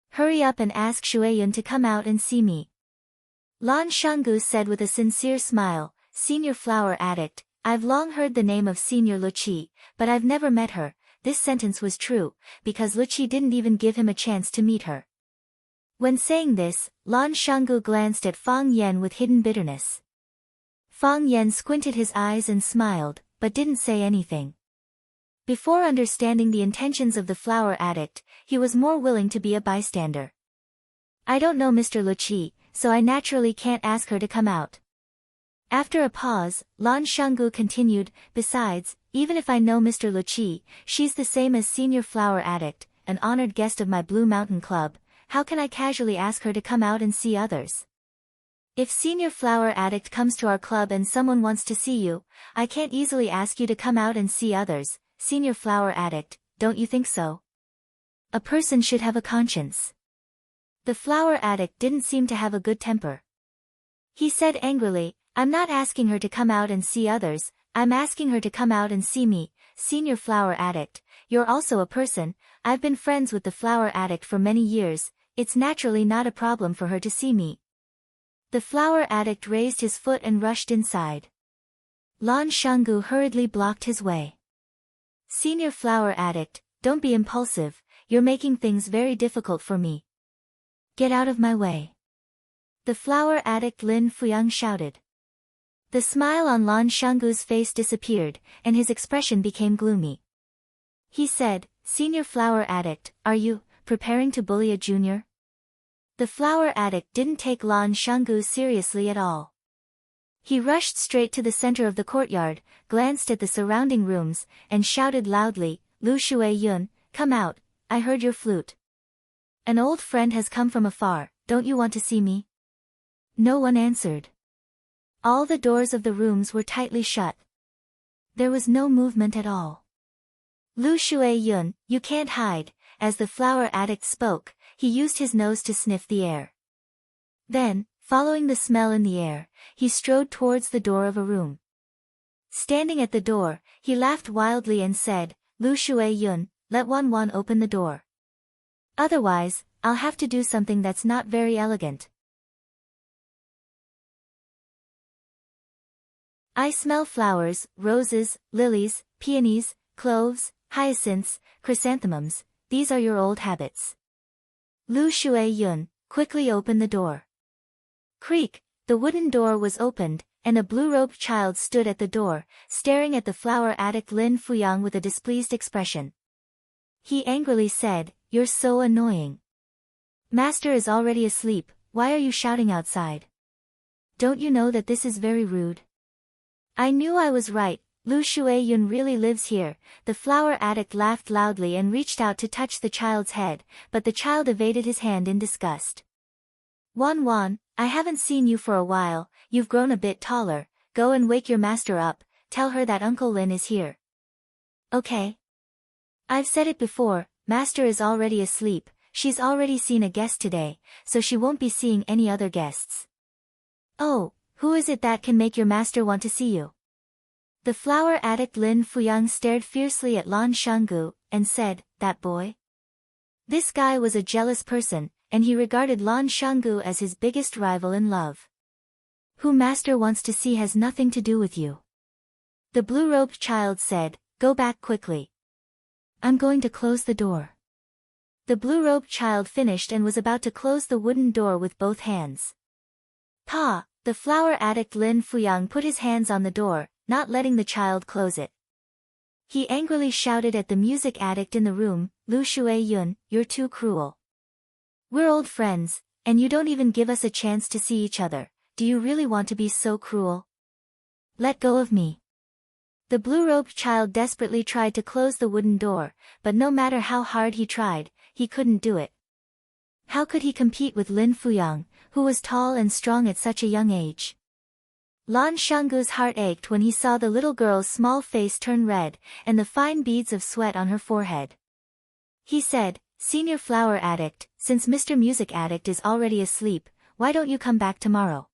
Hurry up and ask Shui Yun to come out and see me. Lan Shanggu said with a sincere smile, Senior flower addict, I've long heard the name of Senior Luqi, but I've never met her. This sentence was true, because Luqi didn't even give him a chance to meet her. When saying this, Lan Shanggu glanced at Fang Yan with hidden bitterness. Fang Yan squinted his eyes and smiled, but didn't say anything. Before understanding the intentions of the flower addict, he was more willing to be a bystander. I don't know Mr. Luqi, so I naturally can't ask her to come out. After a pause, Lan Shanggu continued, besides, even if I know Mr. Luqi, she's the same as Senior Flower Addict, an honored guest of my Blue Mountain Club. How can I casually ask her to come out and see others? If Senior Flower Addict comes to our club and someone wants to see you, I can't easily ask you to come out and see others. Senior Flower Addict, don't you think so? A person should have a conscience. The flower addict didn't seem to have a good temper. He said angrily, I'm not asking her to come out and see others, I'm asking her to come out and see me. Senior Flower Addict, you're also a person. I've been friends with the flower addict for many years, it's naturally not a problem for her to see me. The flower addict raised his foot and rushed inside. Lan Shanggu hurriedly blocked his way. Senior flower addict, don't be impulsive, you're making things very difficult for me. Get out of my way. The flower addict Lin Fuyang shouted. The smile on Lan Shanggu's face disappeared, and his expression became gloomy. He said, Senior flower addict, are you preparing to bully a junior? The flower addict didn't take Lan Shanggu seriously at all. He rushed straight to the center of the courtyard, glanced at the surrounding rooms, and shouted loudly, Lu Shui Yun, come out, I heard your flute. An old friend has come from afar, don't you want to see me? No one answered. All the doors of the rooms were tightly shut. There was no movement at all. Lu Shui Yun, you can't hide. As the flower addict spoke, he used his nose to sniff the air. Then, following the smell in the air, he strode towards the door of a room. Standing at the door, he laughed wildly and said, Lu Shui Yun, let Wan open the door. Otherwise, I'll have to do something that's not very elegant. I smell flowers, roses, lilies, peonies, cloves, hyacinths, chrysanthemums, these are your old habits. Lu Shui Yun, quickly open the door. Creak, the wooden door was opened, and a blue-robed child stood at the door, staring at the flower addict Lin Fuyang with a displeased expression. He angrily said, You're so annoying. Master is already asleep, why are you shouting outside? Don't you know that this is very rude? I knew I was right, Lu Shui Yun really lives here. The flower addict laughed loudly and reached out to touch the child's head, but the child evaded his hand in disgust. Wan, I haven't seen you for a while, you've grown a bit taller, go and wake your master up, tell her that Uncle Lin is here. Okay. I've said it before, master is already asleep, she's already seen a guest today, so she won't be seeing any other guests. Oh, who is it that can make your master want to see you? The flower addict Lin Fuyang stared fiercely at Lan Shanggu, and said, that boy? This guy was a jealous person, and he regarded Lan Shanggu as his biggest rival in love. Who master wants to see has nothing to do with you. The blue-robed child said, go back quickly. I'm going to close the door. The blue-robed child finished and was about to close the wooden door with both hands. Pa! The flower addict Lin Fuyang put his hands on the door, not letting the child close it. He angrily shouted at the music addict in the room, Lu Shui Yun, you're too cruel. We're old friends, And you don't even give us a chance to see each other. Do you really want to be so cruel? Let go of me. The blue-robed child desperately tried to close the wooden door, but no matter how hard he tried, he couldn't do it. How could he compete with Lin Fuyang, who was tall and strong at such a young age? Lan Shanggu's heart ached when he saw the little girl's small face turn red, and the fine beads of sweat on her forehead. He said, "Senior Flower Addict, since Mr. Music Addict is already asleep, why don't you come back tomorrow?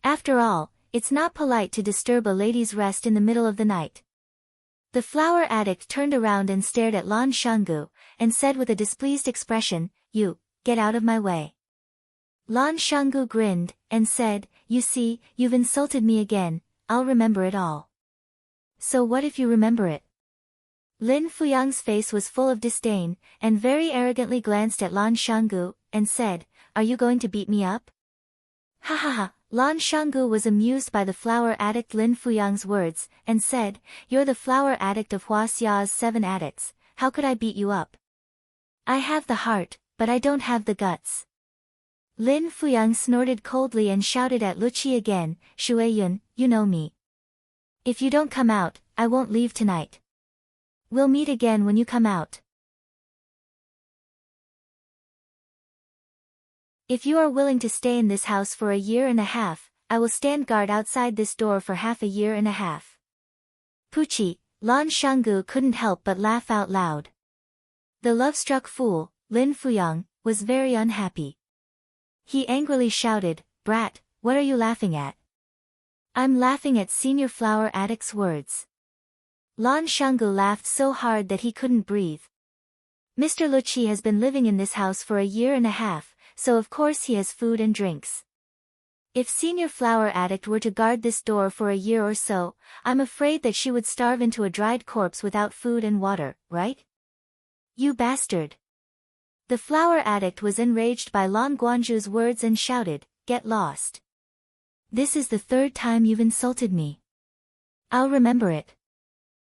After all, it's not polite to disturb a lady's rest in the middle of the night." The flower addict turned around and stared at Lan Shanggu, and said with a displeased expression, "You, get out of my way." Lan Shanggu grinned, and said, "You see, you've insulted me again, I'll remember it all." "So what if you remember it?" Lin Fuyang's face was full of disdain, and very arrogantly glanced at Lan Shanggu, and said, "Are you going to beat me up?" Ha ha ha. Lan Shanggu was amused by the flower addict Lin Fuyang's words, and said, "You're the flower addict of Huaxia's 7 addicts, how could I beat you up? I have the heart, but I don't have the guts." Lin Fuyang snorted coldly and shouted at Luqi again, "Shueyun, you know me. If you don't come out, I won't leave tonight. We'll meet again when you come out. If you are willing to stay in this house for 1.5 years, I will stand guard outside this door for half a year and a half." Puchi, Lan Shanggu couldn't help but laugh out loud. The love-struck fool, Lin Fuyang, was very unhappy. He angrily shouted, "Brat, what are you laughing at?" "I'm laughing at Senior Flower Addict's words." Lan Shanggu laughed so hard that he couldn't breathe. Mr. Luqi has been living in this house for 1.5 years, so of course he has food and drinks. If Senior Flower Addict were to guard this door for 1 year or so, I'm afraid that she would starve into a dried corpse without food and water, right? You bastard! The flower addict was enraged by Lan Guanzhu's words and shouted, "Get lost. This is the 3rd time you've insulted me. I'll remember it."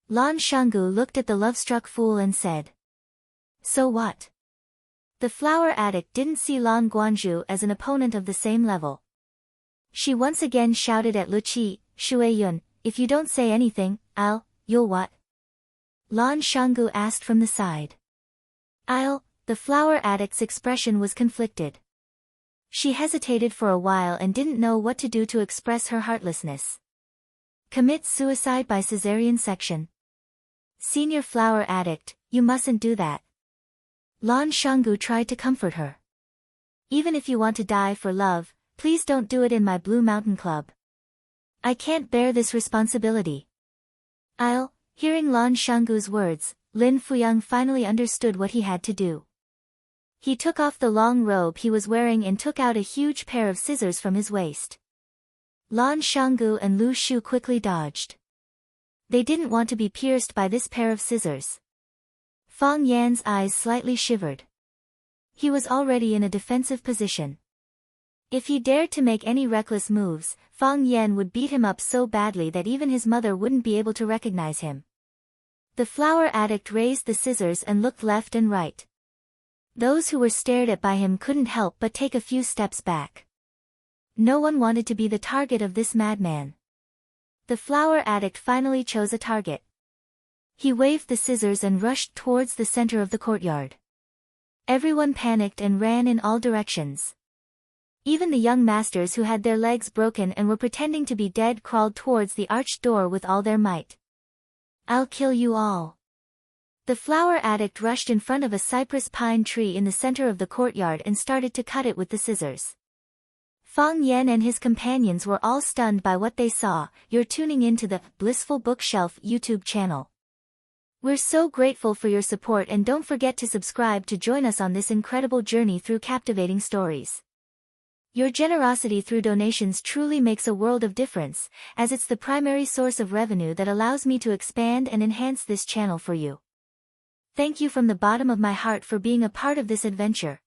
Lan Shanggu looked at the love-struck fool and said, "So what?" The flower addict didn't see Lan Guanzhu as an opponent of the same level. She once again shouted at Luqi, "Shueyun, if you don't say anything, you'll what?" Lan Shanggu asked from the side. The flower addict's expression was conflicted. She hesitated for a while and didn't know what to do to express her heartlessness. Commit suicide by cesarean section. Senior Flower Addict, you mustn't do that. Lan Shanggu tried to comfort her. Even if you want to die for love, please don't do it in my Blue Mountain Club. I can't bear this responsibility. Hearing Lan Shanggu's words, Lin Fuyang finally understood what he had to do. He took off the long robe he was wearing and took out a huge pair of scissors from his waist. Lan Shanggu and Lu Shu quickly dodged. They didn't want to be pierced by this pair of scissors. Fang Yan's eyes slightly shivered. He was already in a defensive position. If he dared to make any reckless moves, Fang Yan would beat him up so badly that even his mother wouldn't be able to recognize him. The flower addict raised the scissors and looked left and right. Those who were stared at by him couldn't help but take a few steps back. No one wanted to be the target of this madman. The flower addict finally chose a target. He waved the scissors and rushed towards the center of the courtyard. Everyone panicked and ran in all directions. Even the young masters who had their legs broken and were pretending to be dead crawled towards the arched door with all their might. "I'll kill you all." The flower addict rushed in front of a cypress pine tree in the center of the courtyard and started to cut it with the scissors. Fang Yan and his companions were all stunned by what they saw. You're tuning in to the Blissful Bookshelf YouTube channel. We're so grateful for your support, and don't forget to subscribe to join us on this incredible journey through captivating stories. Your generosity through donations truly makes a world of difference, as it's the primary source of revenue that allows me to expand and enhance this channel for you. Thank you from the bottom of my heart for being a part of this adventure.